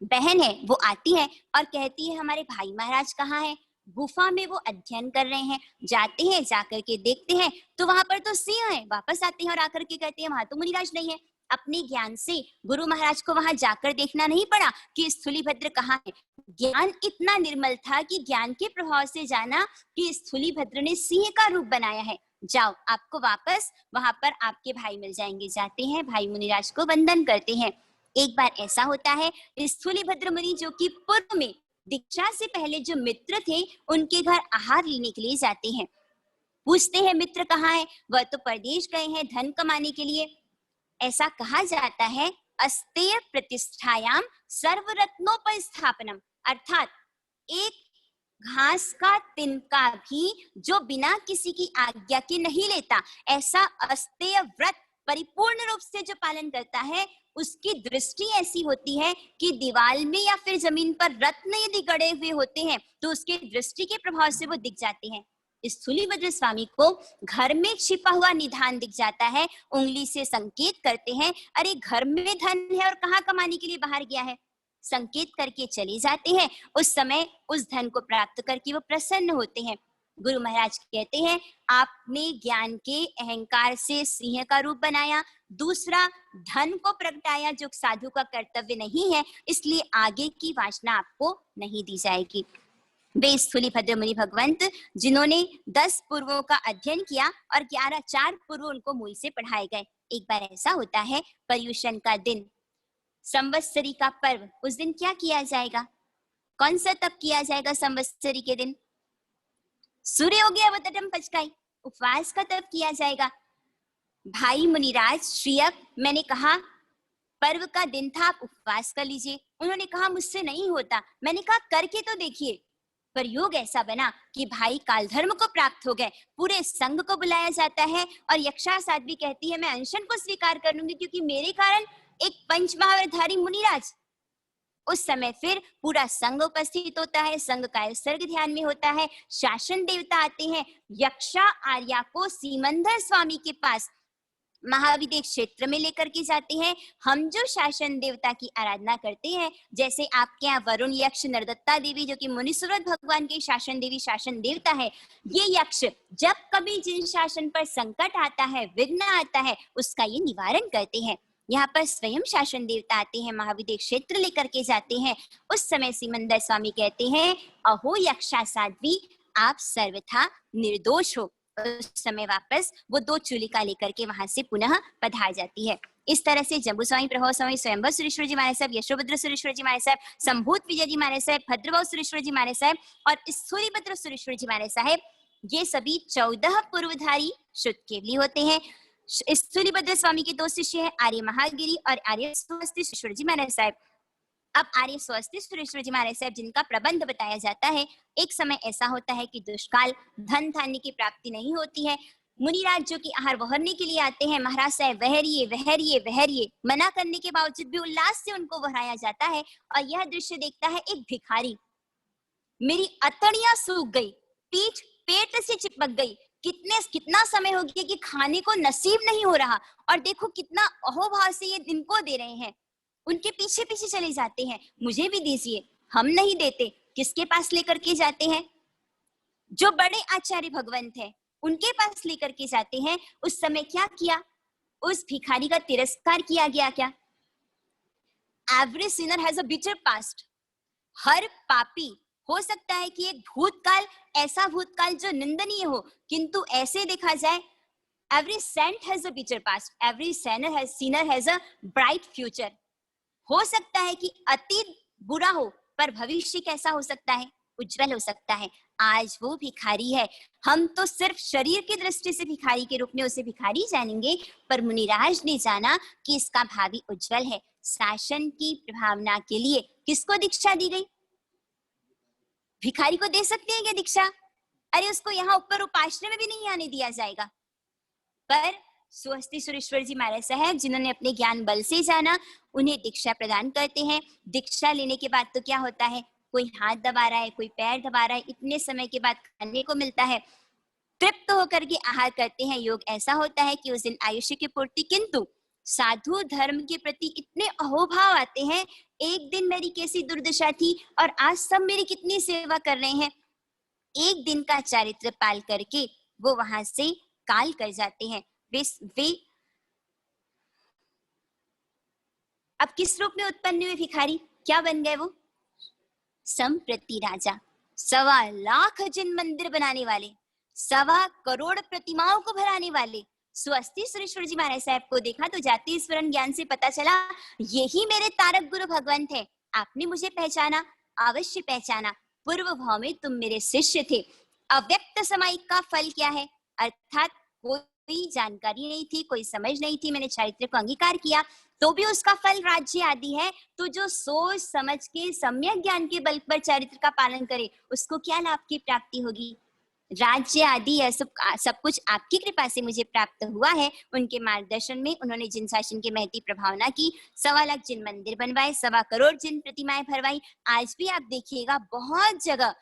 बहन है, वो आती है और कहती है, हमारे भाई महाराज कहाँ है? गुफा में वो अध्ययन कर रहे हैं। जाते हैं, जाकर के देखते हैं तो वहां पर तो सिंह है। वापस आते हैं और आकर के कहते हैं, वहां तो मुनिराज नहीं है। अपने ज्ञान से गुरु महाराज को वहां जाकर देखना नहीं पड़ा कि स्थूलीभद्र कहाँ है। ज्ञान इतना निर्मल था कि ज्ञान के प्रभाव से जाना कि स्थूलीभद्र ने सिंह का रूप बनाया है। जाओ, आपको वापस वहां पर आपके भाई मिल जाएंगे। जाते हैं, भाई मुनिराज को वंदन करते हैं। एक बार ऐसा होता है, स्थूलीभद्र मुनि जो कि पूर्व में दीक्षा से पहले जो मित्र थे, उनके घर आहार लेने के लिए जाते हैं। पूछते हैं, मित्र कहाँ है? वह तो परदेश गए हैं धन कमाने के लिए। ऐसा कहा जाता है अस्तेय प्रतिष्ठायाम सर्वरत्नोपस्थापनम, अर्थात एक घास का तिनका भी जो बिना किसी की आज्ञा के नहीं लेता, ऐसा अस्तेय व्रत परिपूर्ण रूप से जो पालन करता है, उसकी दृष्टि ऐसी होती है कि दीवार में या फिर जमीन पर रत्न यदि गड़े हुए होते हैं तो उसके दृष्टि के प्रभाव से वो दिख जाते हैं। स्थूलीभद्र स्वामी को घर में छिपा हुआ निधान दिख जाता है, उंगली से संकेत करते हैं, अरे घर में धन है और कहाँ कमाने के लिए बाहर गया है, संकेत करके चले जाते हैं। उस समय उस धन को प्राप्त करके वो प्रसन्न होते हैं। गुरु महाराज कहते हैं, आपने ज्ञान के अहंकार से सिंह का रूप बनाया, दूसरा धन को प्रगटाया जो साधु का कर्तव्य नहीं है, इसलिए आगे की वासना आपको नहीं दी जाएगी। वे स्थूलीभद्र मुनि भगवंत जिन्होंने 10 पूर्वों का अध्ययन किया और 4 पूर्व उनको मूल से पढ़ाए गए। एक बार ऐसा होता है, पर्युषण का दिन, संवत्सरी का पर्व, उस दिन क्या किया जाएगा? कौन सा तप किया जाएगा संवत्सरी के दिन? सूर्य हो गया अवतटम पचकाई, उपवास का तप किया जाएगा। भाई मुनिराज श्रीयक, मैंने कहा पर्व का दिन था, आप उपवास कर लीजिए। उन्होंने कहा मुझसे नहीं होता। मैंने कहा करके तो देखिए। पर योग ऐसा बना कि भाई कालधर्म को प्राप्त हो गए, पूरे संघ को बुलाया जाता है और यक्षा साध्वी कहती है मैं अनशन को स्वीकार कर लूंगी क्योंकि मेरे कारण एक पंचमहावरधारी मुनिराज। उस समय फिर पूरा संघ उपस्थित होता है, संघ का सर्ग ध्यान में होता है, शासन देवता आते हैं, यक्षा आर्या को सीमंधर स्वामी के पास महाविद्य क्षेत्र में लेकर के जाते हैं। हम जो शासन देवता की आराधना करते हैं, जैसे आपके यहाँ वरुण यक्ष नरदत्ता देवी जो कि मुनिसुरत भगवान के शासन देवी शासन देवता है, ये यक्ष जब कभी जिन शासन पर संकट आता है, विघ्न आता है, उसका ये निवारण करते हैं। यहाँ पर स्वयं शासन देवता आते हैं, महाविद्य क्षेत्र लेकर के जाते हैं। उस समय सिमंदर स्वामी कहते हैं, अहो यक्षा साध्वी, आप सर्वथा निर्दोष हो। उस समय वापस वो 2 चूलिका लेकर के वहां से पुनः पधार जाती है। इस तरह से जम्बू स्वामी, प्रभाव स्वामी, स्वयंवर सुरेश्वर जी महाराज साहब, यशोभद्र सुरेश्वर जी महाराज साहब, संभूत विजय जी महाराज साहब, भद्रभाव सुरेश्वर जी महाराज साहब और स्थूलीभद्र सुरेश्वर जी महाराज साहब, ये सभी 14 पूर्वधारी शुद्ध केवली होते हैं। स्थूलीभद्र स्वामी के 2 शिष्य हैं, आर्य महागिरी और आर्य स्वस्ति सुरेश्वर जी महाराज साहब। अब आर्य स्वस्ति सुरेश्वर जी महाराज साहब जिनका प्रबंध बताया जाता है, एक समय ऐसा होता है कि दुष्काल, धन धान्य की प्राप्ति नहीं होती है। मुनिराज जो कि आहार वहरने के लिए आते हैं, महाराज साहब वहरिए वहरिए वहरिए, मना करने के बावजूद भी उल्लास से उनको वहराया जाता है। और यह दृश्य देखता है एक भिखारी, मेरी अतड़ियां सूख गई, पीठ पेट से चिपक गई, कितना समय हो गया कि खाने को नसीब नहीं हो रहा, और देखो कितना अहोभाव से ये इनको दे रहे हैं। उनके पीछे पीछे चले जाते हैं, मुझे भी दीजिए। हम नहीं देते, किसके पास लेकर के जाते हैं? जो बड़े आचार्य भगवंत है उनके पास लेकर के जाते हैं। उस समय क्या किया? उस भिखारी का तिरस्कार किया गया। क्या? Every sinner has a bitter past. हर पापी, हो सकता है कि एक भूतकाल, ऐसा भूतकाल जो निंदनीय हो, किंतु ऐसे देखा जाए every saint has a bitter past, every sinner has a bright future. हो सकता है कि अतीत बुरा हो पर भविष्य कैसा हो सकता है? उज्जवल हो सकता है। आज वो भिखारी है, हम तो सिर्फ शरीर की दृष्टि से भिखारी के रूप में उसे भिखारी जानेंगे, पर मुनिराज ने जाना कि इसका भावी उज्जवल है। शासन की प्रभावना के लिए किसको दीक्षा दी गई? भिखारी को दे सकते हैं क्या दीक्षा? अरे उसको यहाँ ऊपर उपाश्रय में भी नहीं आने दिया जाएगा। पर स्वस्ति सुरेश्वर जी महाराज साहब जिन्होंने अपने ज्ञान बल से जाना, उन्हें दीक्षा प्रदान करते हैं। दीक्षा लेने के बाद तो क्या होता है, कोई हाथ दबा रहा है, कोई पैर दबा रहा है, इतने समय के बाद खाने को मिलता है, तृप्त होकर के आहार करते हैं। योग ऐसा होता है कि उस दिन आयुष्य की पूर्ति, किंतु साधु धर्म के प्रति इतने अहोभाव आते हैं। एक दिन मेरी कैसी दुर्दशा थी और आज सब मेरी कितनी सेवा कर रहे हैं। एक दिन का चारित्र पाल करके वो वहां से काल कर जाते हैं। वे अब किस रूप में उत्पन्न हुए भिखारी? क्या बन गए वो? संप्रति राजा, 1.25 लाख जिन मंदिर बनाने वाले, 1.25 करोड़ प्रतिमाओं को भराने वाले स्वस्ति सुरेश्वर जी महाराज साहब को देखा तो जाति स्मरण ज्ञान से पता चला यही मेरे तारक गुरु भगवंत है। आपने मुझे पहचाना, अवश्य पहचाना। पूर्व भाव में तुम मेरे शिष्य थे। अव्यक्त समायिक का फल क्या है? अर्थात कोई जानकारी नहीं थी, कोई समझ नहीं थी, मैंने चारित्र को अंगीकार किया, तो भी उसका फल राज्य आदि है। तो जो सोच समझ के सम्यक ज्ञान के बल पर चरित्र का पालन करे, उसको क्या लाभ की प्राप्ति होगी? राज्य आदि यह सब कुछ आपकी कृपा से मुझे प्राप्त हुआ है। उनके मार्गदर्शन में उन्होंने जिन शासन की महती प्रभावना की, 1.25 जिन मंदिर बनवाए, 1.25 जिन प्रतिमाएं भरवाई, आज भी आप देखिएगा बहुत जगह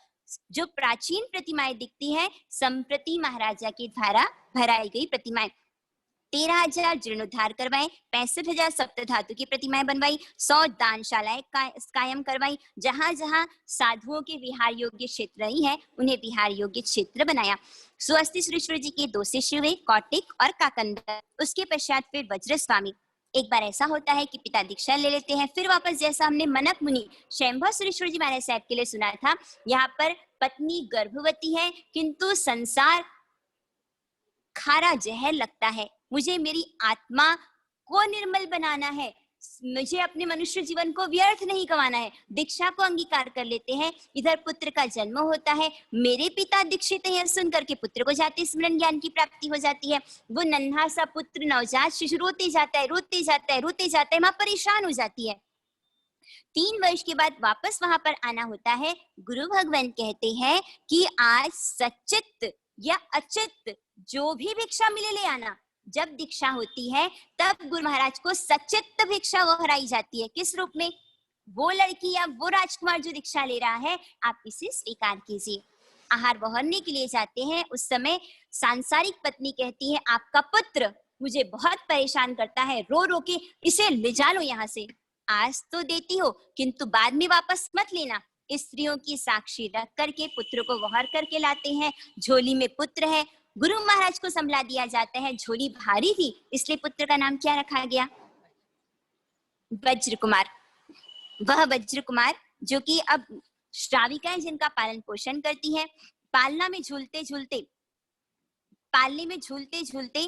जो प्राचीन प्रतिमाएं दिखती हैं, संप्रति महाराजा के द्वारा भराई गई प्रतिमाएं। 13,000 जीर्णोद्धार करवाए, 65,000 सप्त धातु की प्रतिमाएं बनवाई, 100 दानशालाएं कायम करवाई। जहां जहां साधुओं के विहार योग्य क्षेत्र नहीं है, उन्हें विहार योग्य क्षेत्र बनाया। स्वस्ति सुरेश्वर जी के 2 शिष्य हुए, कौटिक और काकंदर। उसके पश्चात फिर वज्र स्वामी। एक बार ऐसा होता है कि पिता दीक्षा ले लेते हैं, फिर वापस, जैसा हमने मनक मुनि शंभव सुरेश्वर जी महाराज साहब के लिए सुना था, यहाँ पर पत्नी गर्भवती है, किंतु संसार खारा जहर लगता है, मुझे मेरी आत्मा को निर्मल बनाना है, मुझे अपने मनुष्य जीवन को व्यर्थ नहीं गंवाना है। दीक्षा को अंगीकार कर लेते हैं। इधर पुत्र का जन्म होता है, मेरे पिता दीक्षित हैं सुन करके पुत्र को जाति स्मरण ज्ञान की प्राप्ति हो जाती है। वो नन्हा सा पुत्र नवजात शिशु रोते जाता है, रोते जाता है, रोते जाता है, माँ परेशान हो जाती है। 3 वर्ष के बाद वापस वहां पर आना होता है। गुरु भगवान कहते हैं कि आज सचित या अचित जो भी भिक्षा मिले ले आना। जब दीक्षा होती है तब गुरु महाराज को सचित भिक्षा वो हराई जाती है। किस रूप में? वो लड़की या वो राजकुमार जो दीक्षा ले रहा है, आप इसे स्वीकार कीजिए। आहार बहरने के लिए जाते हैं, उस समय सांसारिक पत्नी कहती है, आपका पुत्र मुझे बहुत परेशान करता है, रो रो के इसे ले जा लो यहाँ से। आज तो देती हो, किंतु बाद में वापस मत लेना। स्त्रियों की साक्षी रख करके पुत्र को वहर करके लाते हैं। झोली में पुत्र है, गुरु महाराज को संभला दिया जाता है। झोली भारी थी, इसलिए पुत्र का नाम क्या रखा गया? वज्र कुमार। वह वज्र कुमार जो कि अब श्राविकाएं जिनका पालन पोषण करती हैं, पालना में झूलते झूलते, पालने में झूलते झूलते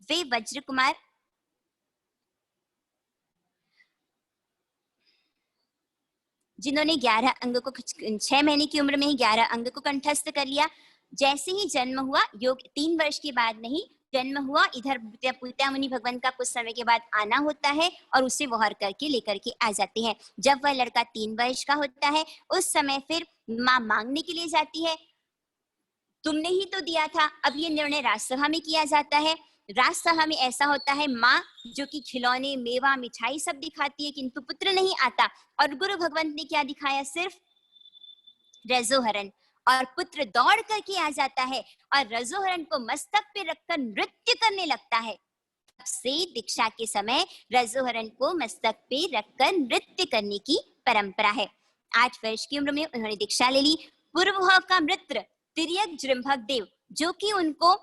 वे वज्र कुमार जिन्होंने 11 अंग को 6 महीने की उम्र में ही 11 अंग को कंठस्थ कर लिया। जैसे ही जन्म हुआ, योग 3 वर्ष के बाद नहीं, जन्म हुआ, इधर पुत्या मुनि भगवान का कुछ समय के बाद आना होता है और उसे वहर करके लेकर के आ जाते हैं। जब वह लड़का 3 वर्ष का होता है, उस समय फिर माँ मांगने के लिए जाती है। तुमने ही तो दिया था। अब ये निर्णय राजसभा में किया जाता है। राजसभा में ऐसा होता है, माँ जो कि खिलौने मेवा मिठाई सब दिखाती है, किंतु पुत्र नहीं आता। और गुरु भगवंत ने क्या दिखाया? सिर्फ रजोहरण। और पुत्र दौड़ करके आ जाता है और रजोहरण को मस्तक पे रखकर नृत्य करने लगता है। तब से दीक्षा के समय रजोहरण को मस्तक पे रखकर नृत्य करने की परंपरा है। 8 वर्ष की उम्र में उन्होंने दीक्षा ले ली। पूर्व का मित्र तिर्यक जृंभक देव जो कि उनको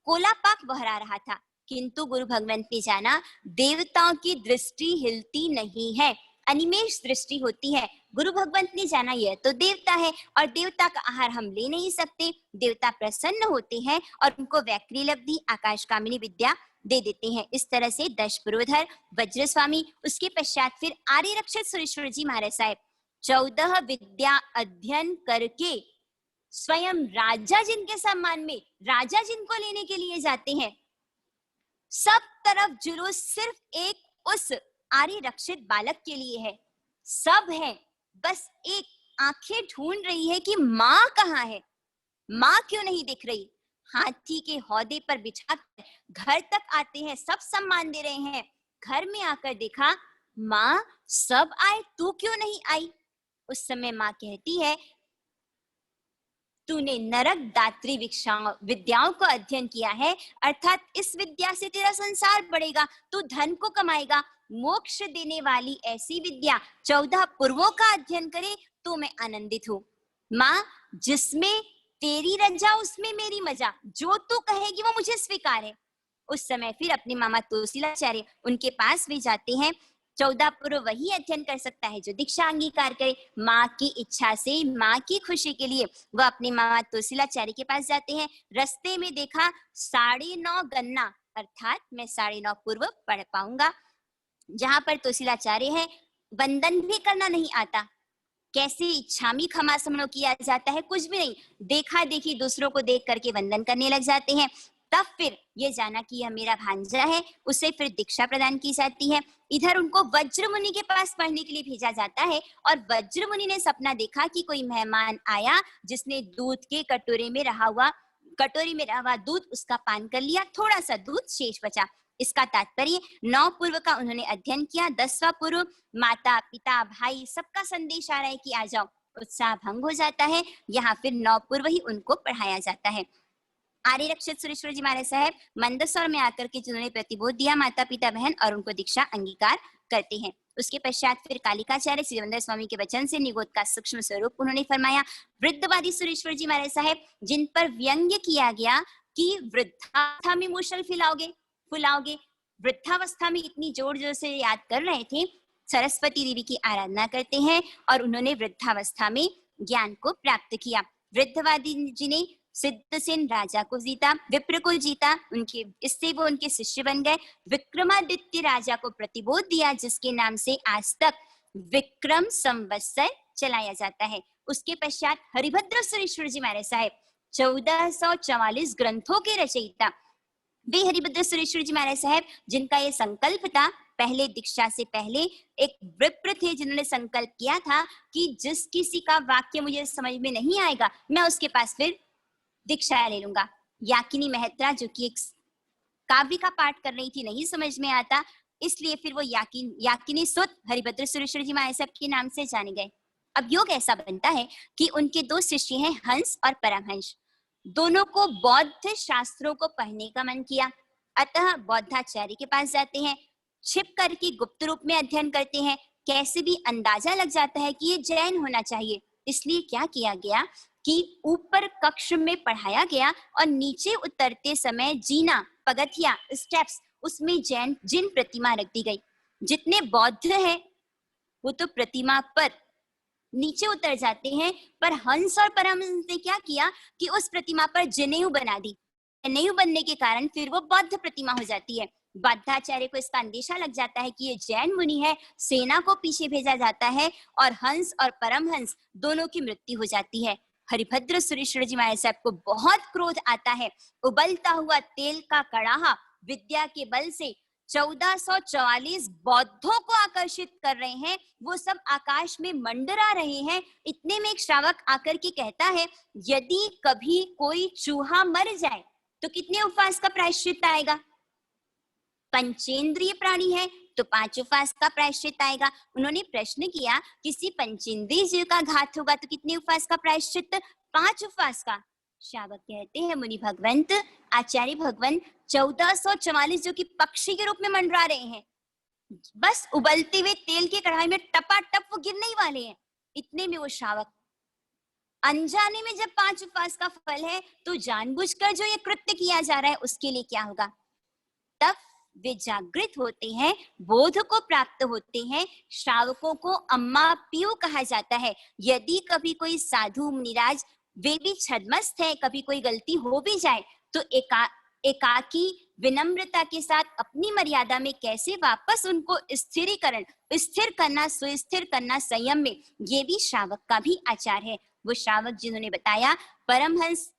कोलापाक बहरा रहा था, किंतु गुरु भगवंत ने जाना देवताओं की दृष्टि हिलती नहीं है, अनिमेष दृष्टि होती है। गुरु भगवंत ने जाना यह तो देवता है और देवता का आहार हम ले नहीं सकते। देवता प्रसन्न होते हैं और उनको वैक्री लब्धि आकाश कामिनी विद्या दे देते हैं। इस तरह से दशपुरोधर, वज्र स्वामी, उसके पश्चात फिर आर्य रक्षित सुरेश्वर जी महाराज साहब 14 विद्या अध्ययन करके स्वयं राजा जिनके सम्मान में, राजा जिनको लेने के लिए जाते हैं, सब तरफ जुलूस सिर्फ एक उस आर्य रक्षित बालक के लिए है। सब है, बस एक आंखें ढूंढ रही है कि माँ कहाँ है, माँ क्यों नहीं दिख रही। हाथी के हौदे पर बिछा घर तक आते हैं, सब सम्मान दे रहे हैं। घर में आकर देखा, माँ सब आए, तू क्यों नहीं आई? उस समय माँ कहती है, तूने नरक दात्री विद्याओं को अध्ययन किया है, अर्थात इस विद्या से तेरा संसार बढ़ेगा, तू धन को कमाएगा। मोक्ष देने वाली ऐसी विद्या 14 पूर्वों का अध्ययन करे तो मैं आनंदित हूँ। माँ, जिसमें तेरी रजा उसमें मेरी मजा, जो तू कहेगी वो मुझे स्वीकार है। उस समय फिर अपने मामा तोसिलाचार्य उनके पास भी जाते हैं। 14 पूर्व वही अध्ययन कर सकता है जो दीक्षा अंगीकार करे। माँ की इच्छा से, माँ की खुशी के लिए वह अपने मामा तोसिलाचार्य के पास जाते हैं। रास्ते में देखा 9.5 गन्ना, अर्थात मैं 9.5 पूर्व पढ़ पाऊंगा। जहां पर तोसिलाचार्य है, वंदन भी करना नहीं आता। कैसे इच्छामी खमासमनो किया जाता है, कुछ भी नहीं, देखा देखी दूसरों को देख करके वंदन करने लग जाते हैं। तब फिर ये जाना कि यह मेरा भांजा है, उसे फिर दीक्षा प्रदान की जाती है। इधर उनको वज्र मुनि के पास पढ़ने के लिए भेजा जाता है और वज्र मुनि ने सपना देखा कि कोई मेहमान आया जिसने दूध के कटोरी में रहा हुआ दूध उसका पान कर लिया, थोड़ा सा दूध शेष बचा। इसका तात्पर्य 9 पूर्व का उन्होंने अध्ययन किया, 10वां पूर्व माता पिता भाई सबका संदेश आ रहा है कि आ जाओ, उत्साह भंग हो जाता है। यहाँ फिर 9 पूर्व ही उनको पढ़ाया जाता है। आर्य रक्षित सुरेश्वर जी महाराज साहब मंदसौर में आकर के जिन्होंने प्रतिबोध दिया, माता पिता बहन और उनको दीक्षा अंगीकार करते हैं। उसके पश्चात फिर कालिकाचार्य सिद्धानंद स्वामी के वचन से निगोद का सूक्ष्म स्वरूप उन्होंने फरमाया। वृद्धवादी सुरेश्वर जी महाराज साहब जिन पर व्यंग्य किया गया कि वृद्धावस्था में मूसल फुलाओगे, वृद्धावस्था में इतनी जोर जोर से याद कर रहे थे, सरस्वती देवी की आराधना करते हैं और उन्होंने वृद्धावस्था में ज्ञान को प्राप्त किया। वृद्धवादी जी ने सिद्धसेन राजा को जीता, विप्र को जीता, इससे वो उनके शिष्य बन गए। विक्रमादित्य राजा को प्रतिबोध दिया जिसके नाम से आज तक विक्रम संवत्सर चलाया जाता है। उसके पश्चात हरिभद्र सुरेश्वर जी महाराज साहब 1444 ग्रंथों के रचयिता, वे हरिभद्र सुरेश्वर जी महाराज साहब जिनका ये संकल्प था, पहले दीक्षा से पहले एक विप्र थे जिन्होंने संकल्प किया था कि जिस किसी का वाक्य मुझे समझ में नहीं आएगा मैं उसके पास फिर दीक्षा ले लूंगा। याकिनी महत्रा जो कि एक काव्य का पाठ कर रही थी, नहीं समझ में आता, इसलिए फिर वो याकिनी सुत हरिभद्र सुरेश्वर जी महाराज साहब के नाम से जाने गए। अब योग ऐसा बनता है कि उनके 2 शिष्य हैं, हंस और परमहंस। दोनों को बौद्ध शास्त्रों को पढ़ने का मन किया, अतः बौद्धाचार्य के पास जाते हैं, छिप करके गुप्त रूप में अध्ययन करते हैं। कैसे भी अंदाजा लग जाता है कि ये जैन होना चाहिए, इसलिए क्या किया गया कि ऊपर कक्ष में पढ़ाया गया और नीचे उतरते समय जीना, पगथिया, स्टेप्स, उसमें जिन प्रतिमा रख दी गई। जितने बौद्ध हैं वो तो प्रतिमा पर नीचे उतर जाते हैं, पर हंस और परमहंस ने क्या किया कि उस प्रतिमा पर जनेऊ बना दी। जनेऊ बनने के कारण फिर वो बौद्ध प्रतिमा हो जाती है। बौद्धाचार्य को इसका अंदेशा लग जाता है कि ये जैन मुनि है, सेना को पीछे भेजा जाता है और हंस और परमहंस दोनों की मृत्यु हो जाती है। हरिभद्र सुरेश्वर जी महाराज साहब को बहुत क्रोध आता है। उबलता हुआ तेल का कड़ाहा विद्या के बल से 1444 बौद्धों को आकर्षित कर रहे हैं, वो सब आकाश में मंडरा रहे हैं। इतने में एक श्रावक आकर के कहता है, यदि कभी कोई चूहा मर जाए तो कितने उपवास का प्रायश्चित आएगा? पंचेंद्रिय प्राणी है तो 5 उपवास का प्रायश्चित आएगा। उन्होंने प्रश्न किया, किसी पंचेंद्रिय जीव का घात होगा तो कितने उपवास का प्रायश्चित? 5 उपवास का। श्रावक कहते हैं, मुनि भगवंत, आचार्य भगवंत 1444 जो कि पक्षी के रूप में मंडरा रहे हैं, बस उबलते हुए तेल के कढ़ाई में टपाटप वो गिरने ही वाले हैं। इतने में वो श्रावक अनजाने में, जब 5 उपवास का फल है तो जानबूझकर जो ये कृत्य किया जा रहा है उसके लिए क्या होगा? तब वे जागृत होते हैं, बोध को प्राप्त होते हैं। श्रावकों को अम्मा पियू कहा जाता है। यदि कभी कोई साधु मुनिराज, वे भी छद्मस्त है, कभी कोई गलती हो भी जाए तो एकाकी विनम्रता के साथ अपनी मर्यादा में कैसे वापस उनको स्थिर करना, सुस्थिर करना संयम में, ये भी श्रावक का भी आचार है। वो श्रावक जिन्होंने बताया परमहंस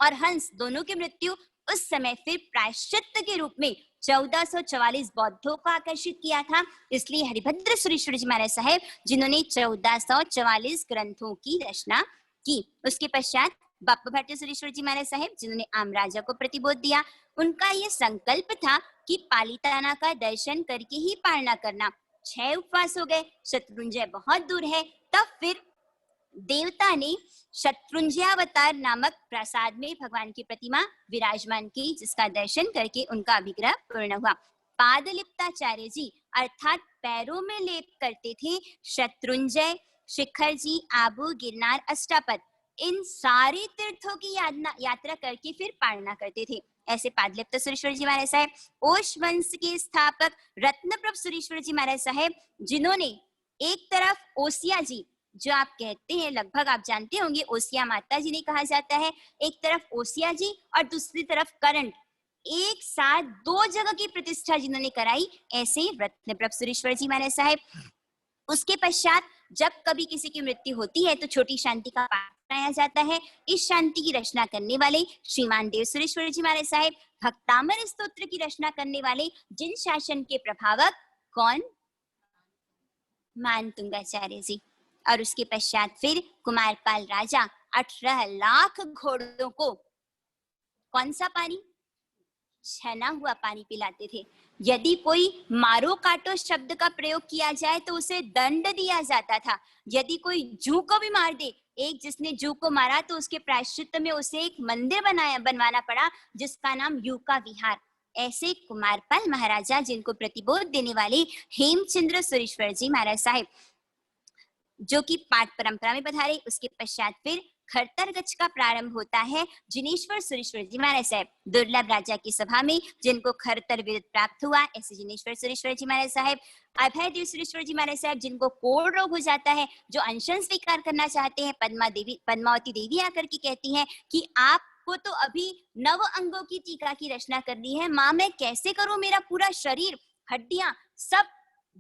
और हंस दोनों की मृत्यु उस समय फिर प्रायश्चित के रूप में 1444 बौद्धों को आकर्षित किया था। इसलिए हरिभद्र सुरेश्वर जी महाराज साहब जिन्होंने 1444 ग्रंथों की रचना की। उसके पश्चात बापा भट्ट सुरेश्वर जी महाराज साहब जिन्होंने आम राजा को प्रतिबोध दिया, उनका ये संकल्प था कि पालिताना का दर्शन करके ही पालना करना। 6 उपवास हो गए, शत्रुंजय बहुत दूर है, तब फिर देवता ने शत्रुंजयावतार नामक प्रसाद में भगवान की प्रतिमा विराजमान की, जिसका दर्शन करके उनका अभिग्रह पूर्ण हुआ। पादलिप्ताचार्य जी अर्थात पैरों में लेप करते थे। शत्रुंजय, शिखर जी, आबू, गिरनार, अष्टापद, इन सारे तीर्थों की यात्रा करके फिर पालना करते थे। ऐसे पादलिप्त सुरेश्वर जी महाराज साहब, ओश वंश के स्थापक रत्नप्रभ सुरेश्वर जी महाराज साहब, जिन्होंने एक तरफ ओसिया जी, जो आप कहते हैं, लगभग आप जानते होंगे, ओसिया माता जी ने कहा जाता है, एक तरफ ओसिया जी और दूसरी तरफ करंट, एक साथ 2 जगह की प्रतिष्ठा जिन्होंने कराई, ऐसे रत्नप्रभ सुरेश्वर जी महाराज साहब। उसके पश्चात जब कभी किसी की मृत्यु होती है तो छोटी शांति का पाठ बनाया जाता है। इस शांति की रचना करने वाले श्रीमान देव सुरेश्वर जी महाराज साहेब, भक्तामर स्तोत्र की रचना करने वाले जिन शासन के प्रभावक कौन, मानतुंगाचार्य जी। और उसके पश्चात फिर कुमारपाल राजा 18 लाख घोड़ों को कौन सा पानी, छना हुआ पानी पिलाते थे। यदि कोई मारो काटो शब्द का प्रयोग किया जाए तो उसे दंड दिया जाता था। यदि कोई जू को भी मार दे, एक जिसने जू को मारा तो उसके प्रायश्चित में उसे एक मंदिर बनवाना पड़ा जिसका नाम यू का विहार। ऐसे कुमारपाल महाराजा जिनको प्रतिबोध देने वाले हेमचंद्र सुरेश्वर जी महाराज साहेब जो कि पाठ परंपरा में पधारे। उसके पश्चात फिर खरतर गच्छ का प्रारंभ होता है जिनेश्वर सुरेश्वर जी महाराज साहेब, दुर्लभ राजा की सभा में जिनको खरतर विरुद्ध प्राप्त हुआ, ऐसे जिनेश्वर सुरेश्वर जी महाराज साहेब। अभय देव सुरेश्वर जी महाराज साहेब जिनको कोढ़ रोग हो जाता है, जो अनशन स्वीकार करना चाहते हैं, पद्मावती देवी आकर के कहती हैं कि आपको तो अभी 9 अंगों की टीका की रचना करनी है, माँ मैं कैसे करूं, मेरा पूरा शरीर हड्डियां सब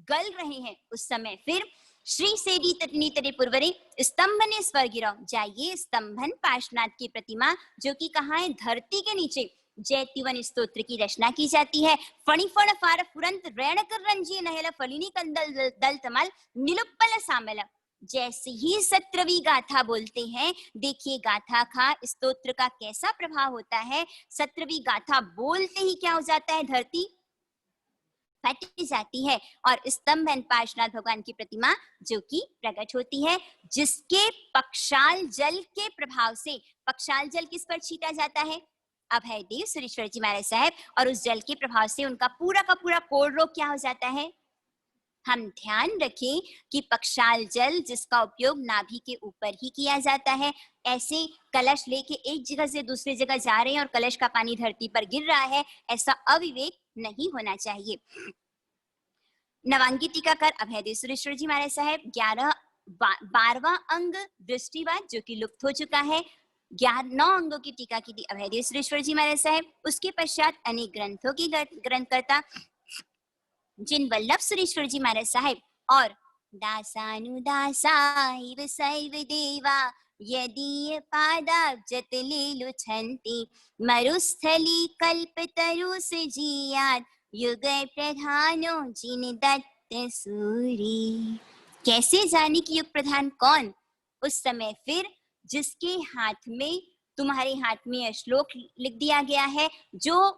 गल रहे हैं। उस समय फिर श्री सेडी तटनी तरे पुरवरे स्तंभने स्वर गिरा, जाइए स्तंभन पार्श्वनाथ की प्रतिमा जो कि कहाँ है, धरती के नीचे जैतिवन स्तोत्र की रचना की जाती है। फणिफण फार फुरंत रैणकर रंजी नहल फलिनी कंदल दल तमल निलुप्पल सामल। जैसे ही सत्रवी गाथा बोलते हैं, देखिए गाथा का स्तोत्र का कैसा प्रभाव होता है। सत्रवी गाथा बोलते ही क्या हो जाता है, धरती फट जाती है और स्तंभन पार्श्वनाथ भगवान की प्रतिमा जो कि प्रकट होती है, जिसके पक्षाल जल के प्रभाव से, पक्षाल जल किस पर छीटा जाता है, अभय देव सुरेश्वर जी महाराज साहब, और उस जल के प्रभाव से उनका पूरा का पूरा कोढ़ रोग क्या हो जाता है। हम ध्यान रखें कि पक्षाल जल जिसका उपयोग नाभि के ऊपर ही किया जाता है, ऐसे कलश लेके एक जगह से दूसरी जगह जा रहे हैं और कलश का पानी धरती पर गिर रहा है, ऐसा अविवेक नहीं होना चाहिए। नवांगी टीकाकार अभय देव सुरेश्वर जी महाराज साहब, 12वां अंग दृष्टिवाद जो कि लुप्त हो चुका है, 9 अंगों की टीका की थी अभय देव सुरेश्वर जी महाराज साहब। उसके पश्चात अनेक ग्रंथों की ग्रंथकर्ता जिन वल्लभ सुरेश्वर जी महाराज साहेब और दासानुदासाइव सैव देवा यदि पादाब्जत लीलु छन्ति मरुस्थली कल्पतरु सजीयात युग प्रधानो जिन दत्त सूरी। कैसे जाने कि युग प्रधान कौन? उस समय फिर जिसके हाथ में, तुम्हारे हाथ में श्लोक लिख दिया गया है, जो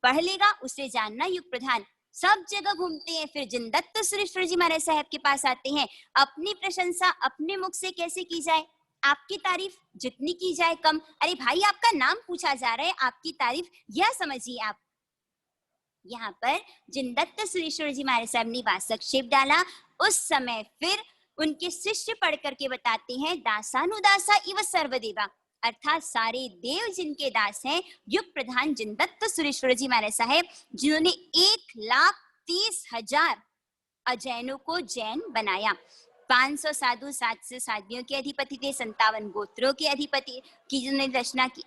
पढ़ लेगा उसे जानना युग प्रधान। सब जगह घूमते हैं, फिर जिन दत्त सुरेश्वर जी महाराज साहब के पास आते हैं। अपनी प्रशंसा अपने मुख से कैसे की जाए, आपकी तारीफ जितनी की जाए कम। अरे भाई आपका नाम पूछा जा रहा है, आपकी तारीफ यह समझिए आप। यहाँ पर जिन दत्त सुरेश्वर जी महाराज साहब ने वासक्षेप डाला, उस समय फिर उनके शिष्य पढ़ करके बताते हैं दासानुदासा इव सर्वदेवा, अर्थात सारे देव जिनके दास हैं, युग प्रधान जिन दत्त सुरेश्वर जी महाराज साहेब, जिन्होंने 1,30,000 अजैनों को जैन बनाया। 500 साधु 700 साध्वियों के अधिपति थे, 57 गोत्रों के अधिपति की जिन्होंने रचना की।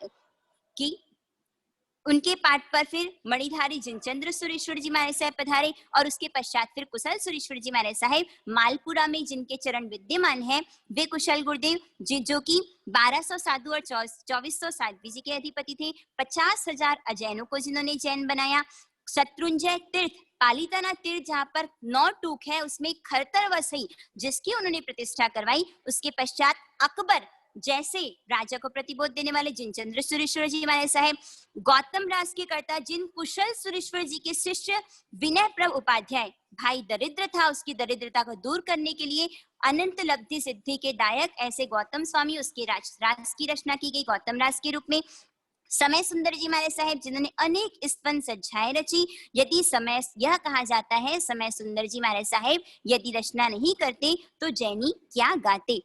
उनके पाठ पर फिर मणिधारी जिनचंद्र सुरेश्वर जी महाराज साहब पधारे और उसके पश्चात फिर कुशल सुरेश्वर जी महाराज साहब मालपुरा में जिनके चरण विद्यमान हैं, वे कुशल गुरुदेव जो कि 1200 साधु और 2400 साध्वी जी के अधिपति थे। 50,000 अजैनों को जिन्होंने जैन बनाया। शत्रुंजय तीर्थ, पालीताना तीर्थ जहाँ पर 9 टूक है, उसमें खरतर वसई जिसकी उन्होंने प्रतिष्ठा करवाई। उसके पश्चात अकबर जैसे राजा को प्रतिबोध देने वाले जिनचंद्र सुरेश्वर जी महाराज साहेब, गौतम राज के कर्ता जिन कुशल सुरेश्वर जी के शिष्य विनय प्रभ उपाध्याय, भाई दरिद्र था, उसकी दरिद्रता को दूर करने के लिए अनंत लब्धि सिद्धि के दायक ऐसे गौतम स्वामी, उसके राज की रचना की गई गौतम राज के रूप में। समय सुंदर जी महाराज साहेब जिन्होंने अनेक स्तवन सज्जाएं रची। यदि समय, यह कहा जाता है समय सुंदर जी महाराज साहेब यदि रचना नहीं करते तो जैनी क्या गाते।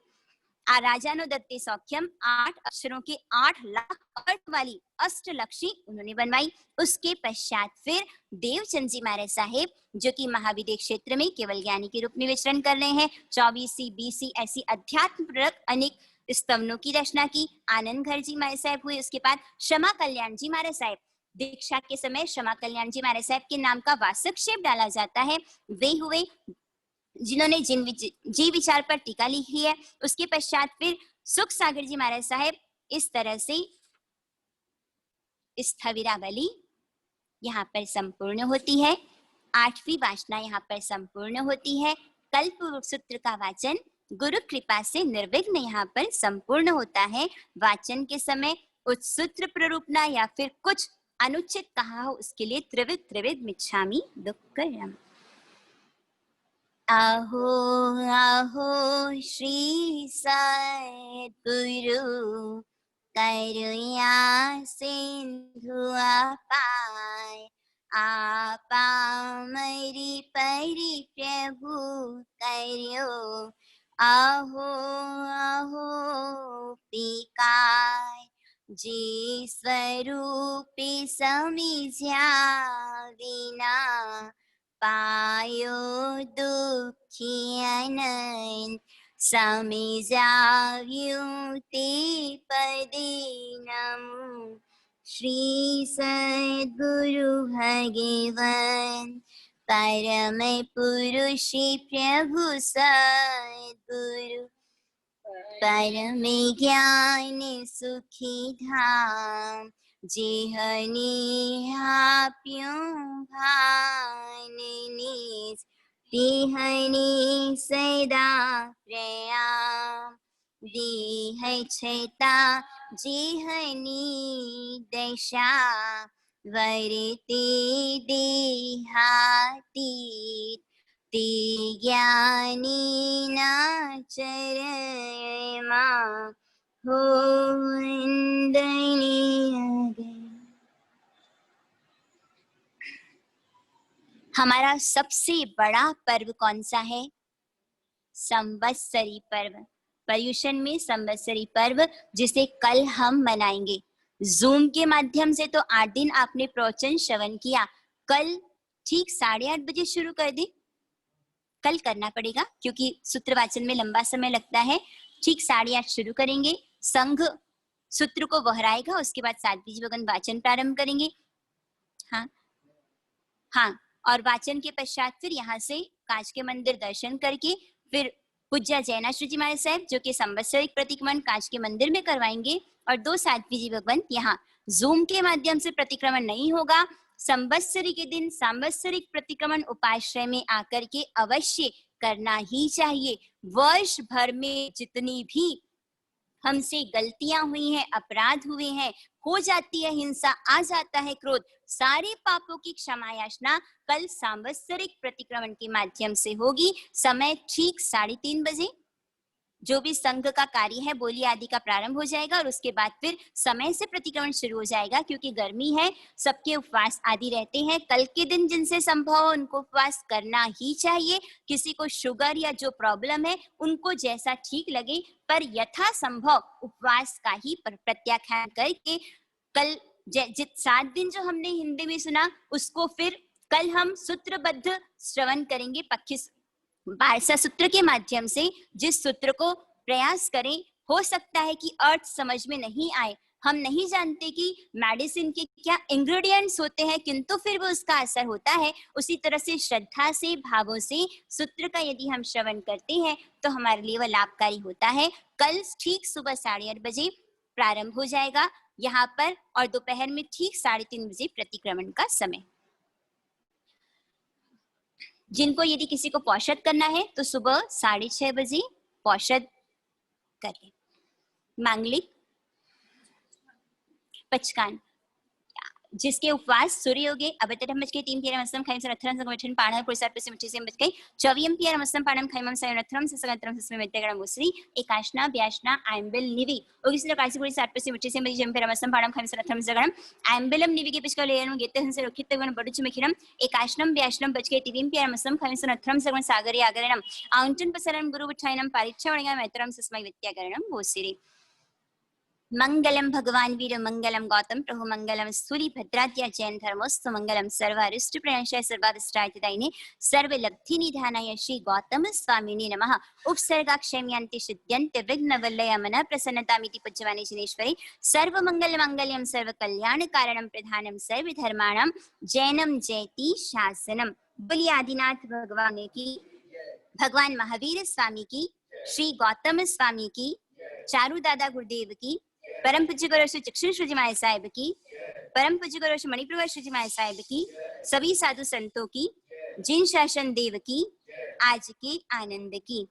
राजानो दत्ते सौख्यम 8 अक्षरों के 8 लाख अर्थ वाली अष्टलक्षी उन्होंने बनवाई। उसके पश्चात फिर देवचंद जी महाराज साहेब जो कि महाविद्य क्षेत्र में केवल ज्ञानी के रूप में विचरण कर रहे हैं, 24 BC ऐसी अध्यात्म प्रेरक अनेक स्तवनों की रचना की। आनंद घर जी महाराज साहब हुए। उसके बाद क्षमा कल्याण जी महाराज साहब, दीक्षा के समय क्षमा कल्याण जी महाराज साहब के नाम का वासक्षेप डाला जाता है, वे हुए जिन्होंने जी विचार पर टीका लिखी है। उसके पश्चात फिर सुख सागर जी महाराज साहेब इस तरह से स्थविरावली यहाँ पर संपूर्ण होती है। 8वीं वासना यहाँ पर संपूर्ण होती है। कल्प सूत्र का वाचन गुरु कृपा से निर्विघ्न यहाँ पर संपूर्ण होता है। वाचन के समय उत्सूत्र प्ररूपना या फिर कुछ अनुचित कहा हो उसके लिए त्रिविध त्रिविध मिच्छामि दुक्कड़म। आहो आहो श्री सद्गुरु करुणा सिंधु अपार, आपा मरी परि प्रभु करियो, आहो आहो पिकार जी स्वरूपी समिझ्या विना, पायो दुखी अनंत समिझाव्યું તે પદે નમો। श्री सद्गुरु भगवान परम पुरुषी प्रभु सद्गुरु, परम ज्ञान सुखी धाम, जेहनी हाप्यों भाननीस तिहनी सदा प्रयाम, देह छेता जेहनी दशा, वरते देहातीत ते ज्ञानी ना चरमा हो वंदनीय। हमारा सबसे बड़ा पर्व कौन सा है? संवत्सरी पर्व। पर्युषण में संवत्सरी पर्व जिसे कल हम मनाएंगे। जूम के माध्यम से तो 8 दिन आपने प्रवचन श्रवण किया, कल ठीक 8:30 बजे शुरू कर दे। कल करना पड़ेगा क्योंकि सूत्र वाचन में लंबा समय लगता है। ठीक 8:30 शुरू करेंगे। संघ सूत्र को वहराएगा, उसके बाद साध्वी जी भगवान वाचन प्रारंभ करेंगे। हाँ, और वाचन के पश्चात फिर यहाँ से कांच के मंदिर दर्शन करके फिर पूज्य जैनाश्री जी महाराज साहब जो कि संवत्सरिक प्रतिक्रमण कांच के मंदिर में करवाएंगे, और 2 साध्वी जी भगवंत यहाँ जूम के माध्यम से प्रतिक्रमण नहीं होगा। संवत्सरी के दिन सांवत्सरिक प्रतिक्रमण उपाश्रय में आकर के अवश्य करना ही चाहिए। वर्ष भर में जितनी भी हमसे गलतियां हुई हैं, अपराध हुए हैं, हो जाती है हिंसा, आ जाता है क्रोध, सारे पापों की क्षमा याचना कल सांवत्सरिक प्रतिक्रमण के माध्यम से होगी। समय ठीक 3:30 बजे। जो भी संघ का कार्य है बोली आदि का प्रारंभ हो जाएगा और उसके बाद फिर समय से प्रतिक्रमण शुरू हो जाएगा। क्योंकि गर्मी है, सबके उपवास आदि रहते हैं। कल के दिन जिनसे संभव हो उनको उपवास करना ही चाहिए। किसी को शुगर या जो प्रॉब्लम है उनको जैसा ठीक लगे, पर यथा संभव उपवास का ही प्रत्याख्यान करके कल 7 दिन जो हमने हिंदी में सुना उसको फिर कल हम सूत्रबद्ध श्रवण करेंगे। पक्षी बारसा सूत्र के माध्यम से जिस सूत्र को प्रयास करें, हो सकता है कि अर्थ समझ में नहीं आए, हम नहीं जानते कि मेडिसिन के क्या इंग्रेडिएंट्स होते हैं, किंतु फिर वो उसका असर होता है। उसी तरह से श्रद्धा से भावों से सूत्र का यदि हम श्रवण करते हैं तो हमारे लिए वह लाभकारी होता है। कल ठीक सुबह 8:30 बजे प्रारंभ हो जाएगा यहाँ पर, और दोपहर में ठीक 3:30 बजे प्रतिक्रमण का समय। जिनको यदि किसी को पौषध करना है तो सुबह 6:30 बजे पौषध करें। मांगलिक पचकान जिसके उपवास सूर्य योगे अबतरम बज के 3 पियर मस्तम खाइम से रथरम संगठन पाणा पुरसार पे से मुठी से बज गई 24 पियर मस्तम पाणम खाइम से रथरम से संगठन से में तेगण मुसरी एकाशना व्याशना आइम्बिल निवि ओगिसर कासी पुरी सार पे से मुठी से बज जम पियर मस्तम पाणम खाइम से रथरम से गणम आइम्बिलम निवि के पिछका लेयन गेते हंसे रखित गण बडुच मिखिरम एकाशनम व्याशनम बज के 3 पियर मस्तम खाइम से रथरम से गण सागरी आगरणम आउंटन पसरम गुरु बिठाइनम परीक्षा वणगा मैत्रम सस्मै विद्याकरणम भोसिरे। मंगलम भगवान वीर मंगलम गौतम प्रभु मंगलम स्थूली भद्राद्या जैन धर्मोस्तु मंगलम सर्वारिष्ट प्रणशय सर्वादिष्टायदायिने सर्वलब्धि निधानाय श्री गौतम स्वामिने नमः। उपसर्गाक्षम्यन्ति सिद्ध्यन्ति विघ्नवल्लय मन प्रसन्नतामिति पूज्यमाने जिनेश्वरी सर्वमंगल मंगल्यम सर्वकल्याण कारणम प्रधानम सर्वधर्माणां जैनम जयति शासनम। बोलिए आदिनाथ भगवान की, भगवान महावीर स्वामी की, श्री गौतम स्वामी की, चारू दादा गुरुदेव की, परम पूज्य गुरु श्री चक्षु श्री माय साहिब की, परम पूज्य गुरु श्री मणिप्रभा श्री माय साहिब की, सभी साधु संतों की, जिन शासन देव की, आज के आनंद की।